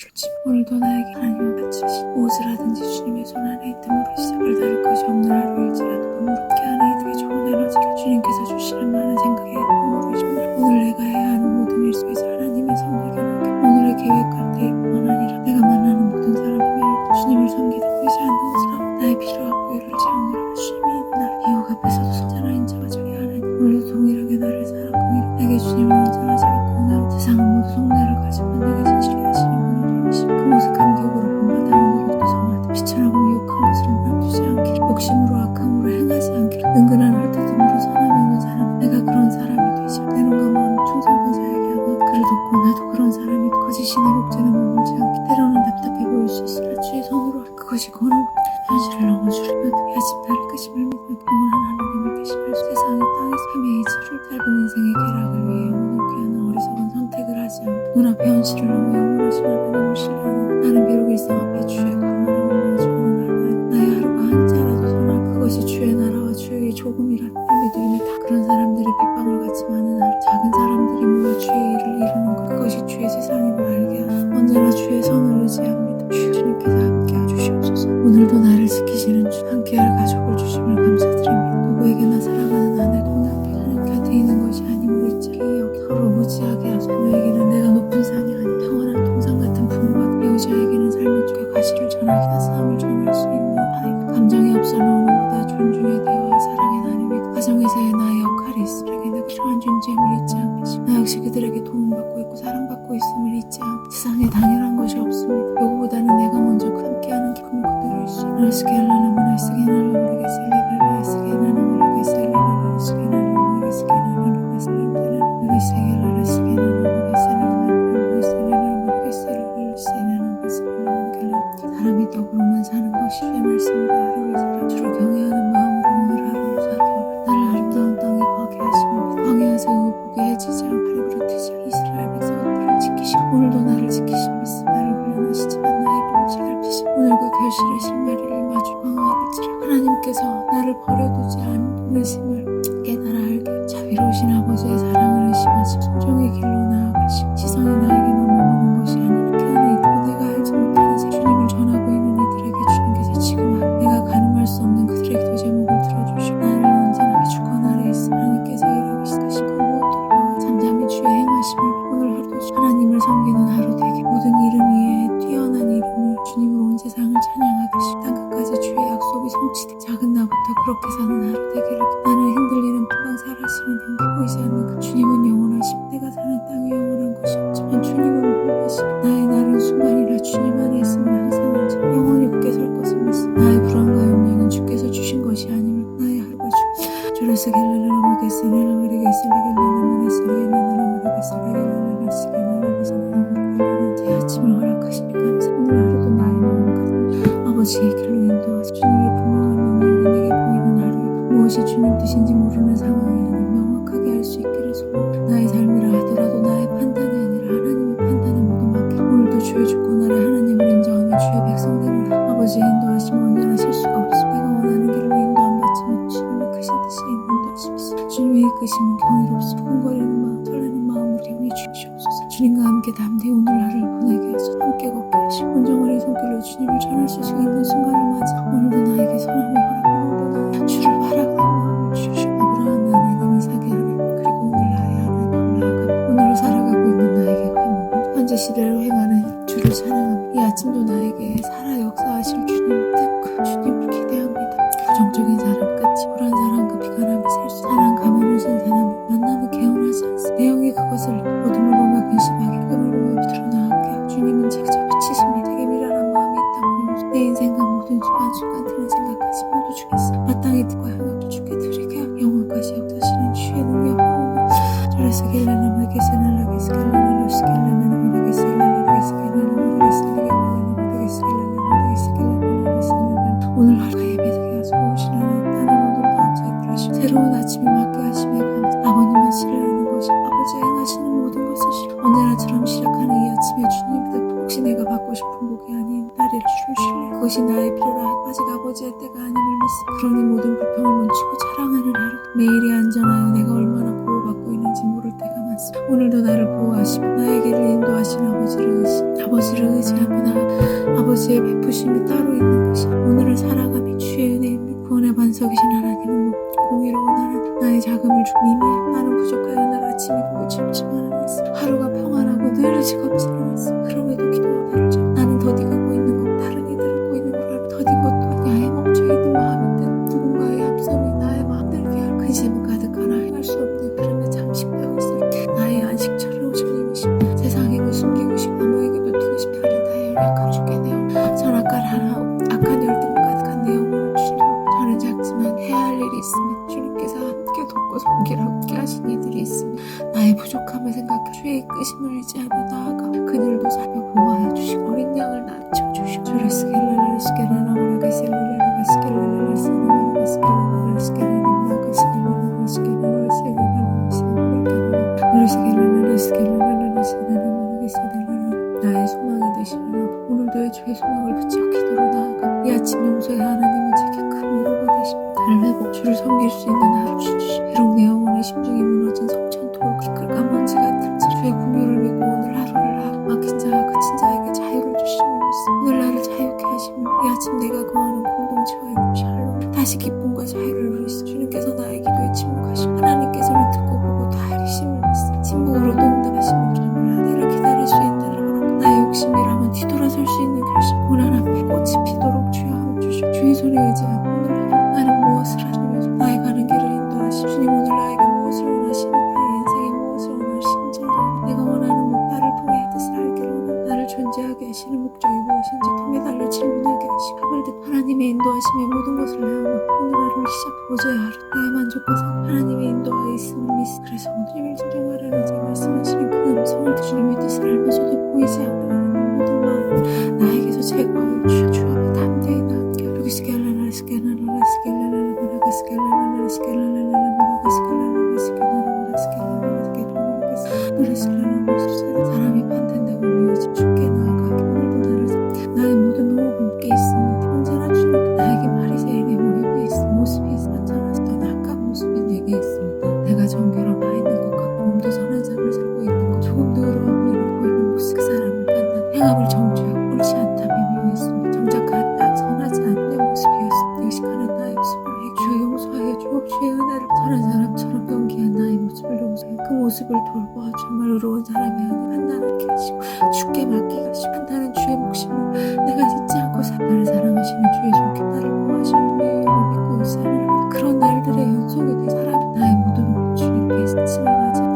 주님, 오늘도 나에게 하나님과 같이 무엇을 하든지 주님의 손 안에 있음으로 시작을 다를 것이 없는 하루일지라도 무겁게 하나 되게 좋은 에너지를 주님께서 주시는 많은 생각에 있음으로 오늘 내가 해야 하는 모든 일 속에서 하나님의 손을 견하게 오늘의 계획과 계획뿐만 아니라 내가 만나는 모든 사람의 주님을 섬기듯 보이지 않는 것으로 나의 필요하고 이를 채우느라 주님이 나를 이웃 앞에서도 손자나 인자가 저기 하나님 오늘도 동일하게 나를 사랑하고 내게 주님을 언제나 잡고 나로 세상은 모두 속내를 가지만 내게 진실히 하시는 그 모습 감격으로 본받아 오늘도 성화되 비천하고 미혹한 것을 놔두지 않기를 욕심으로 악함으로 행하지 않기를 은근한 헐뜯음으로 선함이 없는 사람 내가 그런 사람이 되지 내 눈과 마음을 충성된 자에게 하고 그를 돕고 나도 그런 사람이 거짓이 내 목전에 머물지 않기 때로는 답답해 보일 수 있으나 주의 손으로 그것이 권하고 현실을 넘어주려면 야집 나를 끄심을 믿으며 영원한 하나님을 계시며 세상의 땅에서 헤매이지를 짧은 인생의 쾌락을 위해 영혼을 꾀하는 어리석은 선택을 하지 않고 눈앞의 현실을 넘어 영원하신 하나님을 신뢰하는 나는 비록 일상 앞에 주의 거룩함을 마주하는 날과 나의 하루가 한자라도 선할 그것이 주의 나라와 주의 조금이라도 믿음이 다 그런 사람들이 빗방울 같이 많은 하루 작은 사람들이 모여 주의 일을 이루는 것 그것이 주의 세상임을 알게 하라 언제나 주의 손을 의지합니다 주님께서 함께하 주시옵소서 오늘도 나를 지키시는 주 함께할 가족을 주심을 감사드립니다 누구에게나 사랑하는 아내도 남편 하나님 곁에 있는 것이 아님을 잊지 여기 서로 무지하게 하소 자녀에게는 내가 높은 산이 아닌 평안한 동산 같은 부모가 배우자에게는 삶의 쪽에 과실을 전하기 따스함을 전할 수 있는 아이 감정이 앞서 나오는 보다 존중의 대화와 사랑의 나눔이 가정에서의 나의 역할이 있으라게 내가 필요한 존재임을 잊지 않겠지 나 역시 그들에게 도움받고 있고 사랑받고 있음을 잊지 않 세상에 당연한 것이 없습니다 요거보다는 내가 먼저 함께하는 기쁨을 거둘 수 있는 나스게라나 나스게나나 모르겠을래라 나스게나나 모르겠을래라 나스게나나 모르겠을래라 나스게나나 모르겠을래라 사람이 떡으로만 사는 것이 내 말씀으로 하루를 살아 주를 경외하는 마음으로 오늘 하루를 살기 원하 나를 아름다운 땅에 거하게 하시며 광야에서 의복에 해지지 않고 부르트지 이스라엘 백성들을 지키시고 오늘도 나를 지키시고 나를 훈련하시지만 나의 본질 살피시고 오늘 그 결실의 실마리를 마주 방어하실지라 하나님께서 나를 버려두지 않으심을 깨달아 알게 자비로우신 아버지의 사랑을 의심하시고 순종의 길로 나아가시고 지성이 나에게만 머무는 것이 아니라 그 안에 있고 내가 알지 못하는 주님을 전하고 있는 이들에게 주님께서 지금 내가 가늠할 수 없는 그들의 교제목을 들어주시고 나를 언제나 주권 아래 있음 하나님께서 일하고 있으신 그 무엇도 올라와 잠잠히 주의 행하심을 오늘 하루도 하나님을 섬기는 하루 되게 모든 이름 위에 뛰어난 이름을 주님으로 온 세상을 찬양하게 하시고 땅끝까지 주의 약속이 성취돼 작은 나부터 그렇게 사는 하루 되기를 나는 흔들리는 풍광 사라지는 향기 보이지 않는 그 주님은 영원하심 내가 사는 땅에 영원한 것이 없지만 주님은 무궁하시고 나의 날은 순간이라 주님 안에 있으면 항상 언제 영원히 굳게 설 것을 믿습니다 나의 불안과 염려는 주께서 주신 것이 아니면 나의 하루가 주라서 겔라라 모르겠으리라 제 아침을 허락하시니 감사 오늘 하루도 나의 마음까지 아버지의 길로 인도하사 주님의 분명한 명령이 내게 보이는 하루에 무엇이 주님 뜻인지 모르는 상황이 아닌 명확하게 알 수 있기를 소망 나의 삶이라 하더라도 나의 판단이 아니라 하나님의 판단에 모두 맡기고 오늘도 주의 주권 아래 하나님을 인정하며 주의 백성됨을 아버지의 인도하심은 언제나 실수가 없어 내가 원하는 길로 인도 안 받지 못 주님의 크신 뜻에 인도하시옵소서 주님의 이끄심은 경이롭소 두근거리는 마음 설레는 마음으로 영리 주시옵소서 주님과 함께 담대히 오늘 하루를 보내게 하소서 함께 걷게 하시고 온정어린 손길로 주님을 전할 수 있는 순간을 맞아 오늘도 나에게 선함을 허락하고 오늘도 나의 주를 바라는 마음을 주시고 아브라함의 하나님 이삭의 하나님 그리고 오늘 나의 하나님 나아가 오늘을 살아가고 있는 나에게 회복을 현재 시대로 행하는 주를 찬양합니다 이 아침도 나에게 살아 역사하실 주님 그 주님을 기대합니다 부정적인 사람 같이 불안 사람 그 비관함이 살수 사랑 가면을 쓴 사람 만나면 개운하지 않습니다 내용이 그것을 어둠을 보며 근심하게 흑음을 보며 드러나게 주님은 직접 비치십니다 되게 미련한 마음이 있다면 내 인생과 모든 순간순간 드는 생각까지 모두 주겠어 마땅히 듣고 향하고 주께 드리게 영원까지 역사시는 주의 능력으로 저래서 겔라나마게 세날라게 스켈라나라 스켈라나마게 셀라나게 스켈라나마게 셀라나마게 스켈라나마게 스켈라나마게 오늘 하루 예배드리게 하소서 오신 하나님 나는 오늘 다음 하시고 새로운 아침이 맞게 하심에 감사 아버님만 신뢰하는 것이 아버지 행하시는 모든 것을 언제나처럼 시작하는 이 아침에 주님 뜻 혹시 내가 받고 싶은 복이 아닌 나를 주를 신뢰 그것이 나의 필요라 아직 아버지의 때가 아님을 믿습니다 그러니 모든 불평을 멈추고 자랑하는 하루 매일이 안전하여 내가 얼마나 보호받고 있는지 모를 때가 많아 않습니다. 오늘도 나를 보호하시고 나의 길을 인도하신 아버지를 의지하며 아버지의 베푸심이 따로 있는 것이 오늘을 살아가며 주의 은혜입니다. 구원의 반석이신 하나님을 높고 공의로 원하는 나의 자금을 주님이야. 나는 부족하여 늘 아침이 고침지만 않았어. 하루가 평안하고 늘 즐겁지 않았어. 그럼에도 기도하기를 줘. 나는 더디 가고 있는 것 다른 이들을 고 있는 걸 알아. 더딘 것도 야에 멈춰있는 마음인데 누군가의 합성이 나의 마음 들게 할 근심은 가득하나 행할 수 없는 그름에 잠식되어 있을 때 나의 안식처럼 주님이십니다. 세상에 그 숨기고 싶고 아무에게도 두고 싶지 않은 다의 약한 주께 내어 선악과를 하나 악한 열등 가득한 내 영혼을 주시려. 저는 작지만 해야 할 일이 있습니다. 주님께서 함께 돕고 섬기라 함께 하신 이들이 있습니다. 나의 부족함을 생각해 주의 이끄심을 의지하며 나아가 그들도 살펴 보호하여 주시고 어린 양을 낳쳐 주시고 주를 스겔라라 스겔라라가 셀라라가 스겔라라 스겔라라가 스겔라라 스겔라라가 스겔라라 스겔라라 스겔라라 스겔라라 스겔라라 나의 소망이 되시리라. 오늘도 주의 소망을 붙잡고 기도로 나아가 이 아침 용서의 하나님은 제게 큰 위로가 되십니다. 나를 회복 주를 섬길 수 있는 하루 주시오. 비록 내 영혼의 심중이 무너진 성천토록 시끌까만 먼지 같을지 주의 긍휼을 믿고 오늘 하루를 막힌 자와 그친 자에게 자유를 주심을 믿습니다. 오늘 나를 자유케 하시며 이 아침 내가 거하는 공동체와의 샬롬 다시 기쁨과 자유를 누리시오. 주님께서 나의 기도에 침묵하시고 하나님께서는 듣고 보고 다 알리심을 믿습니다. 침묵으로도 응답하심을 주님을 내를 기다릴 수 있는 나의 욕심이라면 뒤돌아설 수 있는 결심 고난 앞에 꽃이 피도록 주여 함 주시오. 주의 손에 의지하고 오늘 나는 무엇을 하시면서 나의 가는 길을 인도하시오. 주님 오늘 나에게 무엇을 원하시는 나의 인생에 무엇을 원하시는지 내가 원하는 목표를 통해 뜻을 알기를 원합니다. 나를 존재하게 하시는 목적이 무엇인지 틈에 달려 질문하게 하시고 답을 듣 하나님의 인도하심에 모든 것을 내어놓고 오늘 하루를 시작 어제의 하루 나의 만족과 상 하나님의 인도하에 있음을 믿습니다. 그래서 오늘 주님을 진정하려는 제 말씀하시는 그 음성을 주님의 뜻을 알면서도 보이지 않는 모든 마음을 나에게서 제거하여 주 앞에 담대히 나아가 여기 스겔라라 스겔라라 스겔라라 마라가 스겔라라 스겔라라 마라가 스겔라라 스겔라라 스겔라라 스겔라라 스겔라라 사람이 판단되고 미워져 죽게 나아가기 오늘도 나의 모든 호흡은 함께 있습니다. 언제나 주님 나에게 마리새인의 모습이 있습니다. 모습이 있습니다. 더 낙한 모습이 내게 있습니다. 내가 정결한 바 있는 것 같고 몸도 선한 삶을 살고 있는 것 조금 더 의로워 보이는 모습 그 사람을 판단 행함을 정죄하고 옳지 않다며 미워했습니다. 정작 딱 선하지 않은 내 모습이었습니다. 의식하는 나의 모습을 주의 용서하여 주옵. 주의 은혜를 선한 사람처럼 연기한 나의 모습을 용서해 그 모습을 돌보아 정말 의로운 사람이 아닌 판단하게 하시고 죽게 맡기게 하시고 판단은 주의 몫임을 내가 잊지 않고 나를 사랑하시는 주의 손길 나를 보호하시는 주의 영을 믿고 의지하는 그런 날들의 연속이 된 사람이 나의 모든 오늘 주님께 스침을 맞아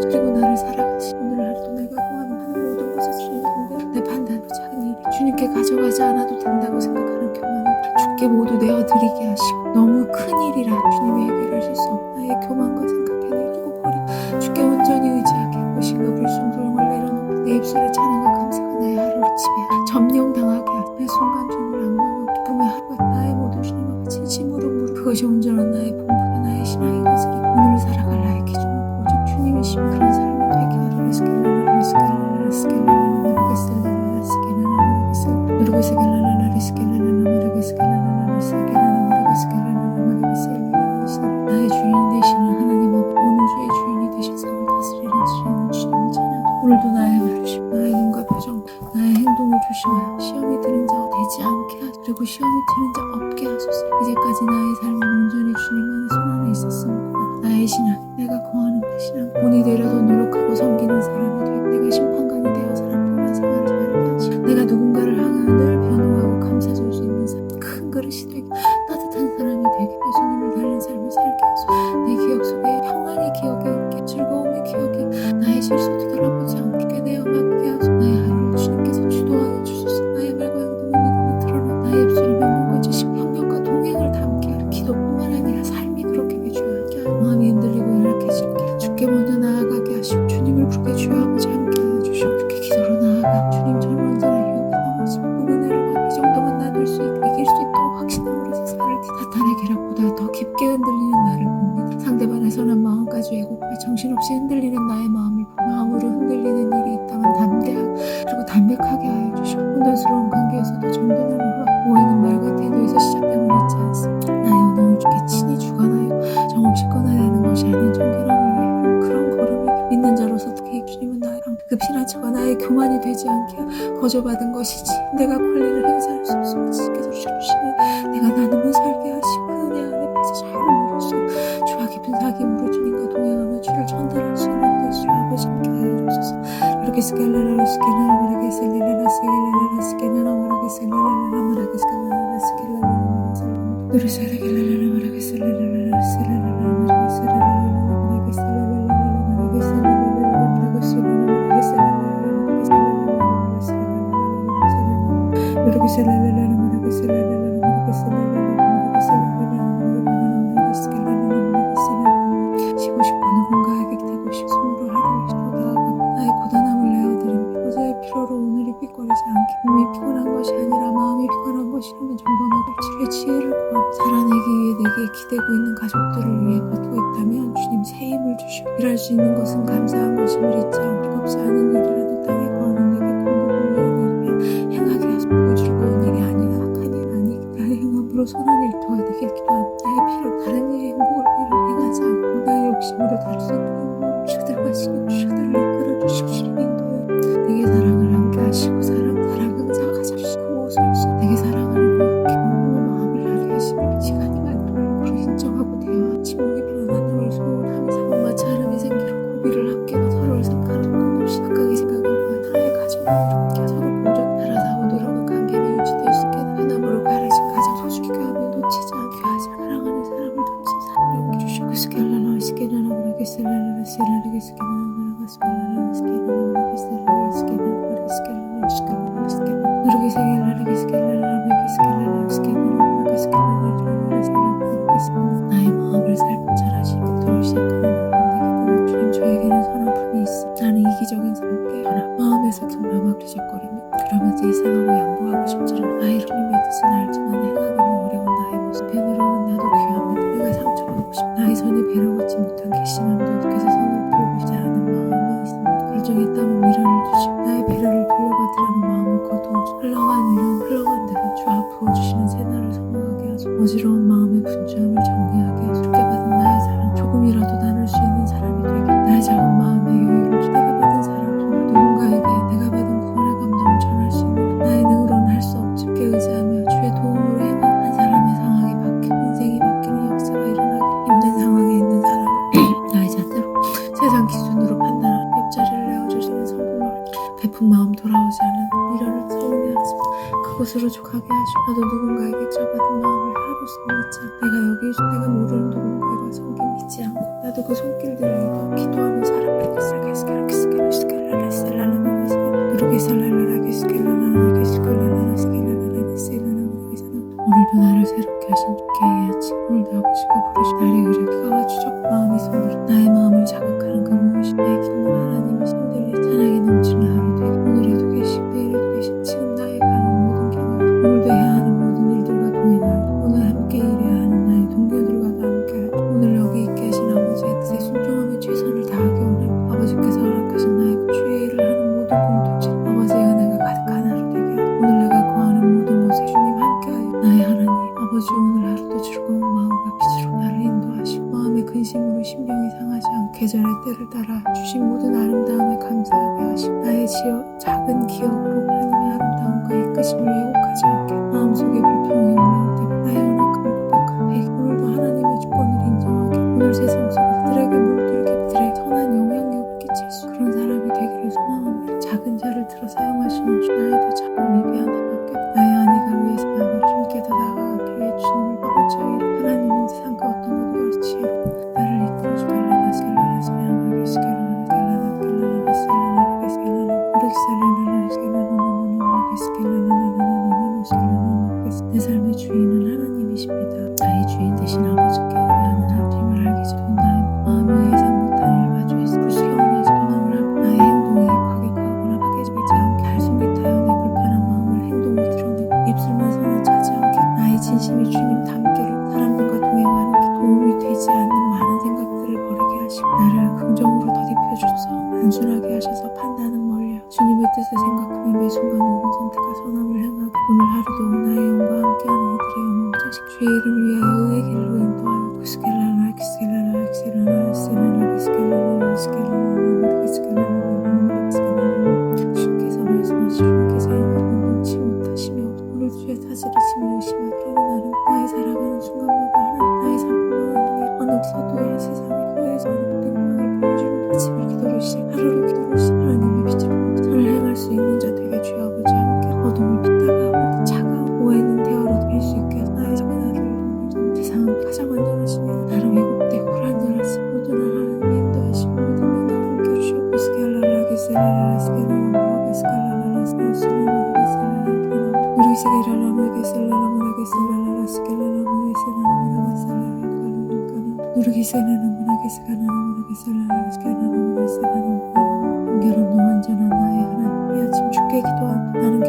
그리고 나를 살아가시고 오늘 하루도 내가 구하는 모든 것을 주님 공개하고 내 판단도 작은 일이 주님께 가져가지 않아도 된다고 생각하는 교만을 주께 모두 내어드리게 하시고 너무 큰 일이라 주님의 해결하실 수 없는 나의 교만과 생각해내 그리고 버리고 주께 온전히 의지하게 고심과 불순종을 내려놓고 내 입술에 찬양과 감사가 나의 하루를 지배하고 점령당하게 하고 내 순간 주님을 악망하고 기쁨의 하루가 나의 모든 주님 앞에 진심으로 무릎 그것이 온전한 나의 본분과 나의 신앙인 것을 오늘을 살아갈 나의 기준은 오직 주님이시면 그런 삶이 되게 하리라 스켈라라 스켈라라 스켈라라 스켈라라 스켈라라 스켈라라 누르고 스켈라라 스켈라라 스켈라라 스켈라라 스켈라라 스켈라라 나의 주인이 되시는 하나님 앞에 오늘 주의 주인이 되신 삶을 다스리는 주님을 찬양 오늘도 나의 말씀 나의 눈과 표정 나의 행동을 조심하여 시험이 드는 자 되지 않게 하소서 그리고 시험이 드는 자 없게 하소서 이제까지 나의 삶은 온전히 주님만의 손 안에 있었습니다. 나의 신앙 내가 거하는 그 신앙 본이 되려도 노력하고 섬기는 사람이 되고 내가 심판관이 되어 사람 편한 생활을 살게 하시고 내가 누군가를 향하여 늘 변호하고 감사 줄 수 있는 삶 큰 그릇이 되게 따뜻한 사람이 되게 예수님을 닮은 삶을 살게 하소서 내 기억 속에 평안의 기억에 있게 즐거움의 기억에 나의 실수도 돌아보지 않게 내어 맡게 하소서 나의 하루를 주님께서 주도하여 주소서 나의 말과 행동을 믿음이 드러나 나의 입술에 명령과 지식 협력과 동행을 담게 하라 기도뿐만 아니라 삶이 그렇게 비추하게 하라 마음이 흔들리고 연약해지게 하라 주께 먼저 나아가게 하시고 주님을 부르게 주여 아버지 함께 해주시오 그렇게 기도로 나아가 주님 저를 언제나 유혹에 넘어지고 은혜를 받이 정도만 놔둘 수 있고 이길 수 있도록 확신함으로 세상을 사탄의 계략보다 더 깊게 흔들리는 나를 봅니다. 상대방의 선한 마음까지 왜곡해 정신없이 흔들리는 나의 마음으로 흔들리는 일이 있다면 담대하고 그리고 담백하게 하여 주시고 혼돈스러운 관계에서도 정돈함을 허락 보이는 말과 태도에서 시작됨을 잊지 않습니다. 나의 언어를 주께 친히 주관하여 정없이 꺼내내는 것이 아닌 정결함을 위해 그런 걸음이 믿는 자로 교만이 되지 않게 거저받은 것이지 내가 권리를 행사할 수 없음을 주께서 주시는 내가 나누며 살게 하시고 그 은혜 안에 빠져 자유를 누릴 수 주와 깊은 사귐으로 주님과 동행하며 주를 전달할 수 있는 데 주 아버지 함께 하여 주옵소서. 이렇게 스켈라라로 스켈라라 마라게 셀레라라 스켈라라라 스켈라라 마라게 셀레라라 마라게 스켈라라라 스켈라라라 마라게 셀레라라 마라게 셀레라라 셀레라라 마라게 셀레라라 마라게 셀레라라 마라게 셀레라라 마라게 셀레라라 마라게 셀레라라 이렇게 셀레라라 마라게 셀레라라 마라게 셀레라라 마라게 셀레라라 마라게 셀레라라 쉬고 싶고 누군가에게 되고 싶고 숨으로 하루를 쉬고 나아가 나의 고단함을 내어드립니다. 어제의 피로로 오늘이 삐거리지 않게 몸이 피곤한 것이 아니라 마음이 피곤한 것이라면 정돈하고 치료의 지혜를 구하고 살아내기 위해 내게 기대고 있는 가족들을 위해 버티고 있다면 주님 새 힘을 주시고 일할 수 있는 것은 감사한 것임을 잊지 않고 없지 않은 일이라도 땅에 거하는 내게 공급을 위한 일에 행하게 하시고 보고 즐거운 일이 아니라 악한 일 아니 나의 행함으로 선한 일터가 되길 기도합니다. 나의 피로 다른 이의 행복을 위해 행하지 않고 나의 욕심으로 다를 수 있는 주들과 주들을 이끌어주시고 주님 인도해 내게 사랑을 함께 하시고 사랑은 사가자 주시고 모습을 수 내게 사랑하는 것 마음을 나게 하시고 시간이 많도록 우리 인정하고 대화 침묵이 필요한 눈을 소홀함이 상마치 않음이 생기로 고비를 함께 서로를 삼가는 끊임없이 각각의 생각을 보여 나의 가정을 함께 서로 공존 따라 싸우도록 관계는 유지될 수 있게 하나무로 가르친 가장 소중히 교함을 놓치지 않게 하자 사랑하는 사람을 던진 사람 용기 주시고 스켈라라 스켈라라 마라게 셀라라 셀라라게 스켈라라 마라게 스켈라라 스켈라라 마라게 셀라라 스켈라라 마라게 스켈라라 스켈라라 스켈라라 마라게 셀라라게 스켈라라 마라게 셀라라 스켈라라 마라게 셀라라 마라게 셀라라 나의 마음을 살펴 잘하시고 도를 시작하는 나에게 주님 저에게는 선한 품이 있어 나는 이기적인 삶께 마음에서 경멸막 뒤적거리며 그러면서 희생하고 양보하고 싶지는 아이로 주님의 뜻은 알지만 행하기는 어려운 나의 모습 배으로는 나도 귀합니다. 내가 상처받고 싶 나의 선이 배려받지 못한 괘씸함도 계속해서 선을 풀고 싶지 않은 마음이 있습니다. 결정했다면 미련을 두시고 나의 배려를 돌려받으려는 마음을 거두어주 흘러간 일은 흘러간 대로 주 앞 부어주시는 새날을 선호하게 하소 어지러운 마음의 분주함을 정리하게 하소 주께 받은 나의 사랑 조금이라도 나눌 수 있는 사람이 되길 나의 작은 마음의 여유를 주 내가 받은 사랑 누군가에게 내가 받은 구원의 감동을 전할 수 있는 나의 능으로는 할 수 없지 주께 의지하며 주의 도움으로 행한 한 사람의 상황이 바뀌고 인생이 바뀌는 역사가 일어나기 힘든 상황에 있는 사람을 나의 잣대로 세상 기준으로 판단하고 옆자리를 내어주시는 성품을 베푼 마음 돌아오지 않은 미련을 서운해하지 그곳으로 족하게 하시고 나도 누군가에게 저받은 마음을 하루 숨기지 않고 내가 여기 내가 모르는 누군가에게 성김 믿지 않고 나도 그 손길들을 읽어 기도하며 사람을 살게 스켈라라 스켈라라 셀라라 누르게 셀라라게 스켈라라 스켈라라 스켈라라 셀라라 오늘도 나를 새롭게 하신 주께 아침 오늘도 아버지가 부르신 나의 의뢰가 주적 마음이 손으로 나의 마음을 자극하는 그 무엇이 내 기쁨은 하나님의 신들리 찬양이 넘치는 하루 되게 오늘에도 계시고 내일에도 계신 지금 나의 가는 모든 경험 오늘도 해야 하는 모든 일들과 동행하여 오늘 함께 일해야 하는 나의 동료들과도 함께하여 오늘 여기 있게 하신 아버지의 뜻에 순종하며 최선을 다하게 원합니다. 아버지께서 허락하신 나의 주의 일을 하는 모든 공동체 아버지의 은혜가 가득한 하루 되게 하여 오늘 내가 거하는 모든 곳에 주님 함께하여 나의 하나님 아버지 오늘 하루도 즐거운 마음과 빛으로 나를 인도하시고 마음의 근심으로 심령이 상하지 않게 계절의 때를 따라 주신 모든 아름다움에 감사하게 하시고 나의 작은 기억으로 하나님의 아름다움과 이끄심을 왜곡하지 않게 마음속에 불평이 올라올 때 나의 연약함을 고백하며 오늘도 하나님의 주권을 인정하게 오늘 세상 속에서 그들에게 물들게 그들의 선한 영향력을 끼칠 수 그런 사람이 되기를 소망합니다. 작은 자를 들어 사용하시는 주 나의 더 작은 미비한 밖에 나의 안위가 위해서 나를 주님께 더 나아가기 위해 주님을 아버지의 이름 하나님은 세상 그 어떤 것도 지혜로 나를 이끌어주게 셀라라 셀라라 셀라라 셀라라 셀라라 셀라라 셀라라 우리 셀라라 셀라라 셀라라 셀라라 내 삶의 주인은 하나님이십니다. 나의 주인 되신 아버지께 의뢰하는 하나님을 알기 전 나의 마음을 예상 못한 일을 마주해서 불스러움에서 떠남을 하고 나의 행동이 과격하거나 파괴되지 않게 할수있다여 내 불편한 마음을 행동으로 드러내고 입술만 선을 차지 않게 나의 진심이 주님 닮기를 사람들과 동행하는 도움이 되지 않는 많은 생각들을 버리게 하시고 나를 긍정으로 더딥혀주소 단순하게 하셔서 판단은 멀려 주님의 뜻을 생각하며 매 순간 옳은 선택과 선함을 행하게 오늘 하루도 나의 영과 함께하는 이들의 영혼 자식 주의 이름을 위하여 의의 길로 인도하여 스켈라라 스켈라라 스켈라라 스켈라라 스켈라라 스켈라라 스켈라라 스켈라라 주께 어둠을 빗다가 모든 차가운 오해는 대화로 빌 수 있게 해서 나의 작은 나를 세상은 가장 완전하시며 나를 왜곡되고 불안전하시 모든 하나님의 인도하심을 믿으며 나와 함께 해주시고 스켈라라게 셀라라라 스켈라라라게 스칼라라라 스칼라라라게 셀라라라 누르기세게라라게 셀라라라게 셀라라라 스켈라라라게 셀라라라게 셀라라라 누르기세나나무나게 스칼라라라게 셀라라라 스칼라라라게 셀라라라 한결없는 완전한 나의 하나님 이 아침 주께 기도합니다. 나는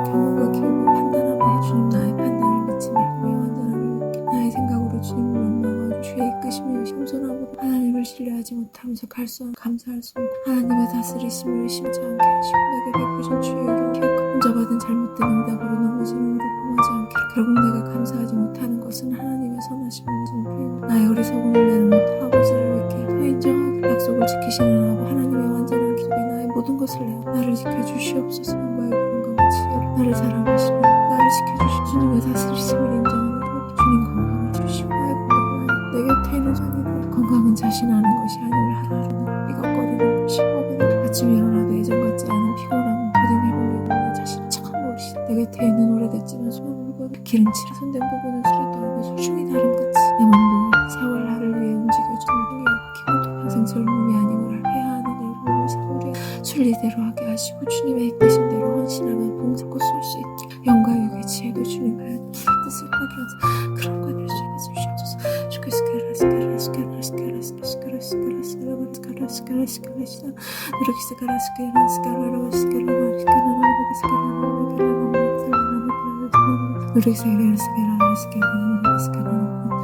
경험과 기억을 판단하며 주님 나의 판단을 믿지 말고 완전함을 나의 생각으로 주님을 원망하고 주의 이끄심을 겸손함으로 하나님을 신뢰하지 못하면서 감사할 수 없고 하나님의 다스리심을 의심치 않게 하시고 내게 베푸신 주의 의를 기억하고 혼자 받은 잘못된 응답으로 넘어지는 일을 범하지 않게 결국 내가 감사하지 못하는 것은 하나님의 선하심을 증표입니다. 나의 어리석음을 내는 못하고 아버지를 믿게 더 인정하게 약속을 지키시는 아버 하나님의 완전한 기도에 나의 모든 것을 내어 나를 지켜주시옵소서. 영광의 건강과 지혜로 나를 사랑하시는 나를 지켜주시고 주님의 다스리심을 인정하고 주님 건강을 주시고 나의 건강을 내 곁에 있는 자녀들 건강은 자신하는 것이 아니라 하루하루 삐걱거리는 것이 어머니 아침에 일어나도 예전 같지 않은 피곤함은 부딩 해볼리고 자신은 착한 머리 내 곁에 있는 오래됐지만 소원 물건 기름칠에 손댄 부분은 술이 떨고 소중히 다름같이 내 몸도 세월 나를 위해 움직여주는 힘이 없기고 평생 젊음이 아니므로 해야 하는 일을 몸을 사오려 순리대로 하게 하시고 주님의 이끄심대로 헌신하며 봉사코 쏠 수 있게 영과 육의 지혜도 주님 하여 뜻을 하게 하사 그런 것 될 수 있게 주시옵소서. 슈케스케라 스케라 스케라 스케라 스케라 스케라 스케라 스케라 스케라 스케라 스케라 누르기 스케라 스케라 스케라 스케라 스케라 스케라 누르기 스케라 스케라 스케라 스케라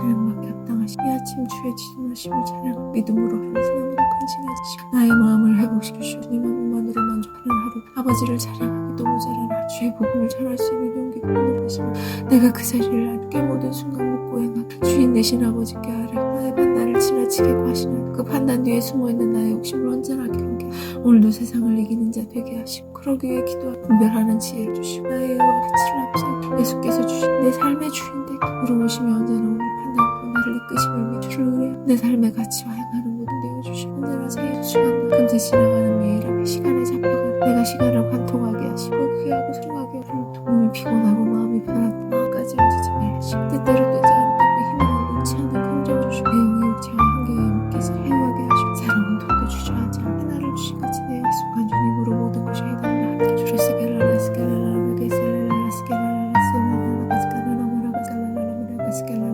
하나님밖에 합당하시 이 아침 주의 지존하심을 찬양 믿음으로 하나님으로 근신하시고 나의 마음을 회복시키시오. 주님 한 분만으로 만족하는 하루 아버지를 찬양하기도 모자라나 주의 복음을 전할 수 있는 용기가 오늘이시며 내가 그 자리를 함께 모든 순간 묻고 행하 주인 되신 아버지께 아뢰 나의 판단을 지나치게 과신하고 그 판단 뒤에 숨어있는 나의 욕심을 온전하게 함께 오늘도 세상을 이기는 자 되게 하시고 그러기 위해 기도하고 분별하는 지혜를 주시고 나의 의와 가치를 앞세우고 예수께서 주신 내 삶의 주인 되게 물어보시며 언제나 오늘 판단으로 나를 이끄심을 믿주를 의뢰 내 삶의 가치와 행하는 모든 되어주시고 언제나 새해 시간도 금세 지나가는 매일 앞에 시간에 잡혀가 내가 시간을 관통하게 하시고 귀하고 소중하게 하시고 몸이 피곤하고 마음이 편한 마음까지 움직이게 하시고 때때로 되지 않을 때도 희망을 놓지 않는 긍정을 주시고 내용의 육체와 한계에 묶여서 해유하게 하시고 새로운 돈도 주저하지 않게 나를 주신 같이 내 익숙한 주님으로 모든 것이 해당을 하게 주를 스게라라 스게라라 나게 셀라라 스게라라 스게라라 스게라라 모라가 셀라라 모라가 스게라라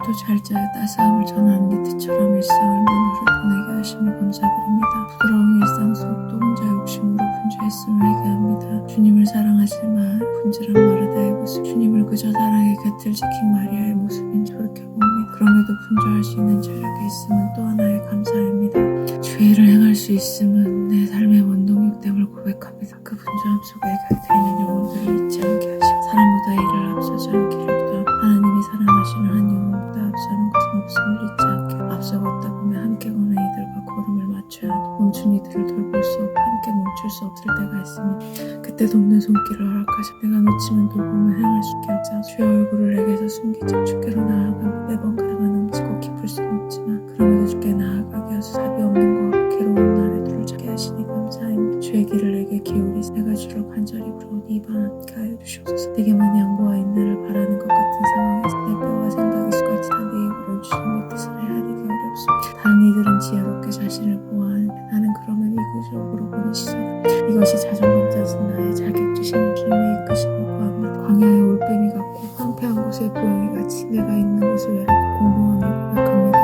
또 잘자의 따스함을 전하는 니트처럼 일상을 눈으로 보내게 하심을 감사드립니다. 부드러운 일상 속도 혼자 욕심으로 분주했음을 얘기합니다. 주님을 사랑하실 말 분주한 마르다의 모습 주님을 그저 사랑의 곁을 지킨 마리아의 모습인 돌이켜봅니다. 그럼에도 분주할 수 있는 자력이 있음은 또 하나의 감사입니다. 주의를 행할 수 있음은 내 삶의 원동력됨을 고백합니다. 그 분주함 속에 곁에 있는 영혼들을 잊지 않게 하시고 사람보다 일을 앞서지 않기를 기도하고 하나님이 사랑하시는 한 영혼보다 앞서는 것은 없음을 잊지 않게 앞서 걷다 보면 함께 걷는 이들과 걸음을 맞춰야 멈춘 이들을 돌볼 수 없고 함께 멈출 수 없을 때가 있습니다. 그때 돕는 손길을 허락하시 내가 놓치면 돌보면 행할 수 있게 하자 주의 얼굴을 내게서 숨기자 주께로 나아가면 매번 가다가 넘치고 깊을 수는 없지만 그럼에도 주께 나아가게 하소 답이 없는 것 괴로운 날에 둘을 찾게 하시니 감사합니다. 주의 길을 내게 기울이 내가 주를 간절히 부르니 입안 함께 하여 주시옵소서. 내게만 양보와 인내를 바라는 것 같은 상황에서 내 뼈와 생각이 수같이 다 내 입으로 주님의 뜻을 헤아리기 어렵습니다. 다른 이들은 지혜롭게 자신을 보호하는데 나는 그러면 이구적으로 보는 시선 이것이 자존감 짜진 나의 자격지심인 주님의 이끄심을 구합니다. 광야의 올빼미 같고 황폐한 곳의 보영이 같이 내가 있는 곳을 외롭고 공허함을 고백합니다.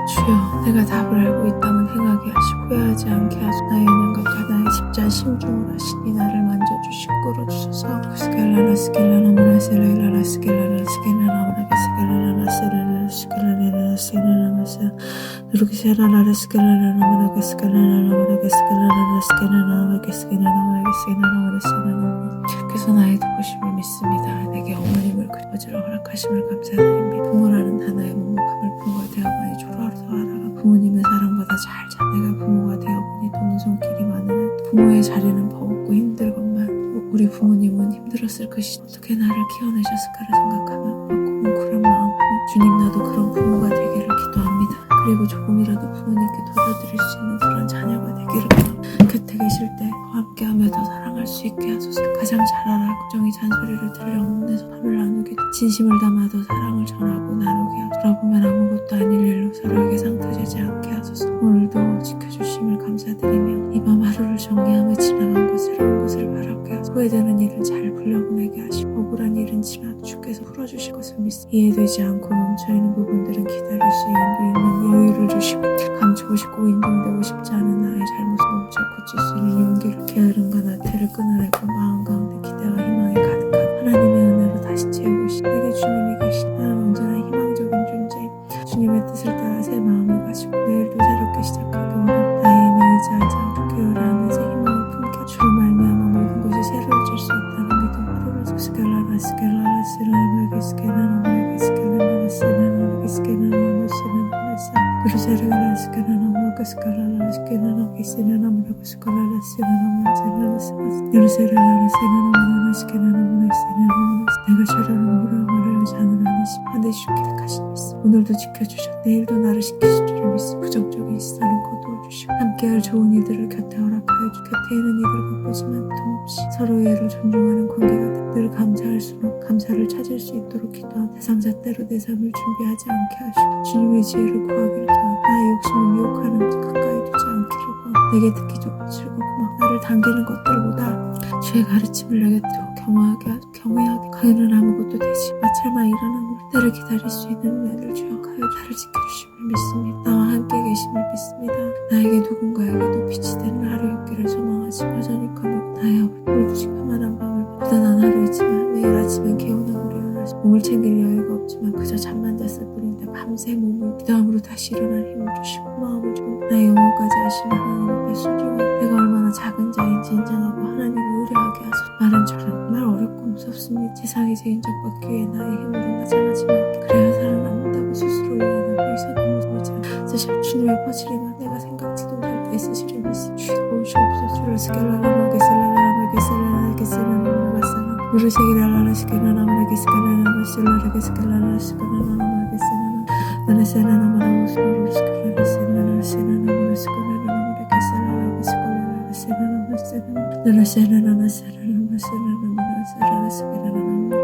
주여 내가 답을 알고 있다면 행하게 하시고 후회하지 않게 하소서. 나의 연약과 나의 십자 심중을 하시니 나를 만져주시고 끌어주소서. 스켈라라 스켈라라 무라 셀라라 스켈라라 스켈라라 무라게 스켈라라 셀라라 스켈라라 스켈라라 셀 누르기 셀라라 스켈라라 무라게 스켈라라 무라게 스켈라라 스켈라라 무라게 스켈라라 무라게 스켈라라 무라게 스켈라라 그래서 나의 도보심을 믿습니다. 내게 어머님을 그려주러 허락하심을 감사드립니다. 부모라는 단어의 먹먹함을 품과 되어보니 조로하러 알아가 부모님의 사랑보다 잘 자. 내가 부모가 되어보니 돕는 손길이 많으나 부모의 자리는 버겁고 힘들건만 우리 부모님은 힘들었을 것이 어떻게 나를 키워내셨을까를 생각하면 그렇고 뭉클한 마음이 주님 나도 그런 부모가 되기를 기도합니다. 그리고 조금이라도 부모님께 돌려드릴 수 있는 그런 자녀가 되기를 기도합니다. 곁에 계실 때 함께하며 더 사랑할 수 있게 하소서. 가장 잘 알아 걱정이 잔소리를 들을 영혼에서 밤을 나누게 진심을 담아 더 사랑을 전하고 나누게 하소서. 돌아보면 아무것도 아닐 일로 서로에게 상처 주지 않게 하소서. 오늘도 지켜주심을 감사드리며 이번 하루를 정리하며 지나간 것 새로운 것을 바라게 하소서. 후회되는 일은 잘 불려보내게 하시고 억울한 일은 지나도 주께서 풀어주실 것을 믿습니다. 이해되지 않고 멈춰있는 부분들은 기다릴 수 있는 여유를 주시고 감추고 싶고 인정되고 싶지 않은 나의 잘못을 멈춰 고칠 수 있는 용기를 게으름과 나태를 끊어내고 마음 가운데 기대와 희망이 가득하고 하나님의 은혜로 다시 채우시 내게 주님이 계신 나는 언제나 희망적인 존재 주님의 뜻을 따라 새 마음을 가지고 내일도 새롭게 시작하기 원합니다. 나의 힘에 의지하지 않고 게으르하면서 희망을 품게 주로 말미암아 모든 것이 새로워질 수 있다는 믿음 하루를 스켈라라 스켈라라 스라라게 스켈라라 스켈라라 스켈라라 스켈라라 스켈라라 그루세르라 스켈라라 스켈라라 스켈라라 스켈라라 스켈라라 스켈라라 스켈라라 그루세르라 스켈라라 스켈라라 스켈라라 내가 저러는 호랑이를 자는 아니시 반드시 주길 가신 믿습니다. 오늘도 지켜주셔 내일도 나를 지키실 줄 믿습니다. 부정적인 시선은 거두어주시고 함께할 좋은 이들을 곁에 허락하여 주 곁에 있는 이들과 보지만 통없이 서로의 애를 존중하는 관계가 늘 감사할수록 감사를 찾을 수 있도록 기도하며 세상 잣대로 내 삶을 준비하지 않게 하시고 주님의 지혜를 구하기를 기도하며 나의 욕심을 유혹하는 가까이 두지 않기를 구하며 내게 듣기 좋고 즐겁고 막 나를 당기는 것들보다 주의 가르침을 내게 더 경외하게 그는 아무것도 되지 마찰만 일어나므로 때를 기다릴 수 있는 은혜를 주역하여 나를 지켜주심을 믿습니다. 나와 함께 계심을 믿습니다. 나에게 누군가에게도 빛이 되는 하루였기를 소망하지 여전히 까먹고 나의 오늘도 시커먼 밤을 고단한 하루이지만 매일 아침엔 개운함으로 일어나서 몸을 챙길 여유가 없지만 그저 잠만 잤을 뿐인데 밤새 몸을 기도함으로 다시 일어날 힘을 주시고 마음을 주고 나의 영혼까지 하시는 하나님 앞에 순종해 내가 얼마나 작은 자인지 인정하고 하나님을 의뢰하게 하소서. 말은 정말 어렵고 무섭습니다. 세상에서 인정받기 위해 나의 힘으로 나장하지만 그래야 살아남는다고 스스로 위안하고 이상한 모습을 사실 주님의 퍼즐이만 내가 생각지도 못할 때 쓰시를 믿습니다. 주옵소서. 주를 스켈라라마게 셀라라마게 셀라라게 셀라라마사라 누르세기랄라라 스켈라라마게 스켈라라마 셀라라게 스켈라라 스켈라라마게 셀라라 나네 셀라라마라고 스로를 스켈라라 셀라라 셀라라마라 스켈라라마게 셀라라게 스켈라라 셀라라마 셀라라 나네 셀라라마 셀라라마 셀라라마라 셀라라 스켈라라마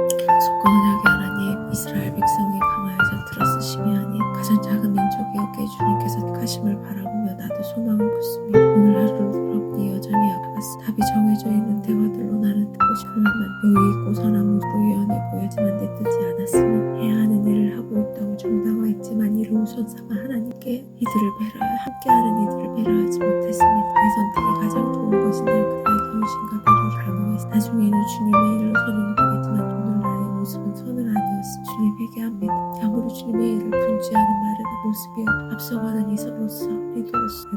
속과 언약의 하나님 이스라엘 백성이 강하여서 들었으심이 아닌 가장 작은 민족이었기에 주님께서 택하심을 바라보며 나도 소망을 붙습니다. 오늘 하루를 돌아보니 여전히 아팠어. 답이 정해져 있는 대화들로 나는 듣고 싶으면 여유 있고 선한 모습으로 유연해 보이지만 내 뜻이 않았으니 해야 하는 일을 하고 있다고 정당화했지만 이를 우선 삼아 하나님께 이들을 배려하여 함께하는 이들을 배려하지 못했습니다. 내 선택이 가장 좋은 것인데 그대의 기우신과 배려를 감흥했어. 나중에는 주님의 일로 선을 보겠지만 오늘 나의 모습은 선은 아니었어. 주님 회개합니다. 아무리 주님의 일을 분주하는 말은 모습이어도 앞서가는 이서로서 리더로서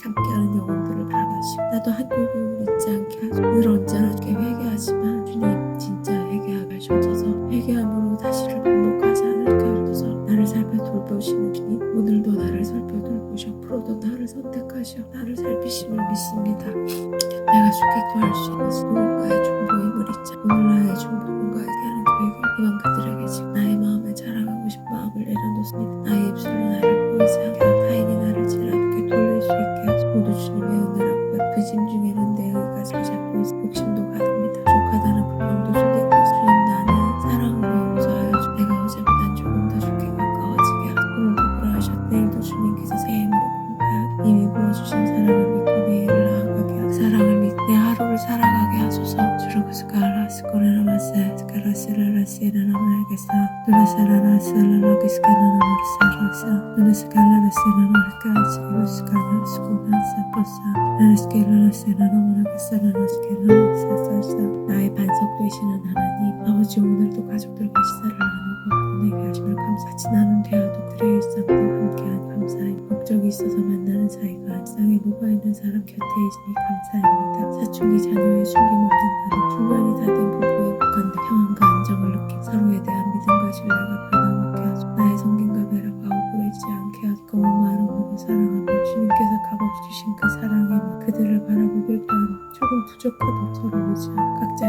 함께하는 영혼들을 바라보시고 나도 한 요구를 잊지 않게 하시고 늘 언제나 주께 회개하지만 주님 진짜 회개하게 하셔서 회개함으로 다시를 반복하지 않게 하셔서 나를 살펴 돌보시는 주님 오늘도 나를 살펴 돌보셔 앞으로도 나를 선택하셔 나를 살피심을 믿습니다. 내가 주께 구할 수 있는 누군가의 중보임을 잊자 오늘 나의 중보 누군가에게 하는 계획을 이만 그들에게 지금 나의 마음에 자랑하고 싶은 마음을 내려놓습니다. 나의 입술로 나를 보이지 않게 타인이 나를 지나게 돌릴 수 있게 하소. 모두 주님의 은혜라고 그 짐 중에는 내 의가 자잡고 있어 욕심도 가득니다. 족하다는 불평도 속에 주님 나는 사랑으로 용서하여 주 내가 어제보단 조금 더 주께 가까워지게 하소. 오늘도 보라하셨 내일도 주님께서 새 힘으로 공부하여 이미 부어주신 사랑을 믿고 내 일을 나아가게 하소. 사랑을 믿고 내 하루를 살아가게 하소서. 주로 스카라 스코레나마세 스카라 스라라 세라나마라게사 누나 사라라 살라라게 스카라나마르사라사 누나 스칼라라 세라나마라까 스키로 스카라 스코나사 포사 나나 스켈라라 세라나마라게 사라나 스켈라나사사사 나의 반석 되시는 하나님 아버지 오늘도 가족들과 시사를 나누고 보내게 하심을 감사하지 나는 대화도 그의 일상도 함께한 감사해 목적이 있어서 만나는 사이가 일상에 녹아있는 사람 곁에 있으니 감사합니다. 사춘기 자녀의 숨김없는 나는 중간이 다 된 부부의 북한 평안과 안정을 느끼 서로에 대한 믿음과 신뢰가 변함없게 하소. 나의 성김과 배려가 억울해지지 않게 하소. 고운 마음으로 사랑하며 주님께서 값없이 주신 그 사랑에 그들을 바라보길 또한 조금 부족하도 서로 보지 않아 각자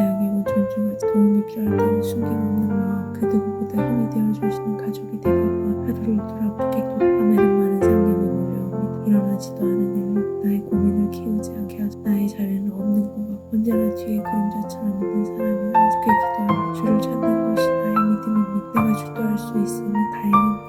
자처럼 믿는 사람이라 주께 기도하며 주를 찾는 것이 나의 믿음입니다. 내가 주도할 수 있으니 다행인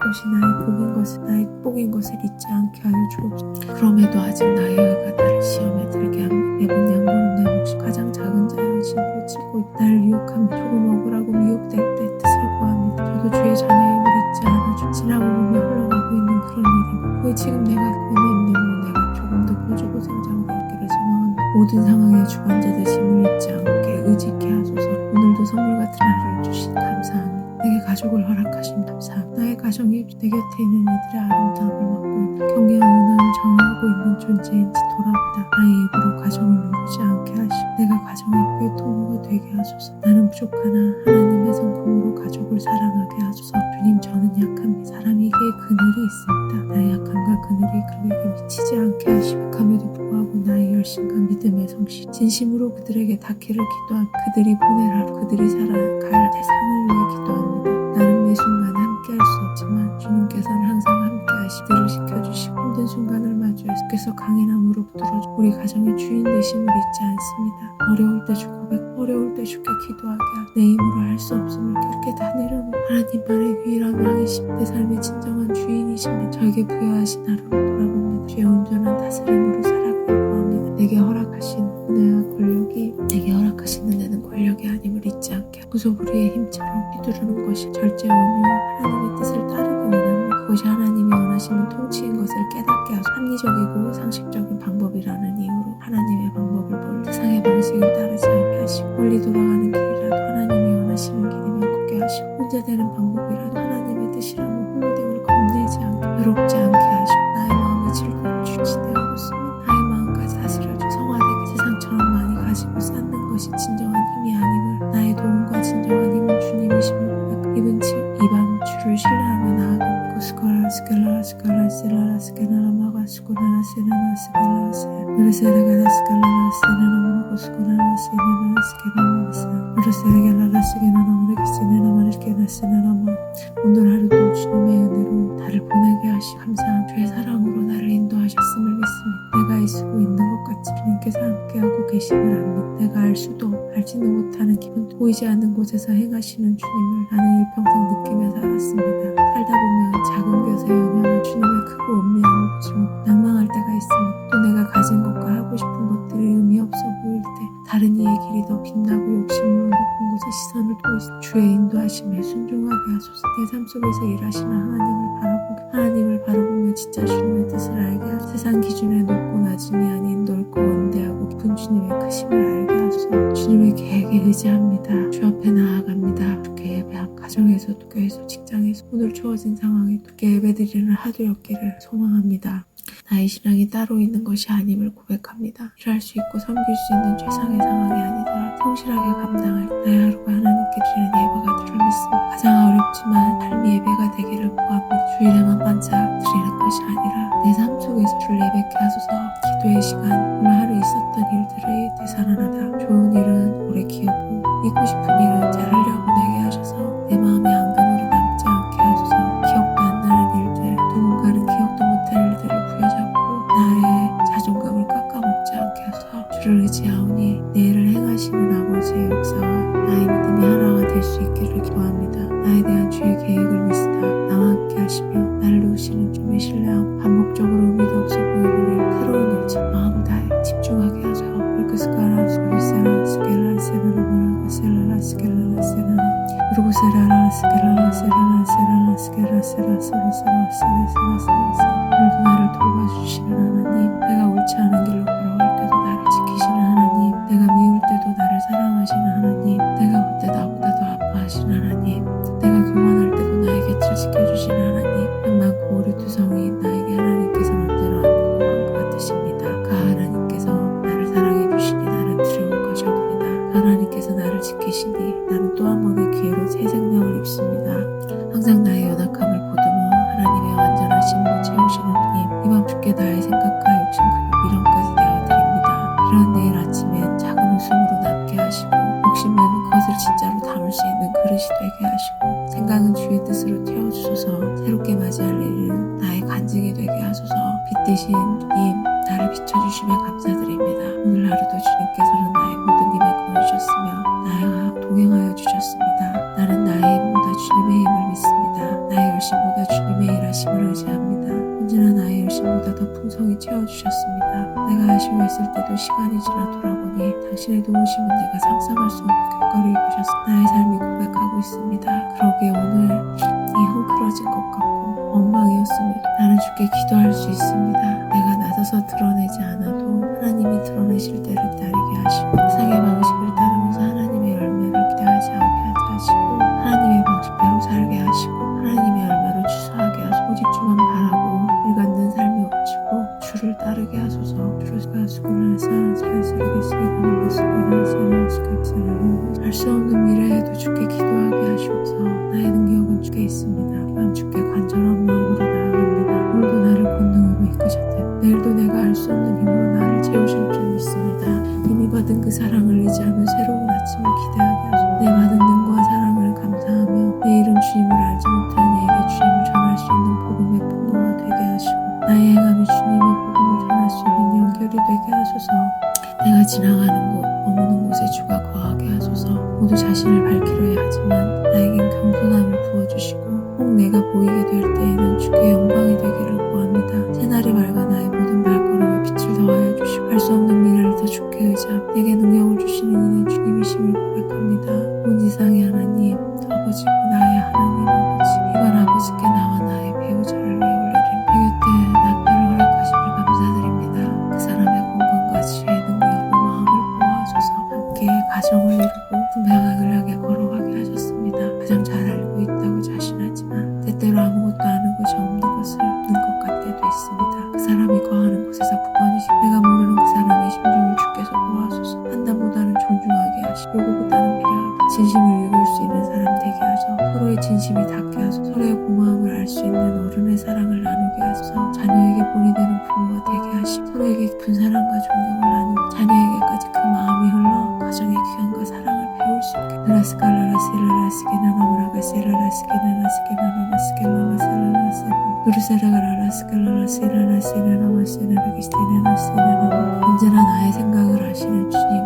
것이 나의 복인 것을 잊지 않게 하여 주옵소서. 그럼에도 아직 나의 의가 나를 시험에 들게 하며 매번 양보는 내 몫이 가장 작은 자의 신을 치고 있다. 나를 유혹하며 조금 억울하고 미혹될 때 뜻을 구합니다. 저도 주의 자녀의 힘을 잊지 않아 지나고 보며 흘러가고 있는 그런 일이고 왜 지금 내가 그 힘으로 내가 조금 더 표주고 생장을 얻기를 소망합니다. 모든 상황의 주관자 되심을 잊지 않게 의지케 하소서. 오늘도 선물 같은 하루를 주신 감사합니다. 내게 가족을 허락하신 감사합니다. 나의 가정이 내 곁에 있는 이들의 아름다움을 맡고 있는 경계와 은혜를 전하고 있는 존재인지 돌아보다 나의 입으로 가정을 누르지 않게 하시고 내가 가정의 복의 통로가 되게 하소서. 나는 부족하나 하나님의 성품으로 가족을 사랑하게 하소서. 주님, 저는 약합니다. 사람에게 그늘이 있습니다. 나의 약함과 그늘이 그에게 미치지 않게 하시고 감에도 불구하고 나의 열심과 믿음의 성실 진심으로 그들에게 닿기를 기도하며 그들이 보낼 하루 그들이 살아갈 세상을 위해 기도합니다. 나는 매 순간 함께 할 수 없지만 주님께서는 항상 함께 하시고 그들을 지켜주시고 힘든 순간을 마주해 주께서 강인한 무릎 들어주 우리 가정의 주인 되심을 잊지 않습니다. 어려울 때 주 고백, 어려울 때 주께 기도하게 하고 내 힘으로 할 수 없음을 깨끗이 다 내려놓고 하나님만의 유일한 왕이시며 내 삶의 진정한 주인이시며 저에게 부여하신 하루를 돌아봅니다. 주의 온전한 다스림으로 살아가길 구합니다. 내게 허락하신 은혜와 권력이 내게 허락하신 은혜는 권력이 아님을 잊지 않게 무소불위의 힘처럼 휘두르는 것이 절제 온유와 하나님의 뜻을 따르기 원합니다. 그것이 하나님이 원하시는 통치인 것을 깨닫게 하소. 합리적이고 상식적인 방법이라는 이유로 하나님의 방법을 버리고 세상의 방식을 따르지 않게 하시고 멀리 돌아가는 길이라도 하나님이 원하시는 길이면 걷게 하시고 혼자 되는 방법이라도 하나님의 뜻이라면 홀로됨을 겁내지 않게 외롭지 않게 하시고 나의 마음의 질투를 주치되었습니다. 나의 마음까지 다스려줘. 성화되게 세상처럼 많이 가지고 쌓는 것이 진정한 힘이 아님을 나의 도움과 진정한 힘은 주님이심을 고백. 이밤 주를 신뢰하며 나아가고 스코라 스켈라 스칼라 셀라라 스케나라 마가 스코라나 세나나 스켈라 세 누르세레가라 스칼라라 세나나 모르고 스코라나 세나나 스케나나 세 누르세레가라 스케나나 모르기 세나나 마르게나 세나나 마 오늘 하루도 주님의 은혜로 나를 보내게 하시 감사한 주의 사랑으로 나를 인도하셨음을 믿습니다. 내가 애쓰고 있는 것 같이 주님께서 함께하고 계심을 압니다. 내가 알 수도 알지도 못하는 기분 보이지 않는 곳에서 행하시는 주님을 나는 일평생 느끼며 살았습니다. 살다 보면 작은 것에 연연한 주님의 크고 은밀한 모습을 낭망할 때가 있습니다. 또 내가 가진 것과 하고 싶은 것들이 의미 없어 보일 때 다른 이의 길이 더 빛나고 욕심으로 높은 곳에 시선을 두어 주의 인도하심에 순종하게 하소서. 내 삶 속에서 일하시는 하나님을 바라보며 진짜 주님의 뜻을 알게 하소서. 세상 기준에 높고 낮음이 아닌 넓고 원대하고 깊은 주님의 크심을 알게 하소서. 주님의 계획에 의지합니다. 주 앞에 나아갑니다. 주께 예배한 가정에서도 교회에서 직장에서 오늘 주어진 상황에 주께 예배드리는 하루였기를 소망합니다. 나의 신앙이 따로 있는 것이 아님을 고백합니다. 일할 수 있고 섬길 수 있는 최상의 상황이 아니더라 성실하게 감당할 나의 하루가 하나님께 드리는 예배가 될 믿습니다. 가장 어렵지만 삶의 예배가 되기를 구합니다. 주일에만 반짝 드리는 것이 아니라 내 삶 속에서 주를 예배케 하소서. 기도의 시간 오늘 하루 있었던 일들이 되살아나다 좋은 일은 오래 기억하고 잊고 싶은 일은 잘 흘려보내게 하셔서 내 마음에 앙금으로 남지 않게 하소서. 기억도 안 나는 일들 누군가는 기억도 못할 일들을 부여잡고 나의 자존감을 깎아먹지 않게 하소서. 주를 의지하오니 내일을 행하시는 아버지의 역사와 나의 믿음이 하나가 될 수 있기를 기도합니다. 나에 대한 주의 계획을 믿으다 나와 함께 하시며 나를 도우시는 주님의 신뢰함 반복적으로 의미도 없어 보이는 일 새로운 일처 마음 다해 집중하게 하소서. 스카라 스케라 스케라 세라라 모라고 세라라 스케라라 세라라 그리고 세라라 스케라라 세라라 세라라 스케라 세라 세라 세라 세라 세라 오늘도 나를 도와주시는 하나님, 내가 옳지 않은 길로 걸어갈 때도 나를 지키시는 하나님, 내가 미울 때도 나를 사랑하시는 하나님, 내가 그때 나보다 더 아파하시는 하나님, 내가 교만할 때도 나의 곁을 지켜주시는 하나님, 흑만고 오류투성이인 나에게 하나님께서는 언제나 안보고 것 같으십니다. 그 하나님께서 나를 사랑해 주시니 나는 두려울 것이 없습니다. 하나님께서 나를 지키시니 나는 또 한 번의 기회로 새 생명을 입습니다. 항상 나의 연약함을 보듬어 하나님의 완전하심으로 채우시는 주님, 이밤 주께 나의 생각과 욕심 그리고 미련까지 내어드립니다. 이런 내일 아침엔 작은 웃음으로 남게 하시고 욕심내는 그것을 진짜로 담을 수 있는 그릇이 되게 하시고 생각은 주의 뜻으로 태워주셔서 새롭게 맞이할 일은 나의 간증이 되게 하소서. 빛 대신 주님 나를 비춰주시며 감사드립니다. 오늘 하루도 주님께서는 나의 모든 힘을 거두셨으며 나와 동행하여 주셨습니다. 나는 나의 힘보다 주님의 힘을 믿습니다. 나의 열심보다 주님의 일하심을 의지합니다. 언제나 나의 열심보다 더 풍성히 채워주셨습니다. 내가 아쉬워했을 때도 시간이 지나 돌아보니 당신의 도우심은 내가 상상할 수 없는 격가를 입으셨습니다. 나의 삶이 고백하고 있습니다. 그러기에 오늘 이 헝클어진 것 같고 엉망이었으면 나는 주께 기도할 수 있습니다. 내가 나서서 드러내지 않아도 하나님이 드러내실 때를 기다리게 하시고 세상의 방식을 따르면서 하나님의 열매를 기대하지 않게 하시고 하나님의 방식대로 살게 하시고 하나님의 열매로 추수하게 하시고 오직 주만 바라고 일 갖는 삶이 없치고 주를 따르게 하소서. 주를 수고하사 살아쓰겠습니다. 알수 없는 미래에도 주께 기도하게 하시옵소서. 나의 능력은 주께 있습니다. 맘 주께 간절한 마음으로 나아갑니다. 오늘도 나를 권능으로 이끄셨듯 내일도 내가 알 수 없는 힘으로 나를 채우실 줄 믿습니다. 이미 받은 그 사랑을 의지하며 새로운 아침을 기대하게 하소서. 내 받은 능과 사랑을 감사하며 내 이름 주님을 알지 못한 이에게 주님을 전할 수 있는 복음의 통로가 되게 하시고 나의 행함이 주님의 복음을 전할 수 있는 연결이 되게 하소서. 내가 지나가는 곳 머무는 곳에 주가 거하게 하소서. 모두 자신을 밝히려 하지만 나에겐 겸손함을 부어주시고 혹 내가 보이게 될 때에는 주께 영광이 되기를 구합니다. 새날이 밝아 나의 모든 발걸음에 빛을 더하여 주시고 할 수 없는 미래를 더 주께 의지하며 내게 능력을 주시는 이는 주님이심을 고백합니다. 온 세상의 하나님 아버지고 나의 하나님 아버지 이번 아버지께 나와 나의 배우자를 위해 올려드린 내 곁에 남편을 허락하심을 감사드립니다. 그 사람의 건강과 지혜의 능력으로 마음을 보호하소서. 함께 가정을 이루고 분명하게 향해 걸어가게 하셨습니다. 가장 잘 알고 있다고 자신하지만 때때로 아무것도 아는 것이 없는 것을 는 것 같을 때도 있습니다. 그 사람이 거하는 곳에서 구관이시 내가 모르는 그 사람의 심정을 주께서 보아소서. 판단보다는 존중하게 하시고 요구보다는 필요하게 진심을 읽을 수 있는 사람 되게 하셔. 서로의 진심이 닿게 하소서. 서로의 고마움을 알 수 있는 어른의 사랑을 나누게 하소서. 자녀에게 본이 되는 부모가 되게 하시고 서로에게 깊은 사랑과 존경을 나누고 자녀에게까지 그 마음이 흘러 가정의 귀함과 사랑을 배울 수 있게 언제나 나의 생각을 아시는 주님,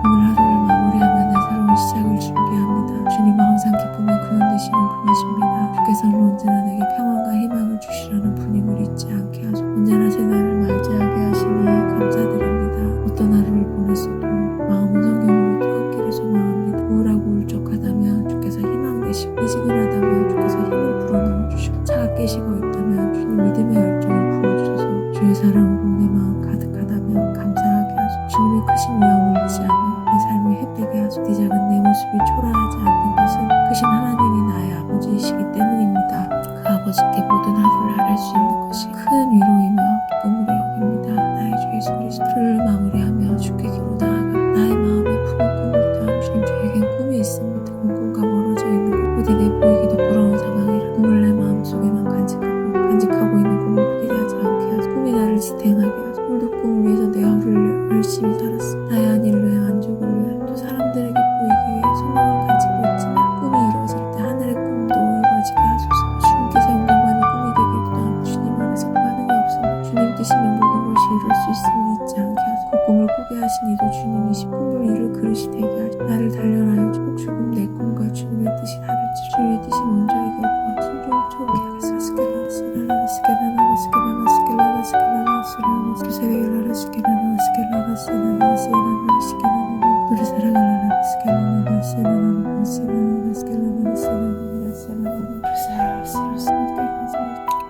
오늘 하루를 마무리하며 내 새로운 시작을 준비합니다. 주님은 항상 기쁨의 근원 되시는 분이십니다. 주께서는 언제나 내게 평안과 희망을 주시려는 분임을 잊지 않게 하소서. 언제나 새 날을 맞이하게 하시니 감사드립니다. 어떤 하루를 보냈어도 마음은 성경으로 뜨겁기를 소망합니다. 우울하고 울적하다면 주께서 희망 되시고 미지근하다면 주께서 힘을 불어넣어 주시고 차갑게 식어 있다면 주님 믿음의 열정을 부어주셔서 주의 사랑으로 내 마음 가득하다면 감사하게 하소서. 주님의 크신 위엄을 잊지 않으며 내 삶을 햇되게 하소서. 네 작은 내 모습이 초라하지 않는 것은 크신 하나님이 나의 아버지이시기 때문입니다. 그 아버지께 모든 하루를 아뢰 수 있는 것이 큰 위로이며 기쁨으로 여깁니다. 나의 주 예수 그리스도를 마무리하며 주께 기로 나아가 나의 마음에 푸른 꿈을 더한 주님, 저에겐 꿈이 있습니다. 그 꿈과 멀어져 있는 것 어디 내보이기도 부러운 상황이라 꿈을 내 마음속에만 간직하고 있는 꿈을 포기하지 않게 하소서. 꿈이 나를 지탱하게 하소서. 오늘도 꿈을 위해서 내 하루를 열심히 살았습니다. 나의 안위를 위해 만족을 위해 또 사람들에게 보이기 위해 소망을 가지고 있지만 꿈이 이루어질 때 하늘의 꿈도 이루어지게 하소서. 주님께서 영광받는 꿈이 되길 기도하며 주님 안에서 반응이 없으며 주님 뜻이면 모든 것이 이룰 수 있음을 잊지 않게 하소서. 그 꿈을 꾸게 하신 이도 주님이시 꿈을 이룰 그릇이 되게 하시고 나를 단련하여 꼭 죽음 내 꿈과 주님의 뜻이 다를지 주님의 뜻이 먼저이길 도와 순종을 하게 하소서.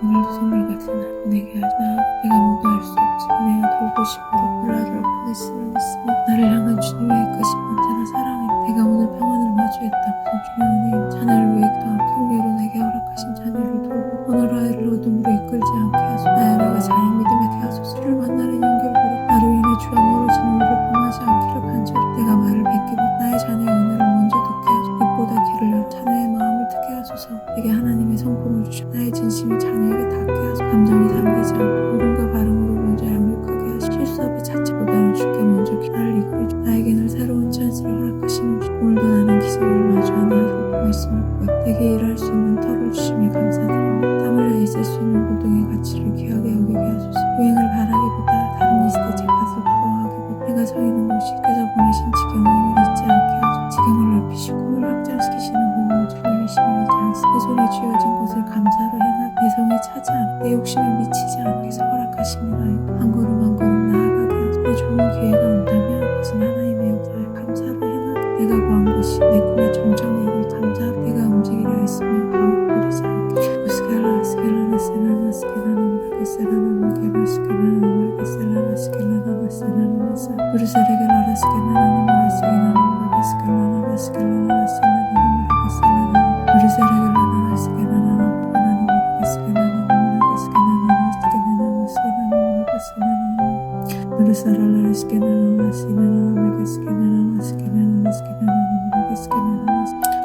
오늘도 선물 같은 하루 내게 하나 내가 모두 알 수 없지만 내가 돌고 싶어도 그 하루를 보냈음을 믿습니다. 나를 향한 주님의 이끄심 언제나 사랑해. 내가 오늘 평안을 마주했다. 주님의 은혜인 자녀를 위해 기도한 경례로 내게 허락하신 자녀를 돌고 오늘 아이를 어둠으로 이끌지 않게 하소서. 나의 내가 잘 믿음에 하소서. 주를 만나는 연결고리 나로 인해 주와 멀어진 우리를 범하지 않기를 간절히 내가 말을 뱉기보다 나의 자녀의 은혜를 먼저 듣게 하소서. 입보다 귀를 열어 자녀의 마음을 듣게 하소서. 내게 하나님의 성품을 주시고 나의 진심이 자녀에게 닿게 하소서. 감정이 담기지 않고 옳음과 바름으로 먼저 양육하게 하시고 실수 앞에 자책보다는 주께 먼저 나를 이끌어 나에게 늘 새로운 찬스를 허락하시는 주. 오늘도 구한 것이 내 꿈의 정정의 이를 감사 내가 움직이려 했으며 바울이지 않게 우스겔라 스겔라나 세라나 스겔라나 물게 세라나 물게 스겔라나 물게 셀라나 스겔라나 세라나 세 우르세레겔라라 스겔라나 물게 스겔라나 물게 스겔라나 스겔라나 셀라나 물게 셀라나 우르세레겔라나 스겔라나 물게 스겔라나 물게 스겔라나 스겔라나 스겔라나 물게 스겔라나 우르세레겔라라 스겔라나 스겔라나 물게 스겔라나 스겔라나 스겔라나 물게 스겔라나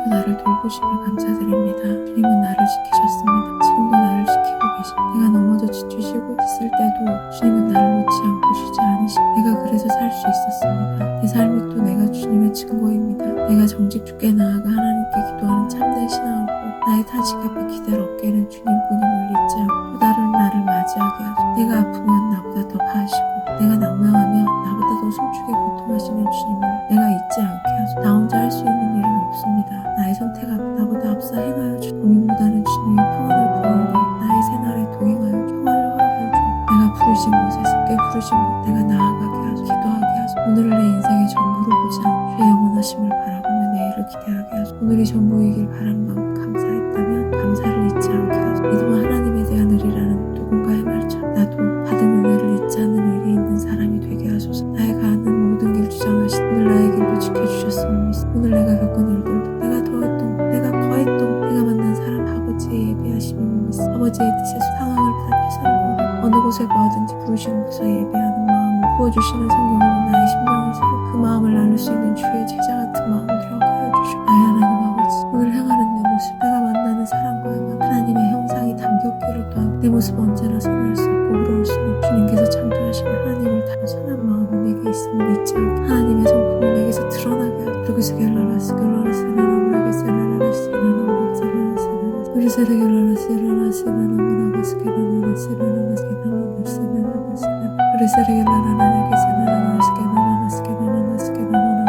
또 나를 돌보심을 감사드립니다. 주님은 나를 지키셨습니다. 지금도 나를 지키고 계시. 내가 넘어져 지치시고 있을 때도 주님은 나를 놓지 않고 쉬지 않으시. 내가 그래서 살 수 있었습니다. 내 삶이 또 내가 주님의 증거입니다. 내가 정직 주께 나아가 하나님께 기도하는 참된 신앙을 보 나의 탄식 앞에 기댈 어깨는 주님뿐임을 잊지 않고 또 다른 나를 맞이하게 하소서. 내가 아프면 나보다 더 파하시고 내가 낭망하면 나보다 더 숨죽게 고통하시는 주님을 내가 잊지 않게 하소서. 나 혼자 할 수 있는 일은 없습니다. 나의 선택 앞 나보다 앞서 행하여 주 고민보다는 주님의 평안을 구하오니 나의 새날에 동행하여 평안을 허락하여 주. 내가 부르신 곳에서 꽤 부르신 곳 내가 나아가게 하소서. 기도하게 하소서. 오늘을 내 인생의 전부로 보자 주의 영원하심을 바라보며 내일을 기대하게 하소서. 오늘이 전부이길 바란 마음 감사했다면 감사를 잊지 않게 하소서. 믿음은 하나님에 대한 의리라는 누군가의 말처럼 나도 받은 은혜를 잊지 않는 의리 있는 사람이 되게 하소서. 나의 가는 모든 길 주장하신 오늘 나의 길도 지켜주셨음을 믿습니다. 오늘 내가 겪은 일들도 내가 더했던 내가 거했던 내가 만난 사람 아버지의 예배하심을 믿습니다. 아버지의 뜻에서 상황을 펴서는 어느 곳에 거하든지 부르신 곳에서 예배하는 마음을 부어주시는 성령으로 나의 심령을 세워 그 마음을 나눌 수 있는 주의 제자 같은 마음을 되어가여 주시오. 나의 하나님 아버지 오늘 행하는 내 모습 내가 만나는 사람과의 하나님의 형상이 담겼기를 또한 내 모습 언제나 선할 수 없고 부러울 수 없고 주님께서 창조하신 하나님을 닮은 선한 마음이 내게 있음을 잊지 않고 하나님의 성품이 내게서 드러나게 하고 그리고 스겔라라 스겔라라 세라나 무라게 셀라라 세라나 무라게 셀라라 세라나 우리 세레겔라라 세라나 세라나 무라게 스겔라라 세라나 스겔라라 세라나 세라나 우리 세레겔라라 나에게 세라나 스겔라라 스겔라라 스겔라라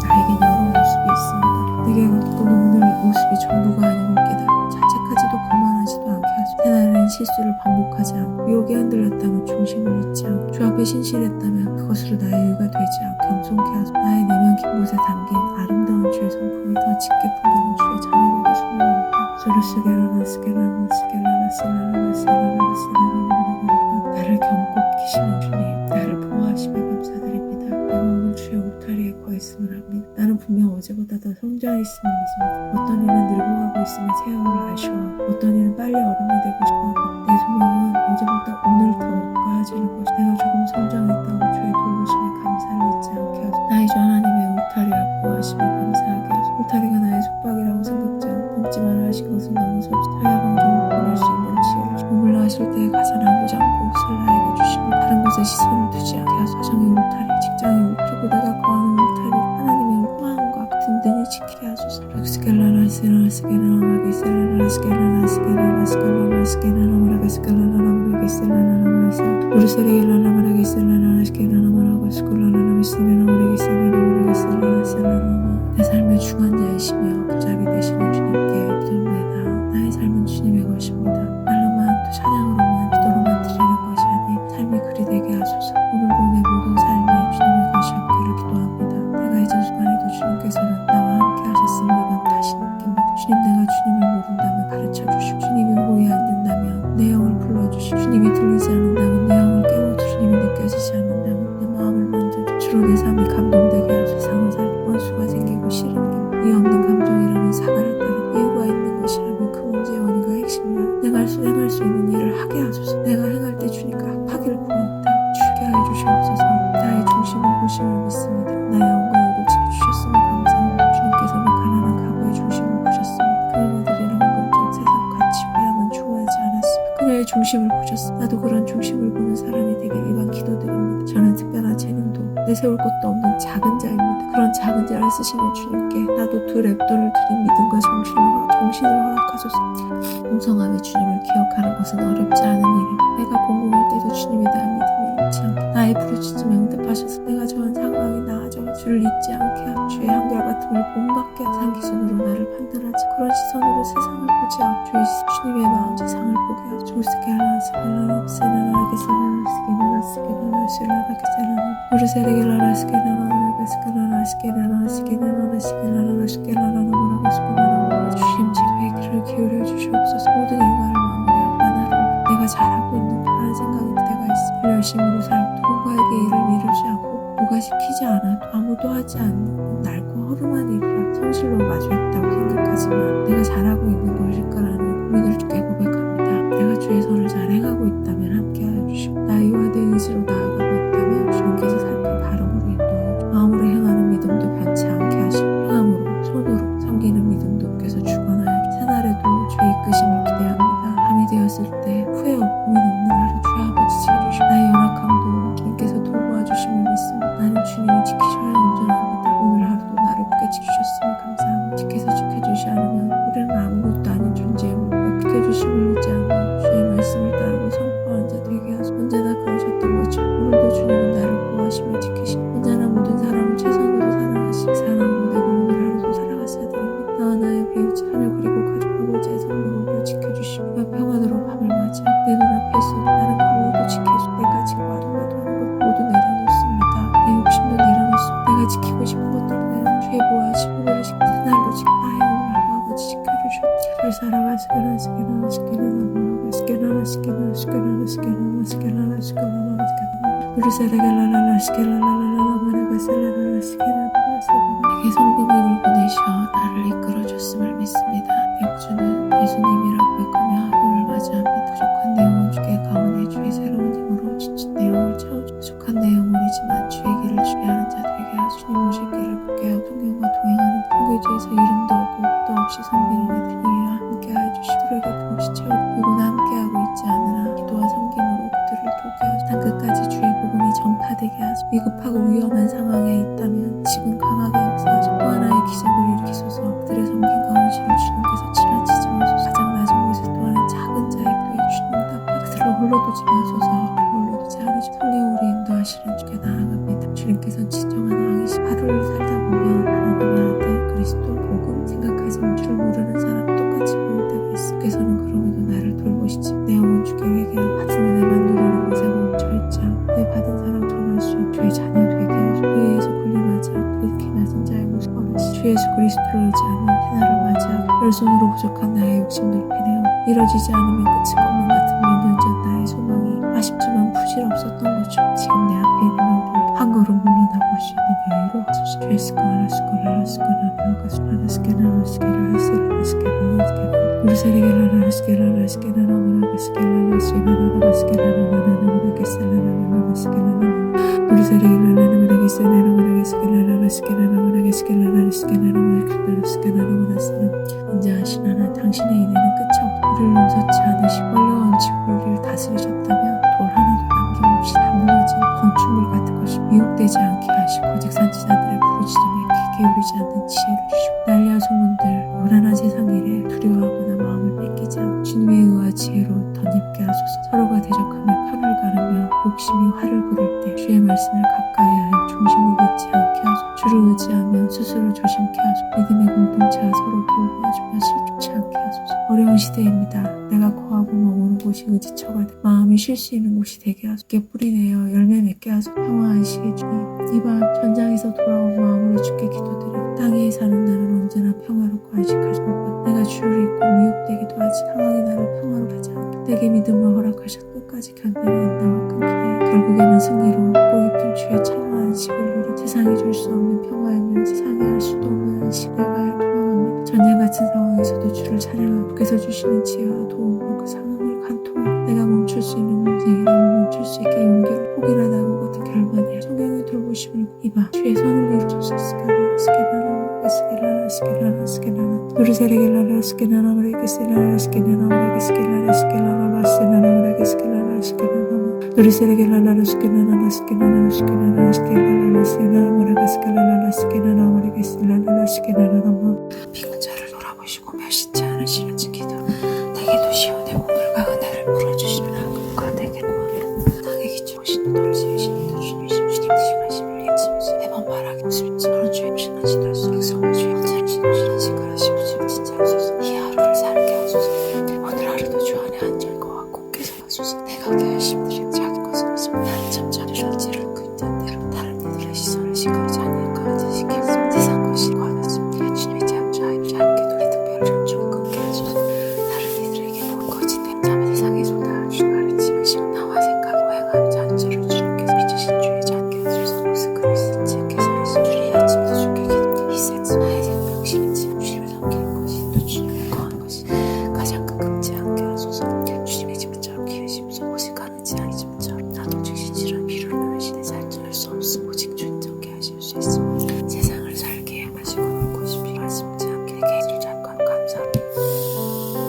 나에게 여러 모습이 있습니다. 내게 또는 오늘 모습이 전부가 아님을 깨닫고 자책하지도 거만하지도 않게 하소서. 새날엔 실수를 반복하지 않고 유혹에 흔들렸다면 중심을 잃지 않고 주 앞에 신실했다면 그것으로 나의 의가 되지 않고 겸손케 하소서. 나의 내면 긴 곳에 담긴 아름다운 주의 성품이 더 짙게 풍기는 주의 자녀에게 소망합니다. 소르스게라나 스게라나 스게라나 셀라나 셀라나 셀라나 나를 경고키시는 주님 나를 보호하시며 감사드립니다. 내가 오늘 주의 울타리에 거했음을 합니다. 나는 분명 어제보다 더 성장했음을 믿습니다. 어떤 이는 늙어가고 있으면 세월을 아쉬워하고 어떤 이는 빨리 어른이 되고 싶어하고 내 소망은 어제보다 오늘 더 가아지는 것이 내가 조금 성장했다고 주의 돌보심에 감사를 잊지 않게 하소서. 나의 주 하나님의 울타리를 보호하시며 감사하게 하소서. 울타리가 나의 속박이라고 생각지 않고 넘지 말아 하신 것을 넘어서서 자야 방정을 보낼 수 있는 지혜를 주시고 머물러 하실 때에 가사나 보지 않고 옷을 나에게 주시고 다른 곳에 시선을 두지 않게 하소서. 가정의 울타리 직장의 울타리 내가 거하는 울타리 하나님의 마음과 든든히 지키게 하소서. 스겔라라 세라라 스겔라라 마게 셀라라 스겔라라 스겔라라 스겔라라 스겔라라 마게 셀라라 마게 셀라라 마게 셀라라 우르세레겔라라 마게 셀라라 스겔라라 마게 스겔라라 셀라라 마게 셀라라 마게 셀라라 셀라라 내 삶의 주관자이시며 부자비 되시는 주님께 기도합니다. 나의 삶은 주님의 것입니다. 말로만 또 찬양으로만 기도로만 드리는 것이 아닌 삶이 그리 되게 하소서. 오늘도 내 모든 삶이 주님의 것이었기를 기도합니다. 내가 잊은 순간에도 주님께서는 나와 함께 하셨음을 이번 다시 느낍니다. 주님 내가 주님을 모른다면 가르쳐 주시고 주님이 보이 안 된다면 내 영을 불러주시고 주님이 들리지 않는다면 내 영을 깨워주시고 주님이 느껴지지 않는다면 내 마음을 만져 주로 내 삶이 감동되게 하소서. 세상을 살고 원수가 생기고 싫은 게 이해 없는 감정이라는 사과를 따라 이유가 있는 것이라면 그 문제의 원인과 핵심이야. 내가 수행할 수 있는 일을 하게 하소서. 내가 행할 때 주님과 합하기를 구합니다. 주게 하여 주시옵소서. 나의 중심을 보심을 믿습니다. 나의 영광을 지켜주셨음을 감사합니다. 주님께서는 가난한 가구의 중심을 보셨습니다. 그녀가 드리는 헌금적 세상 가치 모양은 좋아하지 않았습니다. 그녀의 중심을 보셨습니다. 나도 그런 중심을 보는 사람이 되길 이번 기도드립니다. 저는 특별한 재능도 내세울 것도 없는 작은 자입니다. 그런 작은 자를 쓰시는 주님께 나도 두 랩돈을 드린 믿음과 정신을 허락하소서. 공성함이 주님을 기억하는 것은 어렵지 않은 일입니다. 내가 공공할 때도 주님에 대한 믿음이 잃지 않게 나의 부르짖음에 응답하셔서 내가 처한 상황이 나아져 주를 잊지 않게 하고 주의 한결같은 말씀을 본받게 산 기준으로 나를 판단하지 그런 시선으로 세상을 보지 않고 주님의 마음 세상을 보게 하고 주님 지도에 귀를 기울여 주시옵소서. 모든 일과를 마무리하고 하나로 내가 잘하고 있는가 하는 생각이 때가 있어. 열심으로 살고 누군가에게 일을 미루지 않고 누가 시키지 않아도 아무도 하지 않는 낡고 허름한 일이라 성실로 마주했다고 생각하지만 내가 잘하고 있는 것일까라는 고민을 주께 고백합니다. 내가 주의 선을 잘 행하고 있다면 함께하여 주시고 나이와 내 의지로 나아가고 있다면 주님께서 살필 바람으로 인도하여 주시고 마음으로 행하는 믿음도 변치 않게 하시고 행함으로 손으로 섬기는 믿음도 께서 주관하여 주시고 새날에도 주의 이끄심을 기대합니다. 밤이 되었을 때 후회 없고 고민 없는 하루 주의 아버지 지켜주시고 나의 연약함도 주님께서 돌보아 주심을 믿습니다. 나는 주님이 지키셔야 온전합니다. 오늘 하루도 나를 굳게 지키셨으니 감사합니다. 주께서 지켜주시 않으면 우리는 아무것도 아닌 존재임을 지켜주심을 의지하며 주의 말씀을 따르고 선포하는 자 되게 하소서. 언제나 그러셨던 것처럼 오늘도 주님은 나를 보호하시며 지키시고 언제나 모든 사람을 최선으로 사랑하시고 사랑으로 내가 오늘 하루도 살아갔어야 됩니다. 나와 나의 배우자 하늘 그리고 가족 아버지의 성령으로 지켜주시고 내가 평안으로 밤을 맞이하고 내 눈앞에서 다른 그 모두 지켜주고 내가 지금 아동과도 하는 것 모두 내려놓습니다. 내 욕심도 내려놓습니다. 내가 지키고 싶은 것들을 내려 주의 보호하시고 오늘을 지켜 새날로 지켜 나의 오늘 하루 아버지 지켜주시고 늘 살아가시게나 내게 성령님을 보내셔 나를 이끌어줬음을 믿습니다. 내 구주는 예수님이라고 고백하며 하루를 맞이합니다. 부족한 내 영혼 주께 가오내 주의 새로운 힘으로 지친 내 영혼을 채워주고 부족한 내 영혼이지만 주의 길을 준비하는 자 되게 하시고 주님 오실 길을 걷게 하고 성령과 동행하는 통교제에서 이름도 없고 또 없이 섬기는 이들이와 함께하여 주시고 그들에게 금없이 채워주고 누구나 함께하고 있지 않으나 기도와 섬김으로 그들을 돕게 하시고 땅끝까지 주의 복음이 전파되게 하시고 위급하고 위험한 상황에 있다면 지금 강하게 역사하시고 또 하나의 기적을 일으키소서. 그들의 섬김 가운데를 주님께서 지나치지 마소서. 가장 낮은 곳에 또한 작은 자의 기도에 주님 답하 그들을 홀로 두지 마소서. 홀로 두지 않으시고 성령 우리 인도하시는 주께 나아갑니다. 주님께서 진정한 왕이시 하루를 살다 보면 하나님의 아들 그리스도 복음 생각하지만 줄 모르는 사람 똑같이 보일 때가 있어. 주께서는 그럼에도 나를 돌보시지 내 영혼 주께 회개하고 받은 은혜만 누리는 것에 멈춰있지 않고 내 받은 사랑 전할 수 있고 주의 자녀 되게 하시고 주의에서 군림하지 않고 이렇게 낮은 자의 모습 원하시고 주 예수 그리스도를 의지하는 해나를 맞이하고 열 손으로 부족한 나의 욕심들 패내어 이뤄지지 않으면 끝일 것만 같은 몇 년 전 나의 소망이 아쉽지만 부질없었던 것처럼 지금 내 앞에 있는 일들도 한 걸음 물러나 볼 수 있는 여유로 하소서. 주의스까 인자하신 하나님 당신의 인애는 끝이 없고 우리를 용서치 않으시고 올려얹히고 우리를 다스리셨다면 돌 하나도 남김없이 다 무너진 건축물 같은 것이 미혹되지 않게 하시고 오직 선지자들의 부르짖음에 귀 기울이지 않는 지혜를 주시고 난리와 소문들 무난한 세상 일에 두려워하거나 마음을 뺏기지 않고 주님의 의와 지혜로 덧입게 하소서. 서로가 대적하며 편을 가르며 욕심이 화를 부를 때 주의 말씀을 가까이 하여 중심을 잃지 않게 하소서. 주를 의지하며 스스로 조심케 하소서. 믿음의 공동체와 서로 돌보아주며 실족치 않게 하소서. 어려운 시대입니다. 내가 거하고 머무는 곳이 의지처가 돼 마음이 쉴 수 있는 곳이 되게 하소서. 깊게 뿌리내어 열매 맺게 하소서. 평화하시게 주님 이밤 전장에서 돌아온 마음으로 주께 기도드리고 땅에 사는 나는 언제나 평화롭고 안식할 수 없고 내가 주를 잊고 미혹되기도 하지 상황이 나를 평화롭게 하지 않게 내게 믿음을 허락하셔 끝까지 견디는 인내와 끈기에 결국에는 승리로 고깊은 주의 참화 안식을 누리 세상이 줄 수 없는 평화이며 세상이 할 수도 없는 안식을 가야 도망합니다. 전쟁 같은 상황에서도 주를 찬양하고 주께서 주시는 지혜와 도움으로 그 상황을 관통하고 내가 멈출 수 있는 문제이라면 멈출 수 있게 용기를 포기하다고 같은 결만이야. 성경의 돌보심을 이봐 주의 손을 이루소서. 빈 자를 돌아보시고 멸시치 않으시는 기도 내게도 시온의 보물과 은혜를 풀어주시는 하나님과 내게 구하며 땅에 기초하시는 너를 세우시는 주님 주님 되심하심을 예치면서 매번 바라기 웃으면서 그런 주의 신하시다 수rek성 무서워 주여 언제나 지는 시간 하시고 진짜 하소서. 이 하루를 살게 하소서. 오늘 하루도 주 안에 안전과 굳게 서하소서. 내가 결심들이 자기 것을 있으면 나를 잠잠히 랄지를 그 인자대로 다른 이들의 시선을 시끄러지 않을까 하시겠소. 세상 것이 과하였습니다. 주님의 잠자하지 않게 우리 특별히 좀 끊게 하소서. 다른 이들에게 본 거짓된 잠 세상의 소다 주말을 지으시고 나와 생각이 행하며 잔치를 주님께서 빚으신 주의 잔게 하소서. 무슨 그릇 있지 않게 살으신 주의 아침도 주께 기도 이 센스 나의 생명실이지 주님을 섬기는 것이 또 주님을 거하는 것이 가장 끄급지 않게 하소서. 주님의 집처럼 기르심소 오직 가는지 아니 집처럼 나도 즉시 지런 비를 누는 시대 살쪄할 수 없음 오직 주님 정케 하실 수 있음. 세상을 살게 하시고 물것이 필요하심지 않게 계절 잠깐 감사합니다.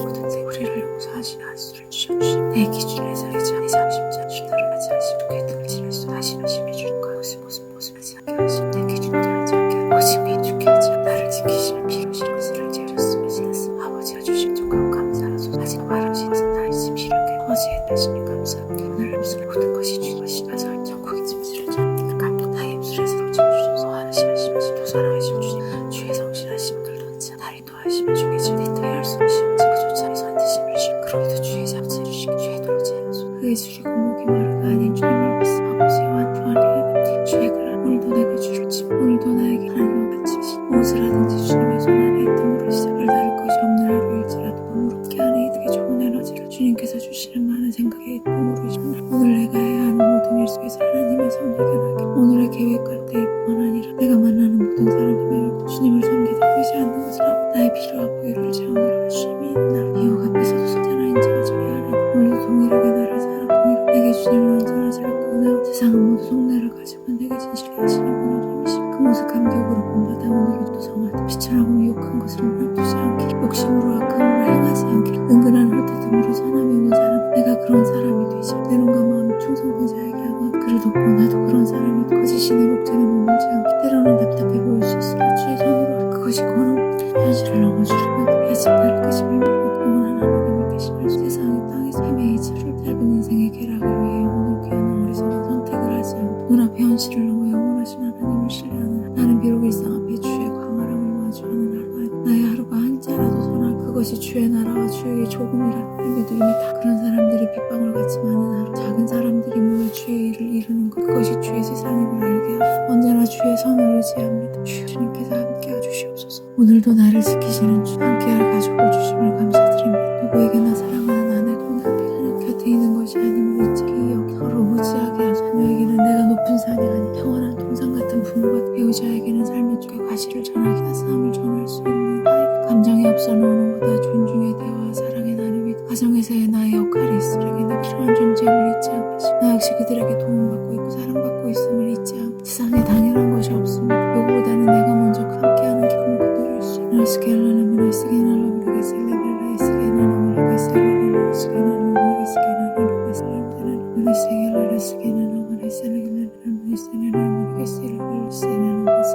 모든 새 우리를 용서하시는 한수를 주셔주심. 내 기준에 살지 아니 잠심자 주다를 하지 하시고 궤등을 지를 수 하시는 심히 주님과 모습 하지 않게 하심. 내 기준에 살지 않게 오직 민주케 하지 나를 지키시는 비로시는 것을 지으셨으며 지었음. 아버지가 주심 조금 감사하소서. 아직 말하시는 나의 심실하게 아버지의 다시니 감사합니다. 오늘 입술에 모든 것이 주인 것이 나서 전국의 짐지를 잡는 감동 나의 입술에서 주셔서 하나심하시며 또 사랑하시는 주님 주의 성실하심 들던지 나를 도하시며 주의 질에 뜨게 할 수 없으면 그조차 선드심을 주시고 그러기도 주의 잡지 주시고 주의 돌지 않소. 그의 줄이고 목이 마르가 아닌 주님을 믿어 아버지와 한투하리라. 주의 글 오늘도 내가 주를 지 오늘도 나에게 하나님과 같이 무엇을 하든지 주님의 손 안에 있음으로 시작을 다를 것이 없는 하루일지라도 무겁게 안에 이득에 좋은 에너지를 주님께서 주시는 많은 생각에 있음으로 오늘 내가 해야 하는 모든 일 속에서 하나님의 손을 견하게 오늘의 계획할 때뿐만 아니라 내가 만나는 모든 사람들을 주님을 섬기듯 되지 않는 것을 하고 나의 필요와 보혈을 채우느라 주님이 나를 이웃 앞에서도 손자나 인자가 저리 하나님 오늘도 동일하게 나를 사랑 동일하게 내게 주님을 언제나 살고 은혜로 세상은 모두 속내를 가지만 내게 진실히 하시는 분을 주님이시고 그 모습 감격으로 본받아 오늘도 성하되 비천하고 미혹한 것을 납두지 않기를 욕심으로 악함으로 행하지 않기를 은근한 헐뜯음으로 선함이 오는 사람 내가 그런 사람이 되지 내 눈과 마음이 충성된 자에게 하고 그를 돕고 나도 그런 사람이 거짓이 내 목전에 머물지 않기 때로는 답답해 보일 수 있으나 주의 손으로 그것이 권한 현실을 넘어주려면 야집 나를 끄심을 믿고 영원한 하나님을 계시며 세상의 땅에서 힘의 이치를 짧은 인생의 쾌락을 위해 영혼을 귀한 어리석은 선택을 하지 않고 눈앞의 현실을 넘어 영원하신 하나님을 신뢰하는 나는 비록 일상 앞에 주의 광활함을 마주하는 하루 나의 하루가 한자라도 선할 그것이 주의 나라와 주의 조금이라도 믿음이 다 그런 사람들이 빗방울 같이 많은 하루 작은 사람들이 모여 주의 일을 이루는 것 그것이 주의 세상임을 알게 하고 언제나 주의 선을 의지합니다. 주님께서 함께하 주시옵소서. 오늘도 나를 지키시는 주 함께할 가족을 주심을 감사드립니다. 누구에게나 사랑하는 아내도 남편 곁에 있는 것이 아님을 잊지 여기 서로 무지하게 하소. 자녀에게는 내가 높은 산이 아닌 평안한 동상 같은 부모가 배우자에게는 삶의 쪽에 과실을 전하기 따스함을 전할 수 있는 아이 감정에 앞서 노는 보다 존중의 대화와 사랑의 나눔이 가정에서의 나의 역할이 있으려게 내 필요한 존재임을 잊지 않으시고 나 역시 그들에게 도움받고 있고 사랑받고 있음을 잊지 않고 세상에 당연한 것이 없습니다. 요거보다는 내가 먼저 함께하는 기쁨을 거두릴 수 있는 스켈라나무나 스게나라무르게 셀레벨라 스게나나무르게 셀레벨라 스게나나무르게 스게나나무르게 셀레벨라 스게나나무르게 스게나나무르게 셀레벨라 스게나나무르게 셀레벨라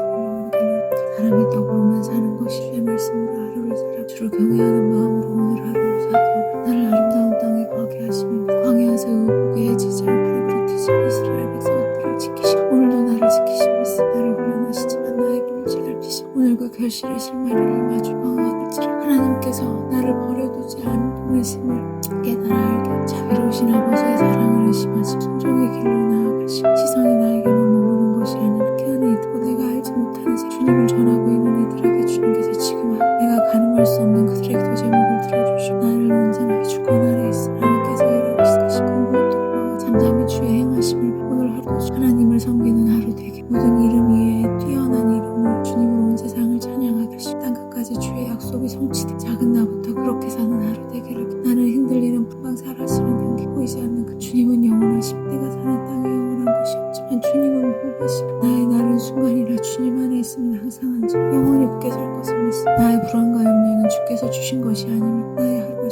사람이 더불어만 사는 것이 주의 말씀으로 하루를 살아 주를 경외하는 마음으로 오늘 하루를 살게 나를 아름다운 땅에 거하게 하시며 광야에서 의복에 해지지 않고 부르티지 이스라엘 백성들을 지키시고 오늘도 나를 지키시면서 나를 훈련하시지만 나의 길을 지키시고 오늘 그 결실의 실마리를 마주 방어하실지라 하나님께서 나를 버려두지 않으심을 깨달아 알게 자비로우신 아버지의 사랑을 의심하시 순종의 길로 나아가시고 시선이 나에게만 머무는 것이 아니라 그 안에 있고 내가 알지 못하는 주님을 전하고 있는 이들에게 주님께서 지금 내가 가늠할 수 없는 그들에게도 제목을 들어주시고 나를 언제나 주권 아래 있어 하나님께서 일하고 있으시고 무엇도 잠잠히 주의 행하심을 오늘 하루도 하나님을 섬기는 하루 되게 모든 이름 위에 뛰어난 이름을 주님으로 온 세상을 찬양하게 하시고 땅끝까지 주의 약속이 성취돼 작은 나부터 그렇게 사는 하루 되기를 나는 흔들리는 풍방 살아시는 향기 보이지 않는 그 주님은 영원하심 내가 사는 땅에 영원한 것이 없지만 주님은 무엇이고 나의 날은 순간이라 주님 안에 있으면 항상 안전 영원히 굳게 살 것을 믿습니다. 나의 불안과 염려는 주께서 주신 것이 아니면 나의 하루가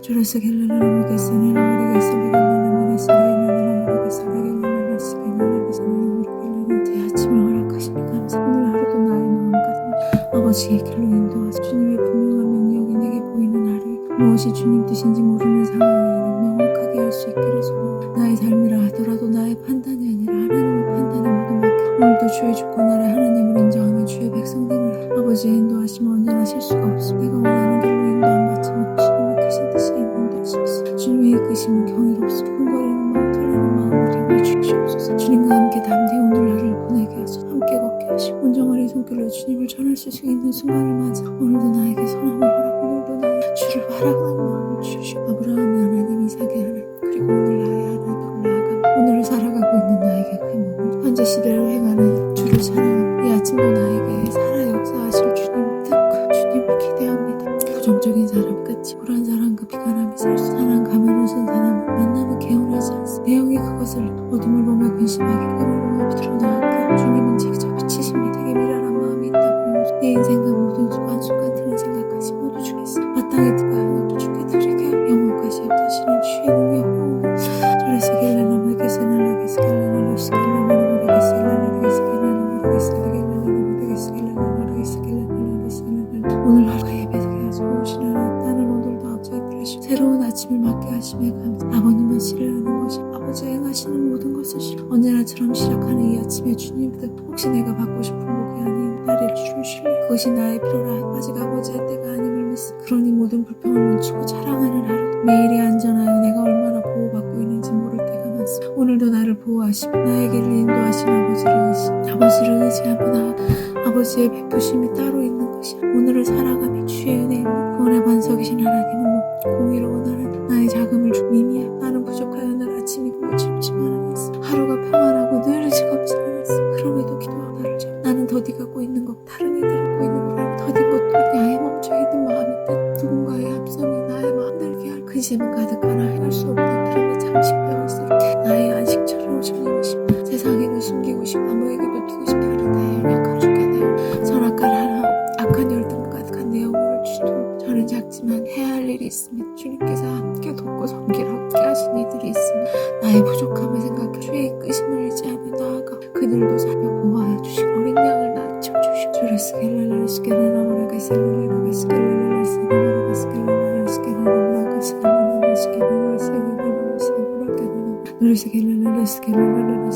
주라스 겔라라무게 세네라무게 셀레겔라라무게 셀레겔라라무게 셀레겔라라무게 셀레겔라라무게 제 아침을 허락하시니 감사 오늘 하루도 나의 마음까지 아버지의 길로 인도하사 주님의 분명한 명령이 내게 보이는 하루 무엇이 주님 뜻인지 모르는 상황에는 명확하게 할 수 있기를 소망합니다. 나의 삶이라 하더라도 나의 판단이 아니라 하나님의 판단에 모두 맡겨 오늘도 주의 주권 아래 하나님을 인정하며 주의 백성들을 아버지 아버지의 인도하심은 언제나 실수가 없습니다. 내가 원하는 길로 인도함 받지 못 주님의 크신 뜻에 인도하시옵소서. 주님의 이끄심은 경이롭소. 두근거리는 마음 떨리는 마음을 힘을 주시옵소서. 주님과 함께 담대히 오늘 하루를 보내게 하소서. 함께 걷게 하시고 온정어린 손길로 주님을 전할 수 있는 순간을 맞아 오늘도 나에게 선함을 허락, 오늘도 나의 주를 바라는 마음을 주시고 아브라함의 하나님, 이삭의 하나님, 그리고 오늘 나의 하나님으로 나아가 오늘을 살아가고 있는 나에게 그 몸을 현재 시대를 행하는 주를 찬양합니다. 이 아침도 나에게 살아 역사하실 주님을 듣고 주님을 기대합니다. 부정적인 사람 끝이 불안 사람 그 비관함이 살수 사람 가면 웃은 사람 만나면 개운하지 않습니다. 내용이 그것을 어둠을 보며 근심하게 꿈을 보며 드러나게 주님은 직접 비치십니다. 되게 미련한 마음이 있다고 내 인생과 모든 순간순간 드는 생각까지 모두 주겠어. 마땅히 듣고 하나도 주께 드리게 영혼까지 합다시는 주의 능력으로 오늘 하루가 예배되게 하시고 오시는 나는 오늘도 아버지의 부르심 새로운 아침을 맞게 하심에 감사. 아버님만 신뢰하는 것이 아버지 행하시는 모든 것을 언제나처럼 시작하는 이 아침에 주님들 혹시 내가 받고 싶은 복이 아닌 나를 주를 신뢰 그것이 나의 필요라 아직 아버지의 때가 아님을 믿습니다. 그러니 모든 불평을 멈추고 자랑하는 하루 매일이 안전하여 내가 얼마나 보호받고 있는지 모를 때가 많습니다. 오늘도 나를 보호하시고 나의 길을 인도하신 아버지를 의지하며 나 아버지의 베푸심이 따로 있는 것이야. 오늘을 살아가며 주의 은혜입니다. 구원의 반석이신 하나님은 공의로운 하나님 나의 자금을 주님이야. 나는 부족하여 늘 아침이 고침치만 않았어. 하루가 평안하고 늘 즐겁지 않았어. 그럼에도 기도하고 나를 잡아. 나는 더디 갖고 있는 것 다른 이들을 갖고 있는 걸 알아. 더딘 것도 나의 멈춰있는 마음의 뜻 누군가의 합성이 나의 마음 들게 할 근심은 가득하나 행할 수 없는 그림의 잠식병을 나의 안식처럼 주님이십니다. 세상에는 숨기고 싶고 아무에게도 두고 싶지 않은 나의 연약한 주께 내어 선악과를 하나 악한 열등 가득한 내 영혼을 주시도록 저는 작지만 해야 할 일이 있습니다. 주님께서 함께 돕고 섬기러 함께 하신 이들이 있습니다. 나의 부족함을 생각해 주의 이끄심을 의지하며 나아가 그들도 살펴 보호하여 주시고 어린 양을 낳쳐 주시고 주를 스겔레레 스겔레라마라가 스겔레라가 스겔레레 스겔레라가 스겔레레 스겔레라가 스겔레레 스겔레레 스겔레레 스겔레레 스겔레레 스겔레레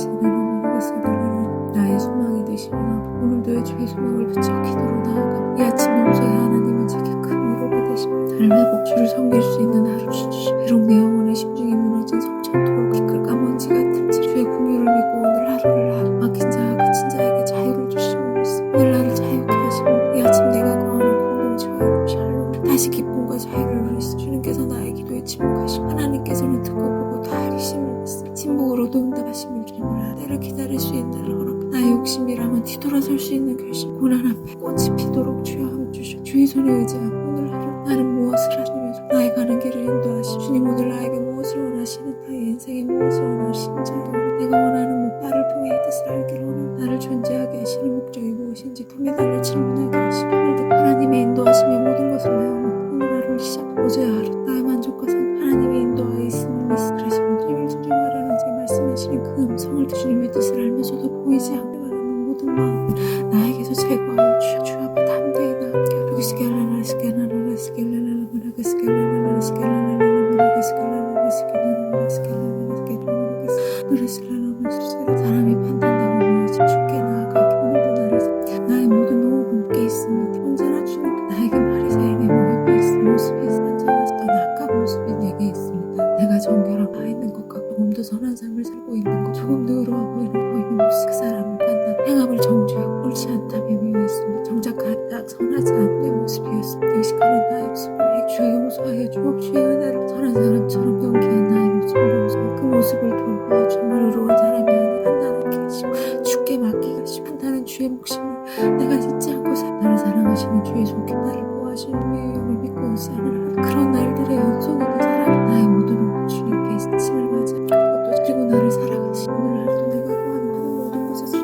스겔레레 나의 소망이 되시리라. 오늘도 주의 소망을 붙여 기도로 나아가 이 아침 용서의 하나님은 제게 큰 위로가 되십니다. 나를 회복 주를 섬길 수 있는 하루 주시오. 비록 내 영혼의 심중이 무너진 성천토록 티끌 먼지 같은 주의 긍휼을 믿고 오늘 하루를 막힌 자와 그친 자에게 자유를 주시는 것을 오늘 나를 자유케 하시고 이 아침 내가 거하는 공동체와 샬롬 다시 기쁨과 자유를 누리시. 주님께서 나의 기도에 침묵하시고 하나님께서는 듣고 보고 다 알리심을 믿습니다. 침묵으로도 응답하심을 주님을 알아. 때를 기다릴 수 있는 날 허락 나의 욕심이라면 뒤돌아설 수 있는 결심 고난 앞에 꽃이 피도록 주여 함 주시오. 주의 손에 의지하고 오늘 하루 나는 무엇을 하시면서 나의 가는 길을 인도하시오. 주님 오늘 나에게 무엇을 원하시는 나의 인생에 무엇을 원하시는지 내가 원하는 목표를 통해 뜻을 알기를 원하는 나를 존재하게 하시는 목적이 무엇인지 품에 달려 질문하게 하시고 오늘도 하나님의 인도하심에 모든 것을 내어놓고 오늘 하루를 시작하고 어제의 하루 나의 만족과 하나님의 인도하에 있음을 믿습니다. 그래서 주님을 순종하라는 제 말씀하시는 그 음성을 주님의 뜻을 알면서도 보이지 않게 바라는 모든 마음을 나에게서 제거하여 주 앞에 담대히 나아가 그리고 스겔라라 스겔라라 스겔라라 무라가 스겔라라 스겔라라 스겔라라 스겔라라 스겔라라 스겔라라 노래 스겔라라 스겔라라 사람이 판단되고 미워져 죽게 나아가게 오늘도 나의 모든 노후 함께 있습니다. 언제나 주님 나에게 바리새인의 모습이 있습니다. 악한 모습이 내게 있습니다. 내가 정결하고 다 있는 것 같고 조금 더 선한 삶을 살고 있는 것 조금 더 의로워 보이는 모습 그 사람을 판단 행함을 정죄하고 옳지 않다며 미워했습니다. 정작 선하지 않은 내 모습이었습니다. 의식하는 나의 모습을 주의 용서하여 주옵 주의 은혜로 선한 사람처럼 연기한 나의 모습을 용서하여 그 모습을 돌보아 정말 의로운 사람이 아닌 판단하게 하시고 주께 맡기게 하시고 나는 주의 몫임을 내가 잊지 않고 나를 사랑하시는 주의 손길 나를 보호하시는 주의 영을 믿고 의지하는 그런 날들의 연속으로 사랑 나의 모든 온 주님께 아침을 맞아 그리고 나를 살아가시고 오늘 하루도 내가 구하는 모든 것을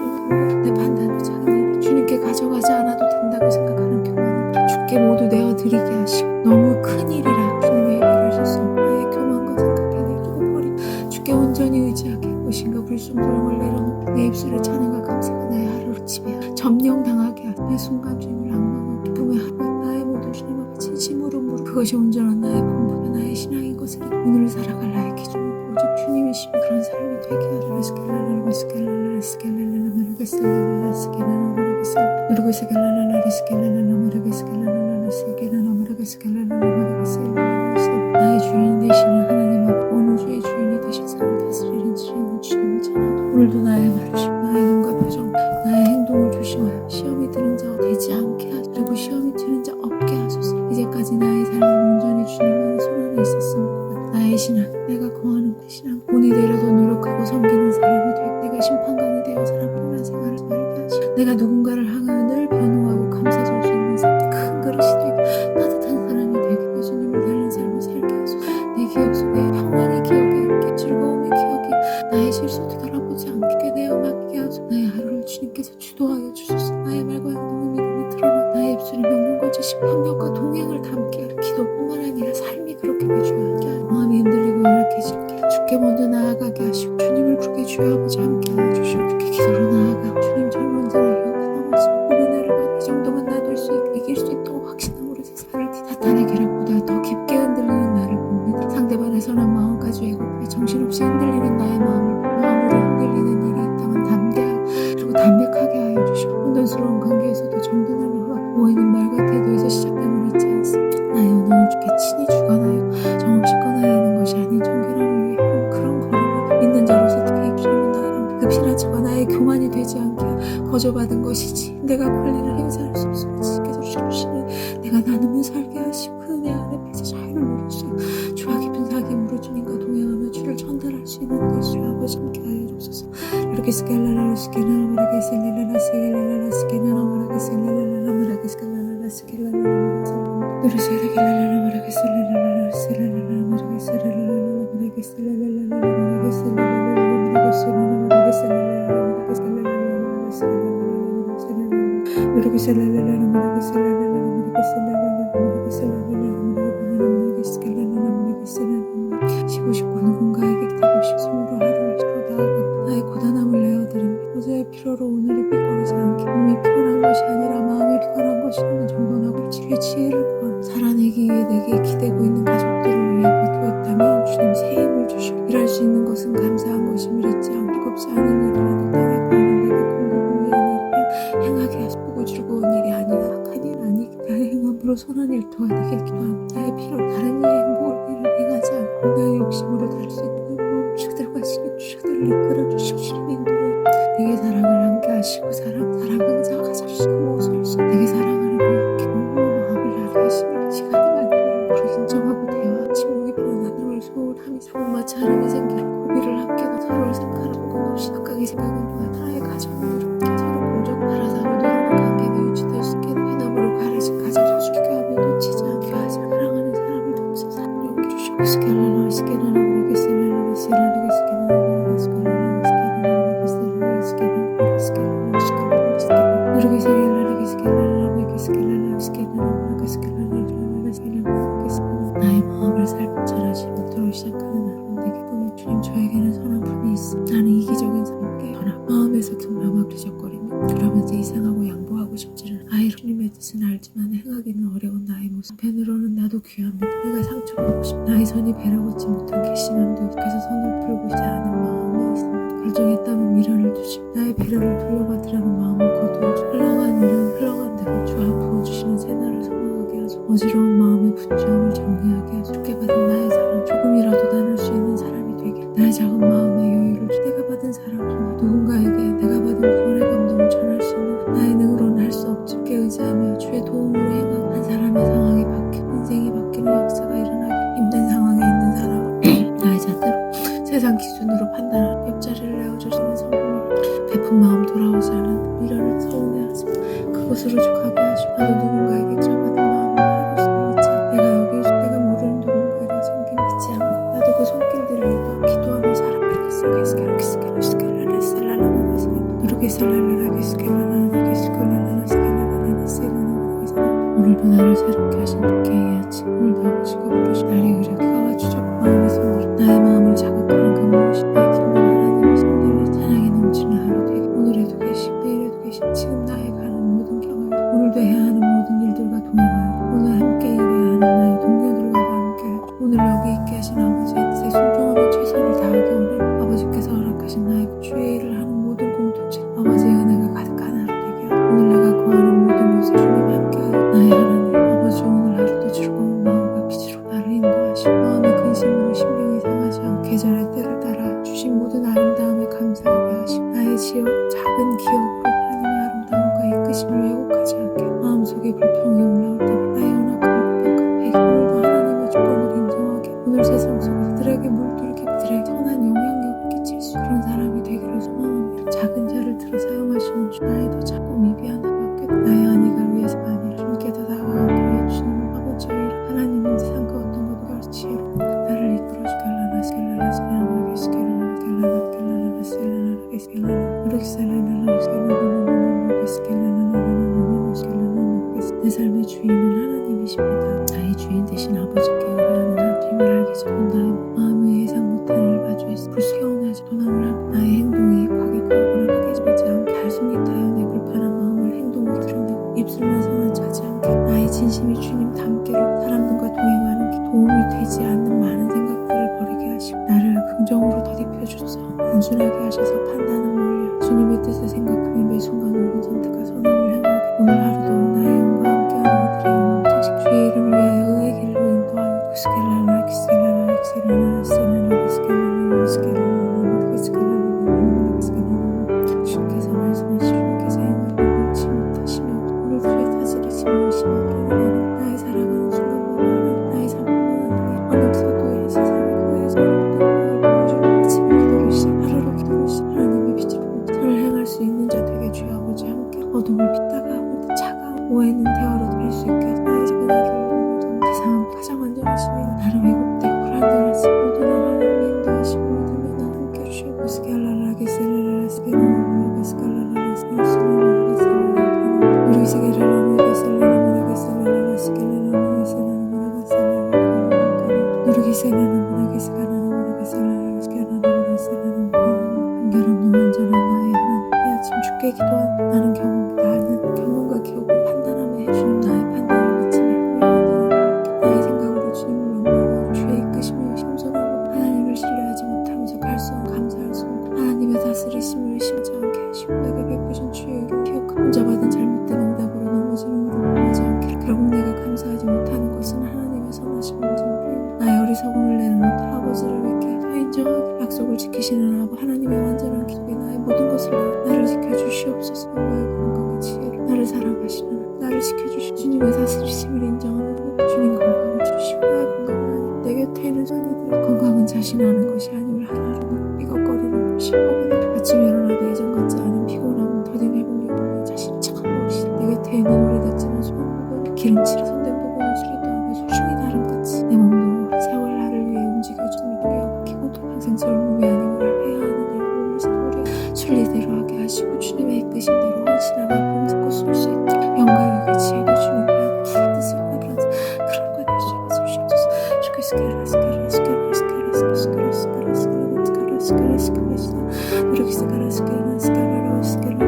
내 판단으로 작은 일을 주님께 가져가지 않아도 된다고 생각하는 교만을 주께 모두 내어드리게 하시고 너무 큰 일이라 주님의 해결하실 수 없는 나의 교만과 생각에 두고 버리고 주께 온전히 의지하게 의심과 불순종을 내려놓고 내 입술에 찬양과 감사가 나의 하루를 지배하고 점령당하게 하고 내 순간 주님을 악망하고 기쁨의 하루가 나의 모든 주님 앞에 진심으로 무릎 그것이 온전한 나의 본분과 나의 신앙인 것을 오늘을 살아갈 나의 기준 오직 주님이신 그런 삶이 되게 하라. 스켈라라라 스켈라라라 스켈라라라 마르게 스켈라라라 스켈라라라 마르게 스켈라라라 누르고 스켈라라라 스켈라라라 마르게 스켈라라라 스켈라라라 마르게 스켈라라라 마르게 스켈라라라 나의 주인 되시는 하나님 앞 오늘 주의 주인이 되신 삶을 다스리는 주님을 찬양하고 오늘도 나의 말씀 나의 눈과 표정 나의 행동을 조심하여 시험이 드는 자 되지 않게 하소서. 그리고 시험이 드는 자 없게 하소서. 이제까지 나의 삶은 온전히 주님만의 손안에 있었음과 나의 신앙 내가 거하는 신앙 본이 되려도 노력하고 섬기는 사람이 되고 내가 심판관이 되어 사람들과 생활을 살게 하시고 내가 누군가를 향하여 늘 변호하고 감싸줄 수 있는 큰 그릇이 되게 따뜻한 사람이 되게 예수님을 닮은 삶을 살게 하소서. 내 기억 속에 평안의 기억에 있게 즐거움의 기억에 나의 실수도 돌아보지 않게 내어 맡게 하소서. 나의 하루를 주님께서 주도하여 주소서. 나의 말과 행동의 믿음이 드러나 나의 입술이 명령과 지식 협력과 동행을 담게 하라. 기도뿐만 아니라 삶이 그렇게 되주여 하게 하라. 마음이 흔들리고 연약해질게 주께 먼저 나아가게 하시고 주님을 부르게 주여 아버지 함께 해주시오. 주께 기도로 나아가 주님 저를 언제나 유혹해 넘어지고 은혜를 받아 이 정도만 놔둘 수 이길 수 있도록 확신함으로 세상을 사탄의 계략보다 더 깊게 흔들리는 나를 봅니다. 상대방의 선한 마음까지 왜곡해 정신없이 흔들리는 나의 마음으로 흔들리는 일이 있다면 담대하게 그리고 담백하게 하여 주시고 혼돈스러운 관계에서도 정돈함을 허락 모이는 말과 태도에서 시작됨을 잊지 않습니다. 나의 언어를 주께 친히 주관하여 정없이 꺼내야 하는 것이 아닌 정결함을 위해 그런 걸음을 믿는 자로서 특히 주님은 나를 급신한 척과 나의 교만이 되지 않게 거저받은 것이지 내가 권리를 행사할 수 없으면 주께서 주시는 내가 나누며 살게 하시고 그 은혜 안에 펴서 자유를 누릴 수 있고 주와 깊은 사귐으로 주님과 동행하며 주를 전달할 수 있는 주 아버지 함께 하여 주옵소서. 이렇게 스켈라라라 스켈라라 마라게 스켈라라라 스켈라라라 스켈라라 마라게 스켈라라라 마라게 스켈라라라 스켈라라라 노래 스켈라라라 마라게 스켈라라라 스켈라라라 마라게 스켈라라라 마라게 스켈라라라 마라게 스켈라라라 마라게 스켈라라라 마라게 스켈라라라 마라게 스켈라라라 마라게 스켈라라라 마라게 스켈라라라 쉬고 싶고 누군가에게 기대고 싶고 숨으로 하루를 쉬어나가고 나의 고단함을 내어드립니다. 어제의 피로로 오늘이 삐거리지 않게 몸이 피곤한 것이 아니라 마음이 피곤한 것이라면 정돈하고 주의 지혜를 구하며 살아내기 위해 내게 기대고 있는 가족들을 위해 버티고 있다면 주님 새 힘을 주시고 일할 수 있는 것은 감사한 것임을 잊지 않고 즐겁지 않은 일이라도 땅에 구하는 내게 공급을 위한 일을 행하게 하시고 보고 즐거운 일이 아니라 악한 일 아니기 나의 행함으로 선한 일 도와내길 기도합니다. 나의 피로 다른 이의 행복을 행하지 않고 나의 욕심으로 달 수 있는 음식들과 주식들을 이끌어주시고 주님 인도해 내게 사랑을 함께 하시고 사랑 항상 가져주시고 모서서 내게 사랑을 함께 마음을 나게 하시며 시간이 많으면 우리 인정하고 대화 침묵이 변하는 소홀함이 조금마치 하람이 생기고 고비를 함께 서로를 생각하는 것 없이 각각의 생각을 놓아 나의 가정을 이렇게 서로 공정 바라사고 노력한 관계가 유지될 수 있게 회담으로 가르친 가장 소중하게 하며 놓치지 않게 하지 사랑하는 사람을 돕소서. 용기 주시고 스켈라라 스켈라라 마라게 스켈라라 스켈라라 스켈라라 스켈라라 스켈라라 스켈라라 스켈라라 스켈라라 스켈라라 누르게 스켈라라 스켈라라 마라게 스켈라라 스켈라라 마라게 스켈라라 스켈라라 나의 마음을 살펴잘하지 못하고 시작하는 하루 내게 보면 주님 저에게는 선한 품이 있어 나는 이기적인 삶께 변화 마음에서 등ram하고 뒤적거리며 그러면서 이상하고 양보하고 싶지는 아이로 주님의 뜻은 알지만 행하기는 어려운 나의 모습 한편으로는 나도 귀합니다. 내가 상처받고 싶다 나의 선이 배려받지 못한 괘씸함도 있어서 선을 풀고 싶지 않은 마음이 있습니다. 결정했다면 미련을 두시고 나의 배려를 돌려받으라는 마음을 거두어주고 흘러간 일은 흘러간 대로 주와 부어주시는 새날을 소망하게 하소. 어지러운 마음의 분주함을 정리하게 하소. 주께 받은 나의 사랑 조금이라도 나눌 수 있는 사람이 되게 나의 작은 마음의 여유를 내가 받은 사랑 누군가에게 내가 받은 구원의 감동을 전할 수 있는 나의 능으로는 할 수 없지 주께 의지하며 주의 도움으로 행하고 한 사람의 상황이 바뀌고 인생이 바뀌는 역사가 일어나기 힘든 상황에 있는 사람 나의 잣대로 세상 기준으로 판단하는 옆자리를 내어주시는 성품을 베푼 마음 돌아오지 않은 미련을 서운해하지 그곳으로 족하게 하시고 나도 누군가에게 저받은 마음을 하루 종일 잊지 않고 내가 여기 있을 내가 모르는 누군가에게 손길 잊지 않고 나도 그 손길들을 읽어 기도하며 살아가게 스케라게 스케라 스케라라 셀라라라 스케라 누르게 셀라라라게 스케라라라게 스케라라라 스케라라라 스케라라라 오늘도 나를 새롭게 하신 주께 아침 오늘도 아버지가 부르신 나의 의력이 가와주죠 마음의 손으로 나의 마음을 자극하는 그 무엇이 나의 기쁨을 하나님의 손들을 찬양이 넘치는 하루 되게 오늘에도 계시고 내일에도 계시고 지금 나의 가는 모든 경험 오늘도 해야 하는 모든 일들과 동행하여 오늘 함께 일해야 하는 나의 동료들과 함께 오늘 여기 나의 하나님 아버지, 오늘 하루도 즐거운 마음과 빛으로 나를 인도하시고 마음의 근심으로 심령이 상하지 않게 계절의 때를 따라 주신 모든 아름다움에 감사하게 하시고 나의 작은 기억으로 하나님의 아름다움과 이끄심을 왜곡하지 않게 마음속에 불평이 올라올 때마다 나의 연약함을 고백하게 오늘도 하나님의 주권을 인정하게 오늘 세상 속에 그들에게 물들게 그들에게 선한 영향력을 끼칠 수 그런 사람이 되기를 소망합니다. 작은 자를 들어 사용하시는 주 나의 더 작고 미비한 나밖에 나의 안위를 위해서가 아니라 주님께서 다가가게 해주시는 아버지의 일 하나님은 세상 그 어떤 것도 결치로 나를 이끌어주게 하려나 스켈라라 스켈라라 스켈라라 스켈라라 스켈라라 스켈라라 스켈라라 스켈라라 스켈라라 내 삶의 주인은 하나님이십니다. 나의 주인 되신 아버지께 의뢰하는 하나님을 알게 되는 나의 마음의 예상 못한 일을 마주해서 불수경하지 도남을 하고 나의 행동이 과격하거나 파괴되지 않게 갈송기타여 내 불편한 마음을 행동으로 드러내고 입술만 선언하지 않게 나의 진심이 주님 닮기로 사람들과 동행하는 게 도움이 되지 않는 많은 생각들을 버리게 하시고 나를 긍정으로 더딥혀주소. 단순하게 하셔서 판단은 멀려 주님의 뜻을 생각하며 매 순간 옳은 선택과 선언을 행하게 오늘 하루도 나의 영과 함께하는 이들의 영혼 자식 주의 이름을 위하여 의의 길로 인도하여 스켈라라 스켈라라 스켈라라 스켈라라 스켈라라 스켈라라 스켈라라 주께서 말씀하시는 게 사용하고 놓지 못하시며 오늘 주의 다스리심을 의심하게 나의 살아가는 순간마다 나의 삶마다 어느 서도의 세상에 그에서 어려운 보여주는 아침에 기도를 시작 하루로 기도를 시작 하나님의 빛으로 저를 행할 수 있는 자 되게 주여 아버지 함께 어둠을 빗다가 오늘 차가운 오해는 대화로 드릴 수 있게 하사 나의 작은 아기를 세상은 가장 완전하시며 나를 왜곡되고 불안정하지 모든 하나님의 인도하심을 믿으며 나와 함께 해주시고 스켈라라게 셀라라 스켈라라게 스켈라라게 스켈라라게 스켈라라게 우리 스켈라라게 스켈라라게 스켈라라게 스켈라라게 스켈라라게 스켈라라게 우리 스켈라라게 스켈라라게 스켈라라게 스켈라라게 스켈라라게 한결없는 완전한 나의 하나님 이 아침 주께 기도한 나는 경험과 기억을 판단하며 주님 나의 판단을 믿지 말고 나의 생각으로 주님을 원망하고 주의 이끄심을 겸손하고 하나님을 신뢰하지 못하면서 감사할 수 없고 하나님의 다스리심을 의심하지 않게 하시고 내게 베푸신 주의 의를 기억하고 혼자 받은 잘못된 응답으로 넘어지는 무릎을 하지 않게 결국 내가 감사하지 못하는 것은 하나님의 선하심을 인정하고 나의 어리석음을 내는 못할 아버지를 믿게 다 인정하고 약속을 지키시는 아버 하나님의 완전한 기도에 나의 모든 것을 나를 지켜주시옵소서. 영광의 건강과 지혜로 나를 사랑하시는 나를 지켜주시는 주님의 다스리심을 인정하는 주님 건강을 주시고 나의 건강은 내 곁에 있는 전이들 건강은 자신하는 것이 아니라 하나로 삐걱거리는 것이 아침에 일어나도 예전 같지 않은 피곤함은 더딘 회복력으로 자신이 차가운 것이 내 곁에 있는 오래됐지만 소원무건 기름칠에 손댄 부분을 수리도하며 소중히 다름같이 내 몸도 세월 나를 위해 움직여주는 깨어 박히고도 평생 젊음이 아니므로 해야 하는 일 몸을 우리 순리대로 하게 하시고 주님의 이끄심대로 헌신하며 봄새꽃 쏠 수 있게 영광의 지혜도 주님의 뜻을 그런 것 될 수 있게 주시옵소서. 주께 스케라 스케라 스케라 스케라 스케라 스케라 스케라 스케라 스케라 스케라 스케라 누르기 스케라 스케라 스케라 스케라 스케라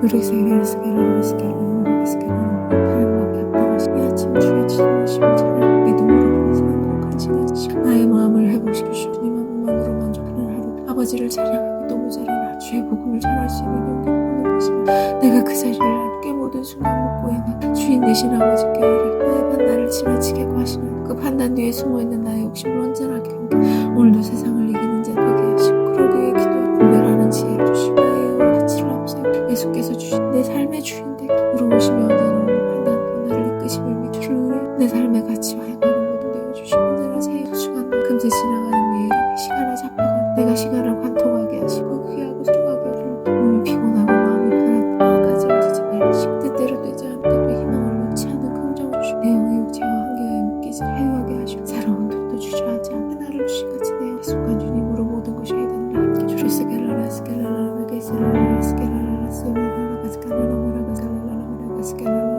누르기 스케라 누르기 스케라 스케라 스케라 누르기 스케라 하나님밖에 없다고 이 아침 주의 지도하심을 찬양 믿음으로 부르짖는 간증하시고 나의 마음을 회복시키시고 주님 한 분만으로 만족하는 하루 아버지를 찬양하기 너무 잘하나 주의 복음을 전할 수 있는 용기를 오늘 보시면 내가 그 자리를 함께 모든 순간 묵고 행한 주인 되신 아버지께 이르 나의 판단을 지나치게 과시는 그 판단 뒤에 숨어있는 나의 욕심을 언제나 경계 오늘도 세상을 이기는 자 되게 하시고 그러기 위해 기도하고 분별하는 지혜를 주시고 나의 의와 가치를 없애고 예수께서 주신 내 삶의 주인 되게 물어보시며 언제나 오늘 판단으로 나를 이끄심을 믿주를 위해 내 삶의 가치와 행하는 모든 되어주시고 언제나 제일 소중한 금세 지나가는 매일 시간을 잡아가 내가 시간을 관통하게 하시고 귀하고 소중하게 하시고 몸이 피곤하고 마음이 편할 때까지 어지지 말으시고 뜻대로 되지 않을 때도 희망을 놓지 않는 긍정을 주시고 내 영의 육체와 한계에 묶이지 해유하게 하시고 새로운 뜻도 주저하지 않게 나를 주시같이 내 순간 주님으로 모든 것이 해야 함께 주를 스겔라라 스겔라라 메게 스겔라라 스겔라라 스겔라라 스겔라라 스겔라라 스겔라라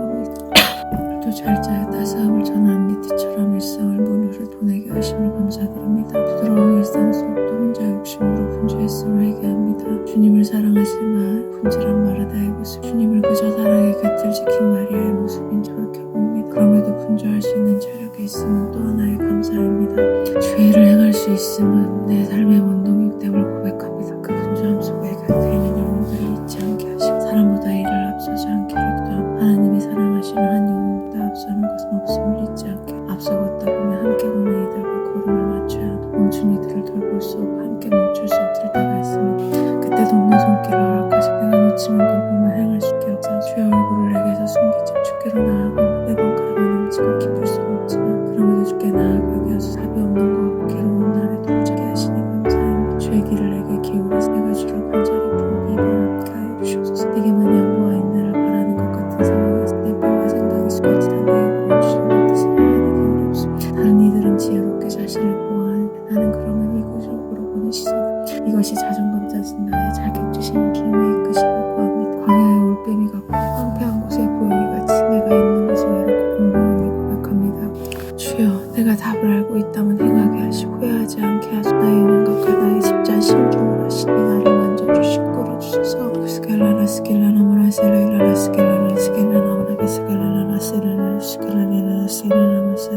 또 잘자의 따스함을 전하는 니트처럼 일상을 무료를 보내게 하심을 감사드립니다. 부드러운 일상 속도 혼자 욕심으로 분주했음을 회개합니다. 주님을 사랑하지만 분질한 마르다의 모습 주님을 그저 사랑의 곁을 지킨 마리아의 모습인 돌이켜봅니다. 그럼에도 분주할 수 있는 저력이 있음은 또 하나의 감사입니다. 주의를 행할 수 있음은 내 삶의 원동력됨을 고백합니다. 그 분주함 속에 곁에 있는 영혼들을 잊지 않게 하시고 사람보다 일을 주시는 한 영혼보다 앞서는 것은 없음을 잊지 않게 앞서 걷다 보면 함께 걷는 이들과 걸음을 맞춰야 멈춘 이들을 돌볼 수 없고 함께 멈출 수 없을 때가 있습니다. 그때 돕는 손길을 허락하시고 내가 놓치는 걸 보면 행할 수 있게 없어 주의 얼굴을 내게서 숨기지 주께로 나아가 매번 가가 넘치고 깊을 수는 없지만 그럼에도 주께 나아가게 하소 답이 없는 것 괴로운 날에 돌자게 하시니 감사합니다. 주의 길을 내게 기울이시 내가 주로 간절히 부르니 이번 하여 주시옵소서. 내게만 양보와 인내를 바라는 것 같은 상황에서 내 뼈와 생각이 숙여지다 내 입으로 주시는 뜻을 알아내기 어렵소. 다른 이들은 지혜롭게 자신을 보호하는데 나는 그러면 이곳으로 보는 시선 이것이 자존감자진 나의 자격지심을 주님의 이끄심을 구합니다. 광야의 올빼미 같고 황폐한 곳에 보이기같이 내가 있는 곳이 외롭고 공허함을 고백합니다. 주여 내가 답을 알고 있다면 행하게 하시고 후회하지 않게 하소서. 나의 영광과 나의 십자 심중을 하시니 나를 만져주시고 끌어주소서. 스켈라라 스켈라나 모라셀라라 스켈라라 스켈라나 모라게 스켈라라 스켈라라 스켈라라 스켈라라 마사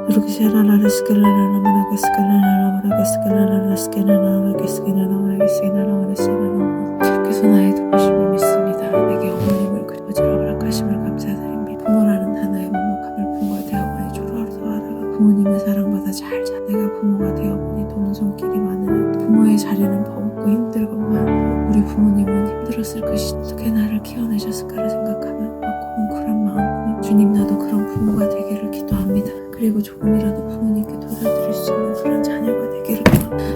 이렇게 셀라라 스켈라라 모라게 스켈라라 모라게 스켈라라 스켈라라 모라게 스켈라라 모라게 스켈라라 모라게 스켈라라 그래서 나의 도우심을 믿습니다. 내게 어머님을 그리워주라 허락하심을 감사드립니다. 부모라는 단어의 먹먹함을 부모가 되어보니 조로하러 하다가 부모님의 사랑받아 잘 자. 내가 부모가 되어보니 도는 손길이 많으나 부모의 자리는 버겁고 힘들건만 우리 부모님은 힘들었을 것이 어떻게 나를 키워내셨을까를 생각하면 막 뭉클한 마음 주님 나도 그런 부모가 되기를 기도합니다. 그리고 조금이라도 부모님께 돌려드릴 수 있는 그런 자녀가 되기를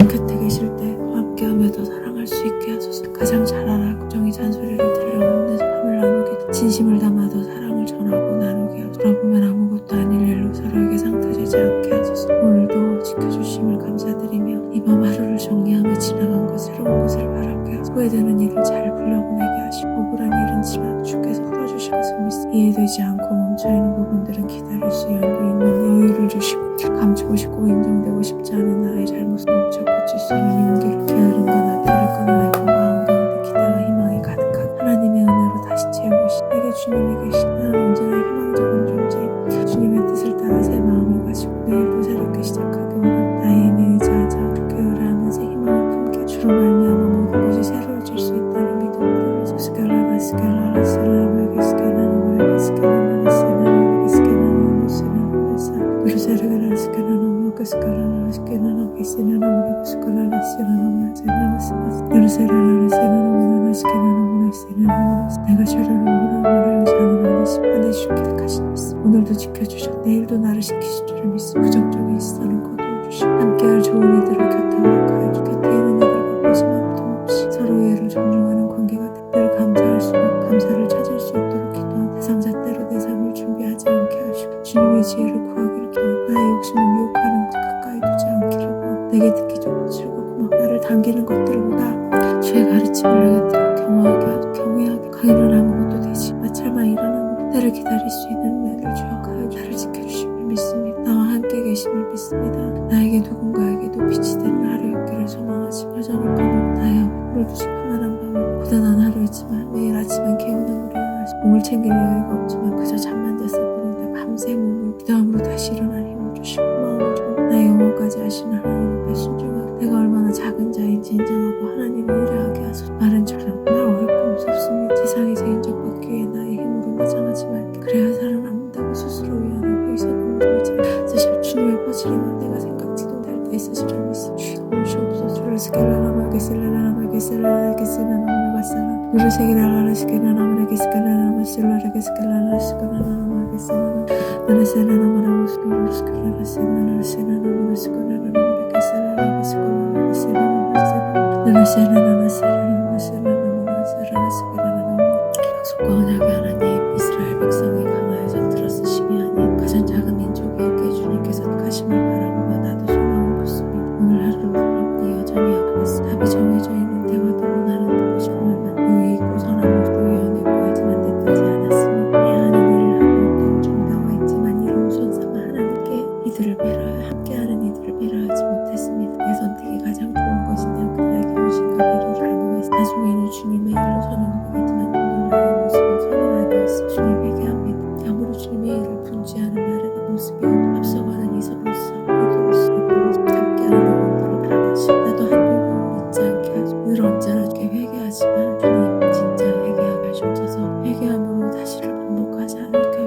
곁에 계실 때 함께하며 더 사랑할 수 있게 하소서. 가장 잘 알아 걱정이 잔소리를 들려오는데서 밤을 나누게 진심을 담아 더 사랑을 전하고 나누게 하소서. 돌아보면 아무것도 아닐 일로 서로에게 상처되지 않게 하소서. 오늘도 지켜주심을 감사드리며 이번 하루를 정리하며 지나간 것 새로운 것을 바라게 하소서. 후회되는 일을 잘 불려보내게 하시고 억울한 일은 지나도 주께서 풀어주실 것을 믿습니다. 이해되지 않고 멈춰있는 부분들은 기다릴 수 여유 있는 여유를 주시고 감추고 싶고 인정되고 싶지 않은 나의 잘못을 멈춰 고칠 수 있는 용기를 게으른 거나 때를 끊어내고 마음 가운데 기대와 희망이 가득한 하나님의 은혜로 다시 채우시고 내게 주님이 계신 나는 언제나 희망적인 존재 주님의 뜻을 따라 새 마음을 가지고 내일도 새롭게 시작하기 원합니다. 나의 힘에 의지하자 주께 의뢰하면서 희망을 품게 주로 말미암아 모든 것이 새로워질 수 있다는 믿음으로 스켈라라 스켈라라 스켈라라 스켈라라 스켈라라 스켈라라 스켈라라 스켈라라 우르세르가라 스켈라라 스켈라라 스켈라라 스켈라라 스켈라라 스켈라라 스켈라라 우르세르가라 스켈라라 스켈라라 스켈라라 내가 죄를 물어보려 자는 안에 심판해 주시기를 가신 말씀 오늘도 지켜주셔 내일도 나를 지키실 줄을 믿습니다. 부정적인 시선을 거두어주시고 함께할 좋은 이들을 곁에 허락하여 주 곁에 있는 이들과 보지만 통없이 서로 이해를 존중하는 관계가 늘 감사할 수 있고 감사를 찾을 수 있도록 기도한 대상잣대로 내 삶을 준비하지 않게 하시고 주님의 지혜를 구하기를 기도합니다. 나의 욕심을 미혹하는 것 가까이 두지 않기를 원합니다. 내게 듣기 좋고 즐겁고 막 나를 당기는 것들보다 주의 가르침을 내게 들어 경외하게 하고 경외하게 강인은 아무것도 되지 마찰만 일어나면 때를 기다릴 수 있는 은혜를 주역하여 나를 지켜주심을 믿습니다. 나와 함께 계심을 믿습니다. 나에게 누군가에게도 빛이 되는 하루였기를 소망하지 여전히 꺼내고 나의 오늘도 시커먼한 밤을 고단한 하루였지만 매일 아침엔 개운함으로 일어나시 몸을 챙길 여유가 없지만 그저 잠만 잤을 뿐인데 밤새 몸을 기도함으로 다시 일어날 힘을 주시고 마음을 주고 나의 영혼까지 하시는 하나님 앞에 순종하고 내가 얼마나 작은 자인지 인정하고 하나님을 의뢰하게 하소서. 말은처럼 나 어렵고 무섭습니다. 세상에 제 인정받기 위해 나의 힘으로 나장하지 말게 그래야 살아남는다고 스스로 위안하며 이석은 물자 사실 주님의 퍼지리만 내가 생각지도 못할 때 있으시려 믿습니다. 주옵소서 주를 스켈라라마게 셀라라마게 셀라라게 셀라라마게 셀라 누르세기라라라 스켈라라마게 스켈라라마 셀라라게 스켈라라 스켈라라마게 셀라라 나를 셀라라마라고 스kel라라 스켈라라 셀라라 셀라라마라 스켈라라마게 셀라라게 스켈라라 셀라라마 셀라 나를 셀라라마 셀라라마 셀라라마라 셀라라 스켈라라마 약속과 언약의 하나님 이스라엘 백성이 강하여서 들었으심이 아닌 가장 작은 민족에게 주님께서 가심을 바라보며 나도 소망을 붙습니다. 오늘 하루를 돌아보니 여전히 약했어. 답이 정해져 있는 대화도 원하는 듣고 싶으면 의의 있고 선함을 구해내고 하지만 내 뜻이 않았으며 해야 하는 일을 하고 있다고 좀 나와 있지만 이로 우선 삼아 하나님께 이들을 배려하여 함께하는 이들을 배려하지 못했습니다. 내 선택이 가장 좋은 것인데 그들에게 오신과 배려를 가능했어. 나중에는 주님의 일로 선을 보겠지만 오늘 나의 모습은 선을 아니었어. 주님 회개합니다. 아무리 주님의 일을 분지하는 나를 모습이 앞서가는 이성으로서 믿음으로써 함께하는 영혼들을 바라다시 나도 한 일도 잊지 않게 하시고 늘 언제나 주께 회개하지만 주님 진짜 회개하게 하셔서 회개함으로 다시를 반복하지 않게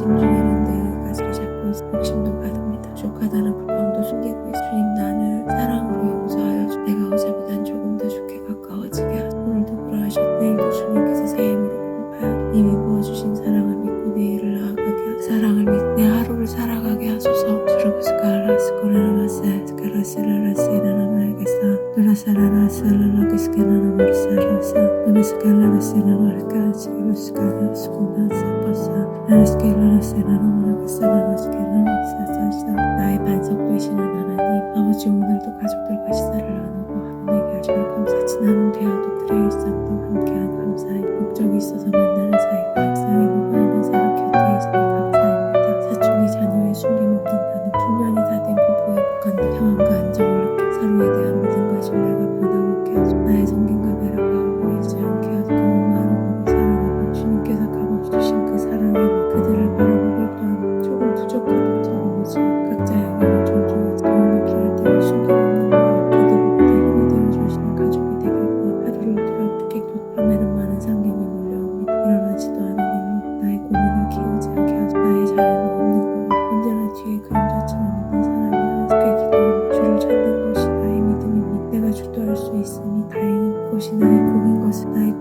심중에는 늘 가지를 잡고 있어 욕심도 받습니다. 부족하다는 불평도 숨기고 있어. 주님, 나를 사랑으로 용서하여 주. 내가 어제보단 조금 더 주께 가까워지게 하소서. 오늘도 그러하셨. 내일도 주님께서 새 힘으로 공급하여 이미 부어주신 사랑을 믿고 내일을 나아가게 하소서. 사랑을 믿고 내 하루를 살아가게 하소서. 주르고스카라스코라나마세 스카라셀라라세나나마르게사 누라사라라셀라라게스케나나마르사라사 누라스칼라라세나마르카시루스카라스코나사파사 나라스켈라라세나나마르게사라나스켈라라사사사. 나의 반석 되시는 하나님, 아버지, 오늘도 가족들과 시사를 나누고 하루내게 하시며 감사치. 나는 대화도 그의 일상도 함께한 감사의 목적이 있어서 만나는 사이가 일상이 무관한 사람 곁에 있으니 감사합니다. 사춘기 자녀의 숨김없는 나는 풍년이 다 된 부부의 북한도 평안과 안정을 느끼 서로에 대한 믿음과 신뢰가 변함없게 하소. 나의 성김과 매력과 보이지 않게 하소. 그것만을 보고 살아가며 주님께서 값없이 주신 그 사랑에 그들을 바라보길 또한 조금 부족하던 저로지만 각자의 영역을 존중하지. 도움이 필요할 때에 숨김없는 마음, 그들보다 힘이 되어주시는 가족이 되길 원하. 하루를 돌아보게 밤에는 많은 상경이 몰려옵니다. 일어나지도 않은 일로 나의 고민을 키우지 않게 하소. 나의 자유는 없는 것, 언제나 뒤에 그림자처럼 있는 사람이 주께 기도하며 주를 찾는 것이 나의 믿음입니다. 내가 주도할 수 있으니 다행히 그것이 나의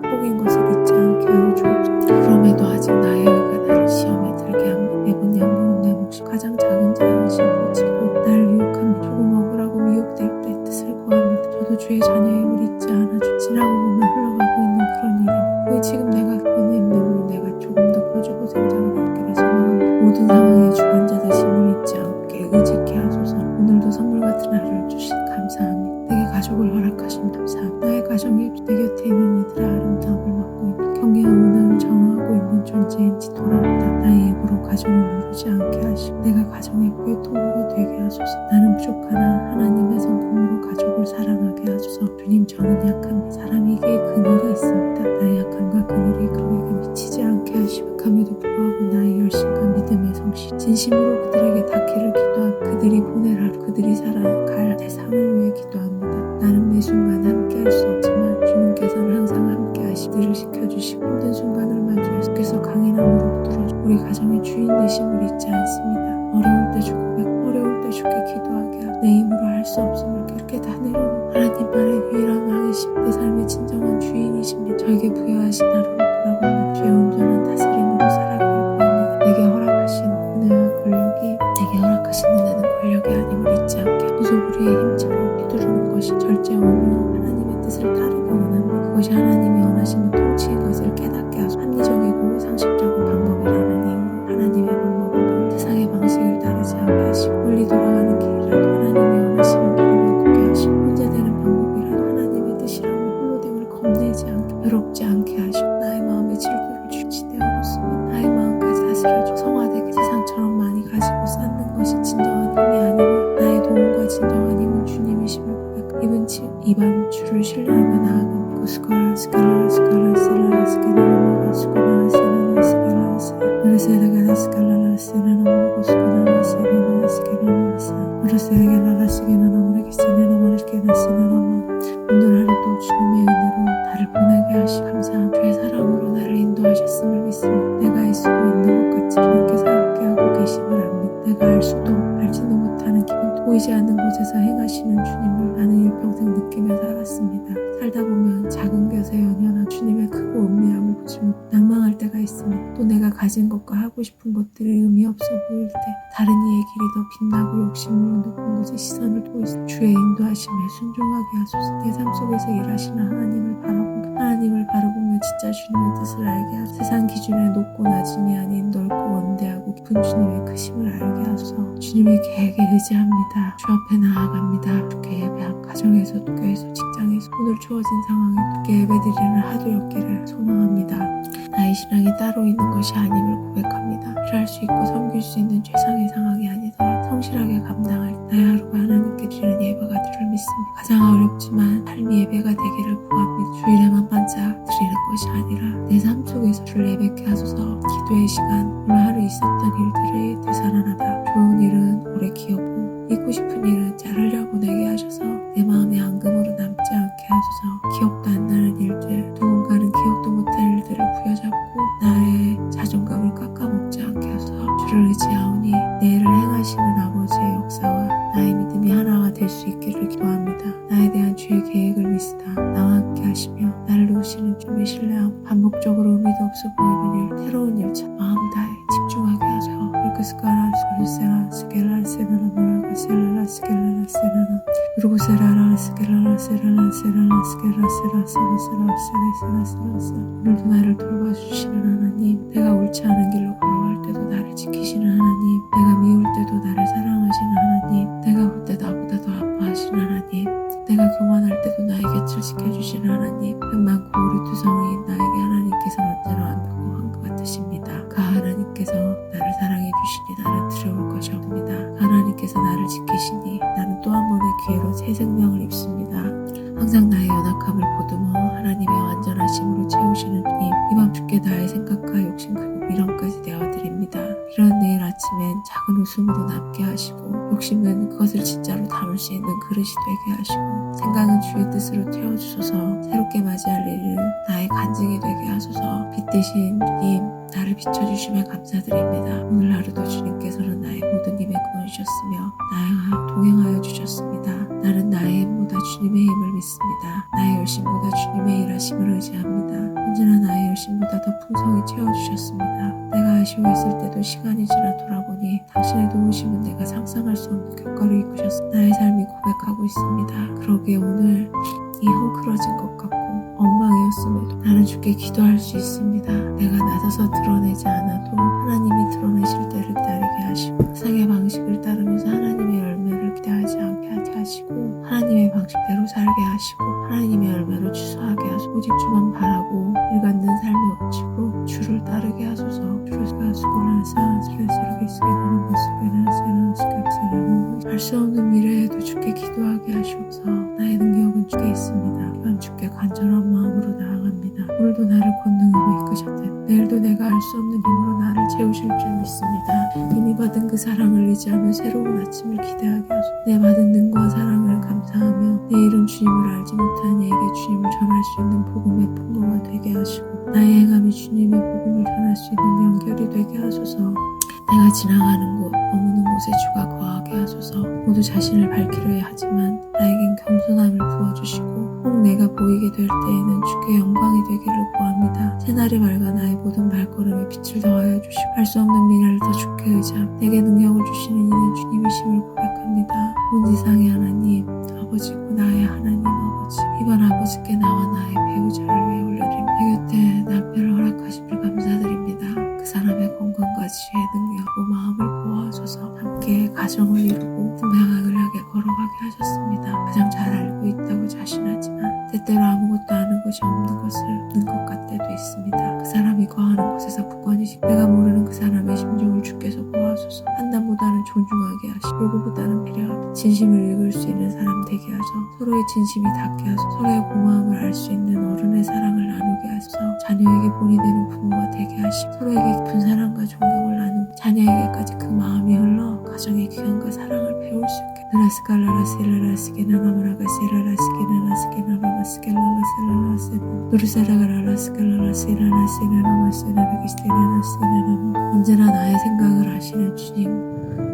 복인 것을 잊지 않게 하여 주옵소서. 그럼에도 아직 나의 의가 나를 시험에 들게 합니다. 매번 양보는 내 몫이 가장 작은 자연심으로 짓고 나를 유혹합니다. 조금 억울하고 미혹될 때 뜻을 구합니다. 저도 주의 자녀의 힘을 잊지 않아 주. 지나고 보면 흘러가고 있는 그런 일입니다. 왜 지금 내가 겪는 힘듦으로 내가 조금 더 커지고 성장을 있기를 소망합니다. 모든 상황에 주관자 되심을 잊지 않게 의지케 하소서. 오늘도 선물 같은 하루를 주신 감사합니다. 내게 가족을 허락하신 감사합니다. 나의 가정이 내 곁에 있는 이들의 아름다움을 맡고 있는 경계와 은혜를 전하고 있는 존재인지 돌아보다 나의 입으로 가정을 누르지 않게 하시고 내가 가정의 부의 통로가 되게 하소서. 나는 부족하나 하나님의 성품으로 가족을 사랑하게 하소서. 주님, 저는 약합니다. 사람에게 그늘이 있습니다. 나의 약함과 그늘이 그에게 미치지 않게 하시고 약함에도 불구하고 나의 열심과 믿음의 성실 진심으로 그들에게 닿기를 기도하며 그들이 보낼 하루, 그들이 살아갈 세상을 위해 기도합니다. 나는 매 순간 함께할 수 없지만 주님께서는 항상 함께하시고 그들을 지켜주시고 힘든 순간을 마주해 주께서 강인함으로 붙들어주고 우리 가정의 주인 되심을 잊지 않습니다. 어려울 때 주 고백, 어려울 때 주께 기도하게 하고 내 힘으로 할 수 없음을 깨닫게 다 내려놓고 하나님만의 유일한 왕이시며 내 삶의 진정한 주인이시며 저에게 부여하신 하루를 돌아보며 주의 온전한 다스림으로 살아가길 구합니다. 내게 허락하신 은혜와 권력이 아님을 잊지 않게 무소불위의 힘처럼 휘두르는 것이 절제 온유와 하나님의 뜻을 따르기 원합니다. 그것이 하나님이 원하시는 통치인 것을 깨닫게 하소. 합리적이고 상식적인 방법이라는 이유로 하나님의 방법을 세상의 방식을 따르지 않게 하시고 멀리 돌아가는 길이라도 하나님이 원하시는 길을 걷게 하시고 문제되는 방법이라도 하나님의 뜻이라고 홀로됨을 겁내지 않게 외롭지 않게 하시고 나의 마음의 질투를 주치되어놓습니다. 나의 마음까지 다스려주. 성화되게 세상처럼 많이 가지고 쌓는 것이 진정한 힘이 아님을 나의 도움과 진정한 힘은 주님이심을 고백하고 이밤 주를 신뢰하며 나아갑니다. 오늘 하루도 주님의 은혜로 나를 보내게 하시 감사함. 주의 사랑으로 나를 인도하셨음을 믿습니다. 내가 애쓰고 있는 것 같이 주님께서 함께하고 계심을 압니다. 내가 알 수도 알지도 못하는 기분 보이지 않는 곳에서 행하시는 주님을 나는 일평생 느끼며 살았습니다. 살다 보면 작은 것에 연연한 주님의 크고 은밀함을 보지 못 낭망할 때가 있습니다. 또 내가 가진 것과 하고 싶은 것들이 의미 없어 보일 때 다른 이의 길이 더 빛나고 욕심으로 높은 곳에 시선을 돌리시 주의 인도하심에 순종하게 하소서. 내 삶 속에서 일하시는 하나님을 바라보며 진짜 주님의 뜻을 알게 하소서. 세상 기준에 높고 낮음이 아닌 넓고 원대하고 깊은 주님의 크심을 알게 하소서. 주님의 계획에 의지합니다. 주 앞에 나아갑니다. 주께 예배한 가정에서 교회에서 직장에서 오늘 주어진 상황에 주께 예배드리는 하루였기를 소망합니다. 나의 신앙이 따로 있는 것이 아님을 고백합니다. 일할 수 있고 섬길 수 있는 최상의 상황이 아니더라 성실하게 감당할 나의 하루가 하나님께 드리는 예배가 되기를 믿습니다. 가장 어렵지만 삶이 예배가 되기를 구합니다. 주일에만 반짝 드리는 것이 아니라 내 삶 속에서 주를 예배케 하소서. 기도의 시간, 오늘 하루 있었던 일들이 되살아나다. 좋은 일은 오래 기억고 잊고 싶은 일은 잘 흘려보내게 하셔서 내 마음에 앙금으로 남지 않게 하소서. 기억도 안 나는 일들, 누군가는 기억도 못할 일들을 부여잡고 나의 자존감을 깎아먹지 않게 하소서. 오늘도 나를 돌봐주시는 하나님, 내가 옳지 않은 길로 걸어갈 때도 나를 지키시는 하나님, 내가 미울 때도 나를 사랑하시는 하나님, 내가 볼 때 나보다 더 아파하시는 하나님, 내가 교만할 때도 나의 곁을 지켜주시는 하나님, 백만 고우리투성이인 나에게 하나님께서는 언제나 완벽하고 한것 같으십니다. 그 하나님께서 나를 사랑해 주시니 나는 두려울 것이 없습니다. 그 하나님께서 나를 지키시니 나는 또 한 번의 기회로 새 생명을 입습니다. 항상 나의 연약함을 보듬어 하나님의 완전하심으로 채우시는 주님, 이밤 주께 나의 생각과 욕심 그리고 미련까지 내어드립니다. 이런 내일 아침엔 작은 웃음으로 남게 하시고, 욕심은 그것을 진짜로 담을 수 있는 그릇이 되게 하시고, 생각은 주의 뜻으로 태워주소서. 새롭게 맞이할 일은 나의 간증이 되게 하소서. 빛 대신 주님, 나를 비춰주시며 감사드립니다. 오늘 하루도 주님께서는 나의 모든 힘에 끊어주셨으며 나와 동행하여 주셨습니다. 나는 나의 힘보다 주님의 힘을 믿습니다. 나의 열심보다 주님의 일하심을 의지합니다. 언제나 나의 열심보다 더 풍성히 채워주셨습니다. 내가 아쉬워했을 때도 시간이 지나 돌아보니 당신의 도우심은 내가 상상할 수 없는 격가를 이꾸셨습니다. 나의 삶이 고백하고 있습니다. 그러기에 오늘 이 헝클어진 것 같고 엉망이었음에도 나는 주께 기도할 수 있습니다. 내가 나서서 드러내지 않아도 하나님이 드러내실 때를 기다리게 하시고, 세상의 방식을 따르면서 하나님의 열매를 기대하지 않게 하시고, 하나님의 방식대로 살게 하시고, 하나님의 열매로 추수하게 하시고, 오직 주만 바라고 일 갖는 삶의 원칙으로 주를 따르게 하소서. 주를 알 수 없는 미래에도 주께 기도하게 하시옵소서. 나의 능력은 주께 있습니다. 이밤 주께 간절한 마음으로 나아갑니다. 오늘도 나를 권능으로 이끄셨듯 내일도 내가 알 수 없는 힘으로 나를 채우실 줄 믿습니다. 이미 받은 그 사랑을 의지하며 새로운 아침을 기대하게 하소서. 내 받은 능과 사랑을 감사하며 내일은 주님을 알지 못한 이에게 주님을 전할 수 있는 복음의 통로가 되게 하시고, 나의 행함이 주님의 복음을 전할 수 있는 연결이 되게 하소서. 내가 지나가는 곳, 머무는 곳에 주가 거하게 하소서. 모두 자신을 밝히려 하지만 나에겐 겸손함을 부어주시고, 혹 내가 보이게 될 때에는 주께 영광이 되기를 구합니다. 새날이 밝아 나의 모든 발걸음에 빛을 더하여 주시고, 알 수 없는 미래를 더 주께 의지함. 내게 능력을 주시는 이는 주님이심을 고백합니다. 온 세상의 하나님, 아버지고 나의 하나님 아버지, 이번 아버지께 나와 나의 배우자를 위해 올려드립니다. 내 곁에 남편을 허락하심을 감사드립니다. 그 사람의 건강과 지혜, 능력, 마음을 보호하소서. 함께 가정을 이루고 분명하게 걸어가게 하셨습니다. 가장 잘 알고 있다고 자신하지만 때때로 아무것도 아는 것이 없는 것을 는 것 같을 때도 있습니다. 그 사람이 거하는 곳에서 굳건히 내가 모르는 그 사람의 심정을 주께서 보호하소서. 판단보다는 존중하게 하시고, 요구보다는 배려하고, 진심을 읽을 수 있는 사람 되게 하소서. 서로의 진심이 닿게 하소서. 서로의 고마움을 알 수 있는 어른의 사랑을 나누게 하소서. 자녀에게 본이 되는 부모가 되게 하시고, 서로에게 깊은 사랑과 존경을 나누고, 자녀에게까지 그 마음이 흘러 가정의 귀함과 사랑을 배울 수 있게. 언제나 나의 생각을 아시는 주님,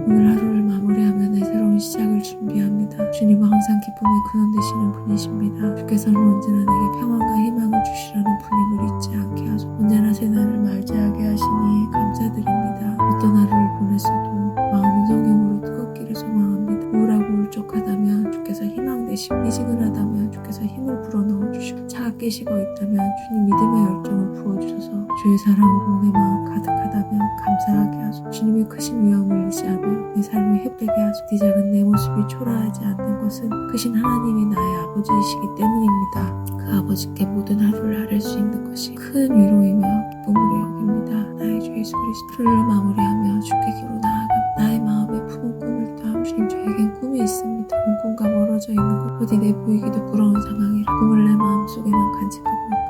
오늘 하루를 마무리하며 내 새로운 시작을 준비합니다. 주님은 항상 기쁨의 근원 되시는 분이십니다. 주께서는 언제나 내게 평안과 희망을 주시라는 분임을 잊지 않게 하소서. 언제나 새 날을 맞이하게 하시니 감사드립니다. 어떤 하루를 보냈어도 마음은 성경으로 뜨겁기를 소망합니다. 우울하고 울적하다면 주께서 희망 되시고, 미지근하다면 주께서 힘을 불어넣어주시고, 차갑게 식어 있다면 주님 믿음의 열정을 부어주셔서 주의 사랑으로 내 마음 가득하다면 감사하게 하소서. 주님의 크신 위엄을 의지하며 내 삶이 회복되게 하소서. 이 작은 내 모습이 초라하지 않는 것은 크신 하나님이 나의 아버지이시기 때문입니다. 그 아버지께 모든 하루를 아뢰 수 있는 것이 큰 위로이며 기쁨으로 여깁니다. 나의 주 예수 그리스도를 마무리하며 주께 기로 나아가 나의 마음에 품은 꿈을 따 주님, 저에겐 꿈이 있습니다. 꿈과 멀어져 있는 것, 어디 내보이기 부끄러운 상황이라 꿈을 내 마음속에만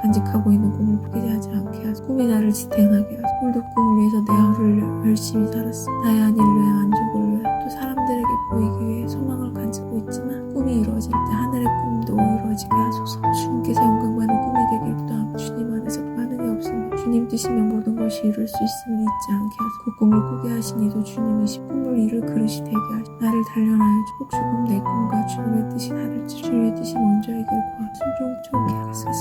간직하고 있는 꿈을 포기하지 않게 하소서. 꿈이 나를 지탱하게 하소서. 오늘도 꿈을 위해서 내 하루를 열심히 살았습니다. 나의 안일을 위해, 만족을 위해, 또 사람들에게 보이기 위해 소망을 간직하고 있지만 꿈이 이루어질 때 하늘의 꿈도 이루어지게 하소서. 주님께서 영광받는 꿈이 되길 기도하며 주님 안에서 반응이 없으며 주님 뜻이면 모든 것이 이룰 수 있음을 잊지 않게 하소서. 그 꿈을 꾸게 하신 이도 주님이시, 꿈을 이룰 그릇이 되게 하시고, 나를 단련하여 혹 조금 내 꿈과 주님의 뜻이 다를지 주님의 뜻이 먼저이길 구하 순종케 하소서.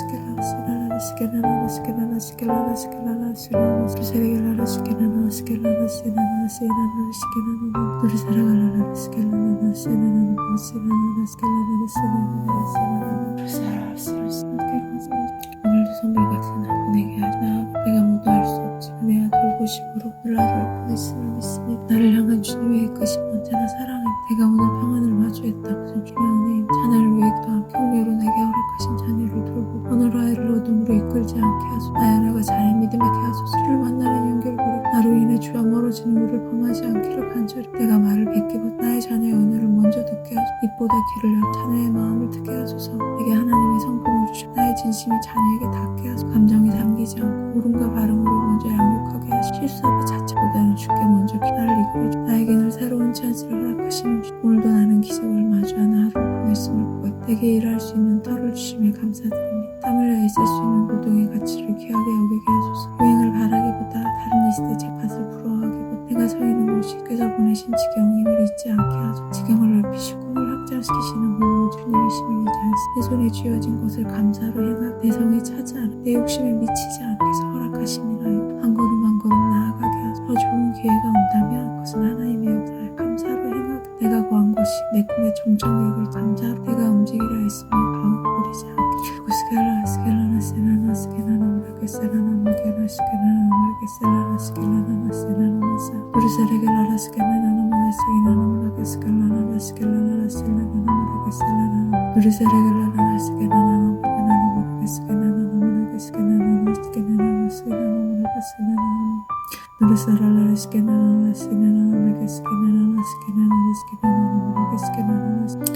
오늘도 선물 같은 하루에게 하나 내가 모두 할 수 없지만 내가 돌보심으로 오늘 하루를 보냈음을 믿습니다. 나를 향한 주님의 이끄심 언제나 사랑입니다. 내가 오늘 평안을 마주했다. 무슨 주님의 은혜임 자녀를 위해 기도함 격려로 내게 허락하신 자녀를 돌보고 오늘 아이를 어둠으로 이끌지 않게 하소서. 나의 아내가 잘 믿음에 하소서. 주를 만나는 연결고리 나로 인해 주와 멀어지는 우리를 범하지 않기를 간절히 내가 말을 뱉기보다 나의 자녀의 은혜를 먼저 듣게 하소서. 입보다 귀를 열어 자녀의 마음을 듣게 하소서. 내게 하나님의 성품을 주시고 나의 진심이 자녀에게 닿게 하소서. 감정이 담기지 않고 옳음과 바름으로 먼저 양육하게 하시고 실수 앞에 자책보다는 주께 먼저 나를 이끌어줘. 나에게 늘 새로운 찬스를 허락하시는 주. 오늘도 나는 기적을 마주하는 하루를 보냈음을 보고 내게 일할 수 있는 털을 주심에 감사드립니다. 땀을 내어 있을 수 있는 노동의 가치를 귀하게 여기게 하소서. 유행을 바라기보다 다른 이스트의 제 밭을 부러워하기보다 내가 서 있는 곳이 께서 보내신 지경임을 잊지 않게 하소서. 지경을 넓히시고 꿈을 확장시키시는 분으로 주님이심을 잊지 않으시고 내 손에 쥐어진 것을 감사로 행하 내 성에 차지 않아 내 욕심에 미치지 않게 해서 허락하심이라요. 한 걸음 한 걸음 나아가게 하소서. 더 좋은 기회가 온다면 그것은 하나님의 역사를 감사로 행하게 내가 구한 것이 내 꿈의 종착역을 감사로 내가 움직이려 했으며 가웃거리지 않게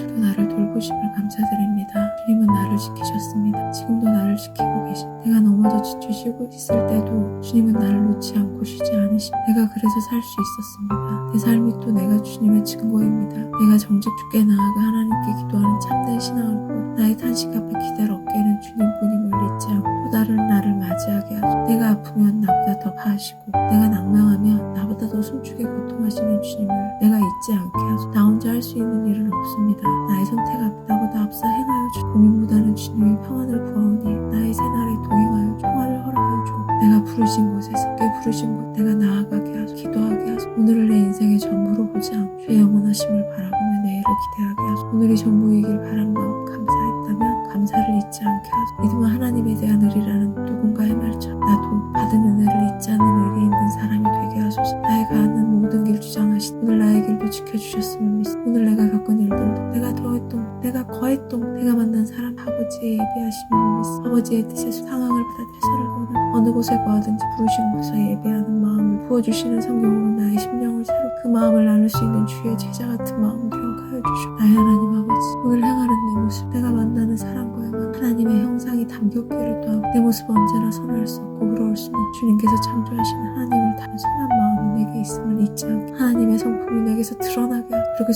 또 나를 돌보심을 감사드립니다. 주님은 나를 지키셨습니다. 지금도 나를 지키고 계신 내가 넘어져 지쳐 있을 때도 주님은 나를 놓지 않고 쉬지 않으십니다. 내가 그래서 살 수 있었습니다. 내 삶이 또 내가 주님의 증거입니다. 내가 정직 주께 나아가 하나님께 기도하는 참된 신앙을 보고 나의 탄식 앞에 기댈 어깨는 주님뿐임을 잊지 않고 또 다른 나를 맞이하게 하소서. 내가 아프면 나보다 더 파하시고 내가 낭망하면 나보다 더 숨죽게 고통하시는 주님을 내가 잊지 않게 하소서. 나 혼자 할 수 있는 일은 없습니다. 나의 선택 앞에 나보다 앞서 행하여 주. 고민보다는 주님의 평안을 구하오니 나의 새날에 동행하여 평안을 허락하여 주. 내가 부르신 곳에서 내 부르신 곳 내가 나아가게 하소서. 기도하게 하소서. 오늘을 내 인생의 전부로 보지 않고 주의 영원하심을 바라보며 내일을 기대하게 하소서. 오늘이 전부이길 바란다고 감사했다면 감사를 잊지 않게 하소서. 믿음은 하나님에 대한 의리라는 누군가의 말처럼 나도 받은 은혜를 잊지 않는 의리 있는 사람이 되게 하소서. 나의 가는 모든 길 주장하신 오늘 나의 길도 지켜주셨음을 믿습니다. 오늘 내가 겪은 일들도 내가 거했던 내가 만난 사람 아버지의 예비하심을 믿습니다. 아버지의 뜻에 상황을 받아 태서를 오늘 어느 곳에 거하든지 부르신 곳에서 예배하는 마음을 부어주시는 성경으로 나의 심령을 새로 그 마음을 나눌 수 있는 주의 제자 같은 마음으로 기억하여 주시고 나의 하나님 아버지 오늘 행하는 내 모습 내가 만나는 사람과의 하나님의 형상이 담겼기를 또하고 내 모습 언제나 선할 수 없고 의로울 수 없고 주님께서 창조하신 하나님을 다룬 선한 마음이 내게 있음을 잊지 않게 하나님의 성품이 내게서 드러나게 하고 그리고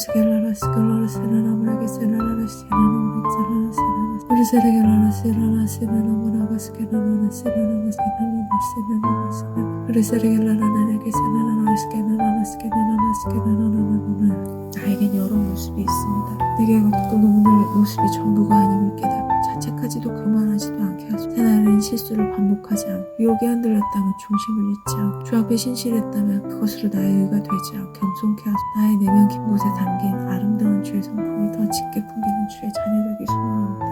나에겐 여러 모습이 있습니다. 내게 겉도는 오늘 모습이 전부가 아님을 깨닫고 자책하지도 교만하지도 않게 하소서. 새날엔 실수를 반복하지 않고 유혹에 흔들렸다면 중심을 잃지 않고 주 앞에 신실했다면 그것으로 나의 의가 되지 않고 겸손케 하소서. 나의 내면 깊은 곳에 담긴 아름다운 주의 성품을 더 짙게 풍기는 주의 자녀 되기 소망합니다.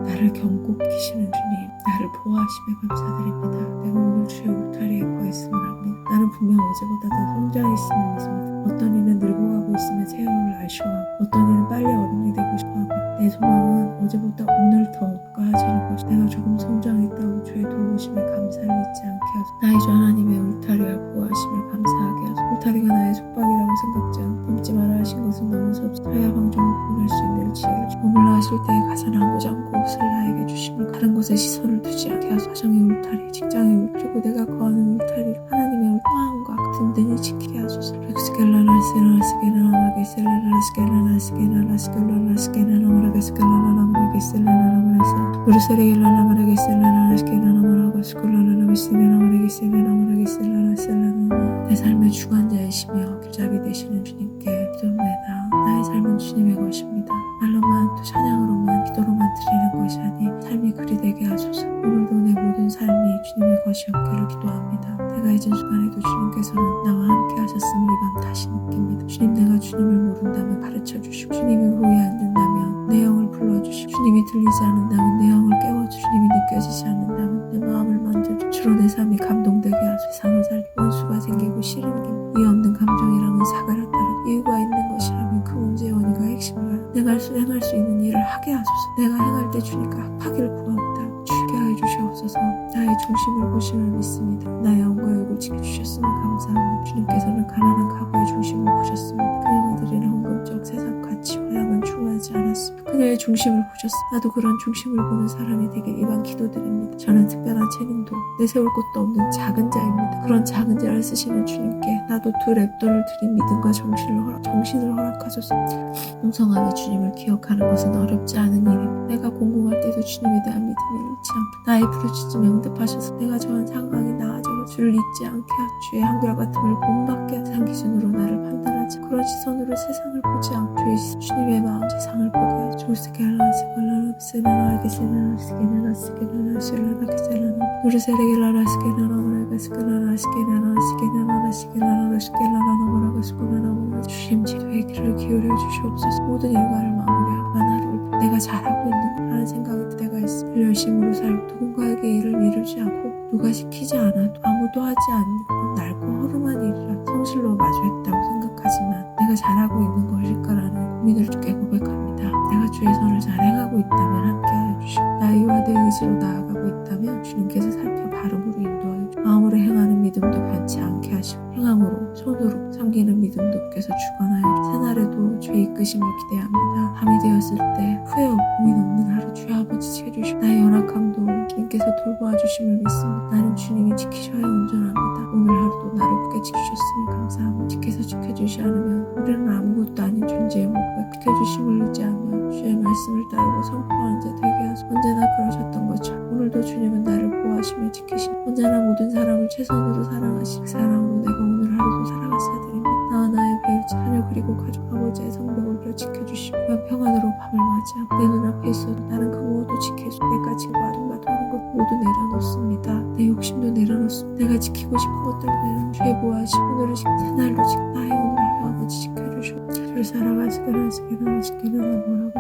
나를 견고히시는 주님 나를 보호하심에 감사드립니다. 내가 오늘 주의 울타리에 거했음을 압니다. 나는 분명 어제보다 더 성장했음을 믿습니다. 어떤 이는 늙어가고 있으며 세월을 아쉬워하고 어떤 이는 빨리 어른이 되고 싶어하고 내 소망은 어제보다 오늘 더 가지는 것이 내가 조금 성장했다고 주의 돌보심에 감사를 잊지 않게 하소서. 나의 주 하나님의 울타리와 보호하심을 감사하게 하소서. 울타리가 나의 속박이라고 생각지 않고 넘지 마라 하신 것은 넘어서 없어 타야 방정을 보낼 수 있는 지혜를 머물러 하실 때에 가사나 무장고 옷을 나에게 주시며 다른 곳에 시선을 두지 않게 하소서. 가정의 울타리 직장의 울타리 그리고 내가 거하는 울타리로 하나님의 평안과 든든히 지키게 하소서. 내 삶의 주관자이시며 길잡이 되시는 주님께 기도합니다. 나의 삶은 주님의 것입니다. 말로만 또 된다면 가르쳐 주시고, 주님이 보이 안 된다면 내 영을 불러주시고, 주님이 들리지 않는다면 내 영을 깨워주시고, 주님이 느껴지지 않는다면 내 마음을 만져주시고, 주로 내 삶이 감동되게 하소서. 세상을 살 때 원수가 생기고 시름이 이유 없는 감정이라면 사과를 따라 이유가 있는 것이라면 그 문제의 원인과 핵심을 내가 수행할 수 있는 일을 하게 하소서. 내가 행할 때 주니까 합하기를 구합니다. 주게 하여 주시옵소서. 나의 중심을 보심을 믿습니다. 나의 영과 욕을 지켜주셨음을 감사합니다. 주님께서는 가난한 가구의 중심을 보셨습니다. 그녀가 드리는 헌금적 세상 가치와 양은 중요하지 않았습니다. 그녀의 중심을 보셨습니다. 나도 그런 중심을 보는 사람이 되길 이방 기도드립니다. 저는 특별한 재능도 내세울 것도 없는 작은 자입니다. 그런 작은 자를 쓰시는 주님께 나도 두 랩돈을 드린 믿음과 정신을 허락하소서. 풍성하게 주님을 기억하는 것은 어렵지 않은 일입니다. 내가 공공할 때도 주님에 대한 믿음이 잃지 않고 나의 부르짖음에 응답하셔서 내가 처한 상황이 나아져 주를 잊지 않게 하시고 주의 한결같음을 본받게 하사 상 기준으로 나를 판단하지 그런 시선으로 세상을 보지 않고 주님의 마음 세상을 보게 하시고 주님 지도에 귀를 기울여 주시옵소서. 모든 일과를 마무리하고 난 하루를 내가 잘하고 있는 거라는 생각이 들 때가 있어. 열심으로 살고 누군가에게 일을 이루지 않고 누가 시키지 않아도 아무도 하지 않는 낡고 허름한 일이라 성실로 마주했다고 생각하지만 내가 잘하고 있는 것일까라는 고민을 주께 고백합니다. 내가 주의 선을 잘 행하고 있다면 함께하여 주시고 나의 의와 내 의지로 나아가고 있다면 주님께서 살펴 바름으로 인도하여 주시고 마음으로 행하는 믿음도 변치 않게 하시고 행함으로 손으로 섬기는 믿음도 께서 주관하여 주시고 새날에도 주의 이끄심을 기대합니다. 밤이 되었을 때 후회 없고 고민 없는 하루 주의 아버지 지켜주시고 나의 연약함도 주님께서 돌보아 주심을 믿습니다. 나는 주님이 지키셔야 온전합니다. 오늘 하루도 나를 굳게 지키셨으니 감사합니다. 주께서 지켜주시 않으면 우리는 아무것도 아닌 존재의 목에 지켜주심을 의지하며 주의 말씀을 따르고 선포하는 자 되게 하소서. 언제나 그러셨던 것처럼 오늘도 주님은 나를 보호하시며 지키시니 언제나 모든 사람을 최선으로 사랑하시고 사랑으로 내가 오늘 하루도 살아갔어야 드립니다. 나와 나의 배우 자녀 그리고 가족 아버지의 성벽을 펴 지켜주시고 평안으로 밤을 맞이하고 내 눈앞에 있어도 나는 그 모두 지켜주고 내가 친구와 동가도 하는 것 모두 내려놓습니다. 내 욕심도 내려놓습니다. 내가 지키고 싶은 것들 내려놓고 주의 보호하시고 오늘을 새날로 지켜 나의 오늘 하루 아버지 지켜주시고 주를 살아가시게나 뭐라고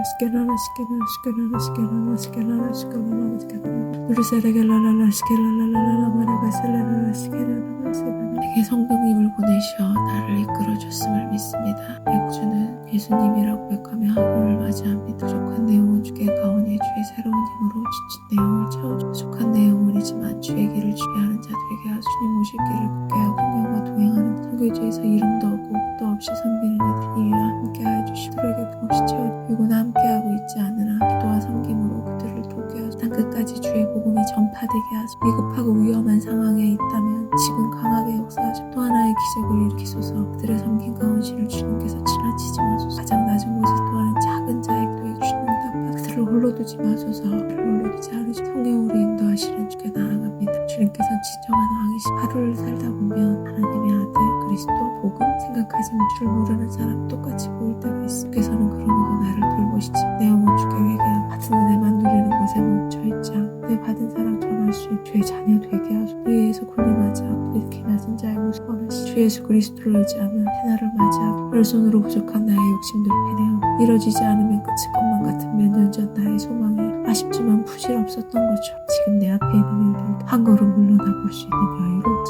내게 성령님을 보내셔 나를 이끌어줬음을 믿습니다. 내 구주는 예수님이라고 고백하며 하루를 맞이합니다. 부족한 내용은 주께 가오니 주의 새로운 힘으로 지친 내용을 채워주고 부족한 내용이지만 주의 길을 주게하는 자 되게 하소서. 주님 오실 길을 걷게 하고 성령과 동행하는 선교지에서 이름도 없고 도 없이 섬기는 이들 이와 함께하여 주시고 그들에게 없이 채워주고 유구나 함께하고 있지 않으나 기도와 섬김으로 그들을 돕게 하소서. 땅 끝까지 주의 복음이 전파되게 하소서. 위급하고 위험한 상황에 있다면 지금 강하게 역사하시고 또 하나의 기적을 일으키소서. 그들의 섬김 가운데를 주님께서 지나치지 마소서. 가장 낮은 곳에 또한 작은 자의 기도에 주님 응답하소서. 그들을 홀로 두지 마소서. 그들을 홀로 두지 않으시고 성경으로 인도하시는 주께 나아갑니다. 주님께서 진정한 왕이시고 하루를 살다 보면 하나님의 아들 그리스도 복음 생각하지만 주를 모르는 사람 똑같이 보일 때가 있어. 주께서는 그러므로 나를 돌보시지 내 영혼 주께 회개하며 같은 은혜만 누리는 곳에 멈춰있지 않고 내 받은 사랑 전할 수 있는 주의 자녀 되게 하소서. 주 예수 군림하지 않고 이렇게 낮은 자의 모습 원하시고 주 예수 그리스도를 의지하면 해나를 맞이하고 혈손으로 부족한 나의 욕심들을 패내어 이뤄지지 않으면 끝일 것만 같은 몇 년 전 나의 소망이 아쉽지만 부질없었던 것처럼 지금 내 앞에 있는 일들도 한 걸음 물러나 볼 수 있는 여유로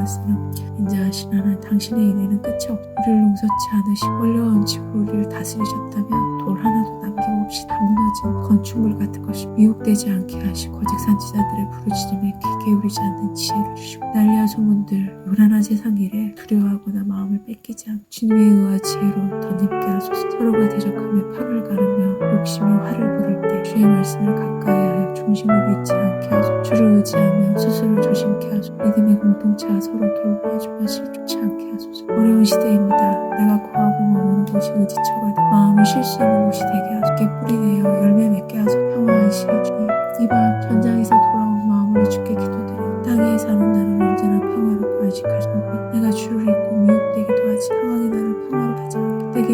없어서 인자하신 하나님 당신의 인애는 끝이 없고 우리를 용서치 않으시고 원려온 지구로 우리를 다스리셨다면 돌 하나도 남김없이 다 무너진 건축물 같은 것이 미혹되지 않게 하시고 거짓 선지자들의 부르짖음에 귀 기울이지 않는 지혜를 주시고 난리와 소문들 요란한 세상 일에 두려워하거나 마음을 뺏기지 않고 주님의 의와 지혜로 덧입게 하소서. 서로가 대적하며 편을 가르며 욕심이 화를 부를 때 주의 말씀을 가까이 하여 중심을 잃지 않게 하소서. 주를 의지하며 스스로 조심케 하소서. 믿음의 공동체와 서로 돌보아주며 실족치 않게 하소서. 어려운 시대입니다. 내가 거하고 머무는 곳이 의지처가 되 마음이 쉴 수 있는 곳이 되게 하소서. 깊게 뿌리내어 열매 맺게 하소서. 평화하시오 주님. 이방 전장에서 돌아온 마음으로 주께 기도드려 땅에 사는 나는 언제나 평화롭고 안식할 수 없고 내가 주를 잊고 미혹되기도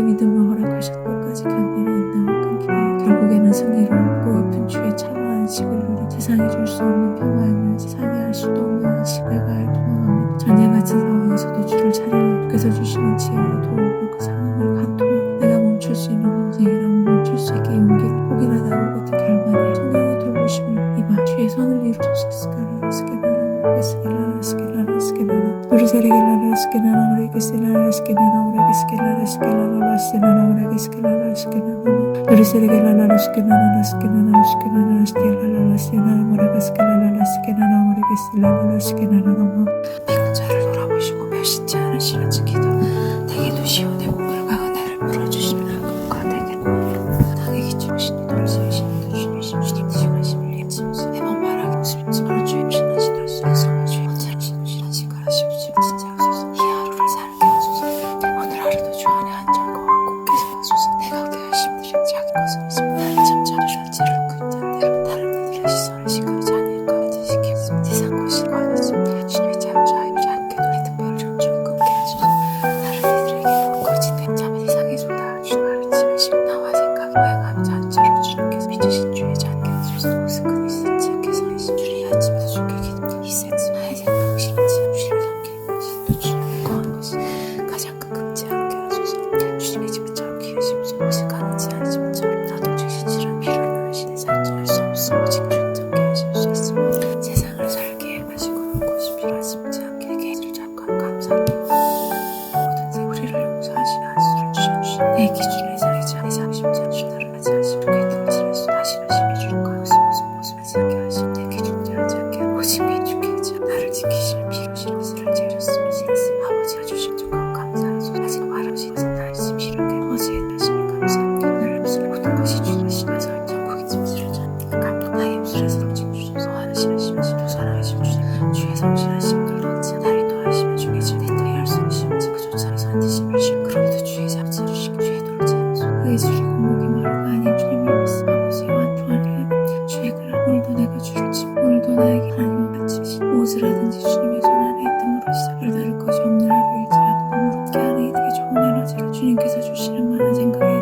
내게 믿음을 허락하셨고 끝까지 견디는 인내와 끈기, 결국에는 승리로 고급은 주의 차와 안식을 누리 세상이 줄 수 없는 평화이며 세상이 할 수도 없는 안식을 가해 도망합니다. 전쟁 같은 상황에서도 주를 찬양하고 주께서 주시는 지혜와 도움으로 그 상황을 관통하고 내가 멈출 수 있는 논쟁이라면 멈출 수 있게 용기를 포기하다고 같은 결말에 성령의 돌보심을 입어 주의 손을 이루소서. 비근자를 돌아보시고 멸시치 않으시는 기도 내게도 시온의 공물과 은혜를 풀어주시는 하나님과 내게 땅에 기초하신 이도를 세우시는 주님이신 주님 되시는 리치면서 매번 말하기 모습이지 그런 주의 신하신 날 속에서 주의 언제나 신하신 가라시옵시고 진짜 하소서. 이 하루를 살게 하소서. 오늘 하루도 주 안에 안전과 굳게 서가소서. 내가 깨하심들이 자기 것을 있으면 나를 잠잠히 절제를 놓고 있는데 다른 이들의 시선을 시끄러지 않을까 지키고 세상 것이 관이지 주님의 잠자하지 않게도 내 특별을 점점 끊게 하소서. 다른 이들에게 거짓 뱀잠을 세상에 쏟아 주님 가르치시고 나와 생각이 오해감이 잔처를 주님께서 빚으신 주의 잔게 하소서. 무슨 근이 있을지께서 하신 주님 아침에도 주께 기도해 있을지 나의 생각이 싫지 주님을 섬기는 것이 또 주님을 거하는 것이 가장 큰 극지 않게 하소서. 주님의 집처럼 키우시면서 무엇을 가는지 아니지만 저를 나도 주시지란 비를 누르시는 살지 할 수 없어 오직 주님께 하실 수 있으며 세상을 살게 하시고 곳이 필요하지 않게 계획을 잡고 감사합니다. 모든 생 우리를 용서하시는 안수를 주셔주시니 내 기준에 살지 않으시 심지어 주나를 하지 하시고 괴통을 지낼수 다시는 심히 주님과 모습 하지 않게 하시고 내 기준에 하지 않게 하고 오직 믿주게 하지 나를 지키시는 필요하신 것을 제렸으며 지냈으며 아버지가 주신 조건 감사하소서. 아직 말없이 것은 날씨 필요하게 아버지의 날씨를 감사합니다. 오늘 입술 모든 것이 주님이시면서 전국의 짐스를 잡는 감동 나의 입술에서 오직 주소서. 하나시는 심하신 또 사랑하신 주님 주의 성실하신 놀랍지 나를 도하시며 주의 질 대통이 할 수 있으며 그조차를 선지심을 주시고 그러기도 주의 잡지 주시고 주의 돌지 않소 그의 줄이 공목이 마루가 아닌 주님을 믿어 아버지의 완투하려 주의 그라 오늘도 내가 주를 집 오늘도 나에게 하나님과 같이 무엇을하든지 주님의 손 안에 있음으로 시작을 다를 것이 없는 하루일지라도 무릎게 하는 이들에게 좋은 에너지를 주님께서 주시는 많은 생각에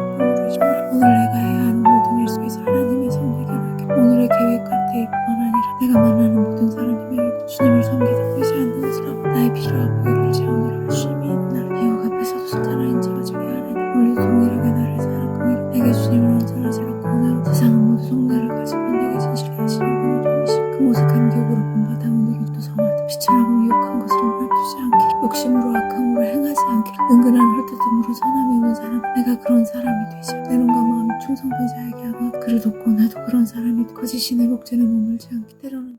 있음으로 오늘 내가 해야 하는 모든 일 속에서 하나님의 손을 견하게 오늘의 계획과 대입뿐 아니라 내가 만나는 모든 사람이 열고 주님을 섬기다 보이지 않는 사람 나의 필요와 보혈을 채우느라 주님이 나를 비옥 앞에서도 손자나 인자가 저리 하나님 오늘도 동일하게 나를 사랑하고 내게 주님을 언제나 새롭고 은혜로 세상은 모두 속내를 가지만 내게 진실히 하시는 분을 좀이시 그 모습 감격으로 본받아 오늘 육도 성하다 비천하고 미혹한 것을 멈추지 않기를 욕심으로 악함으로 행하지 않기를 은근한 헐뜯음으로 선함이 오는 사람 내가 그런 사람이 되지 내 눈과 마음이 충성된 자에게 하고 그를 돕고 나도 그런 사람이 거짓이 내 목전에 머물지 않기 때로는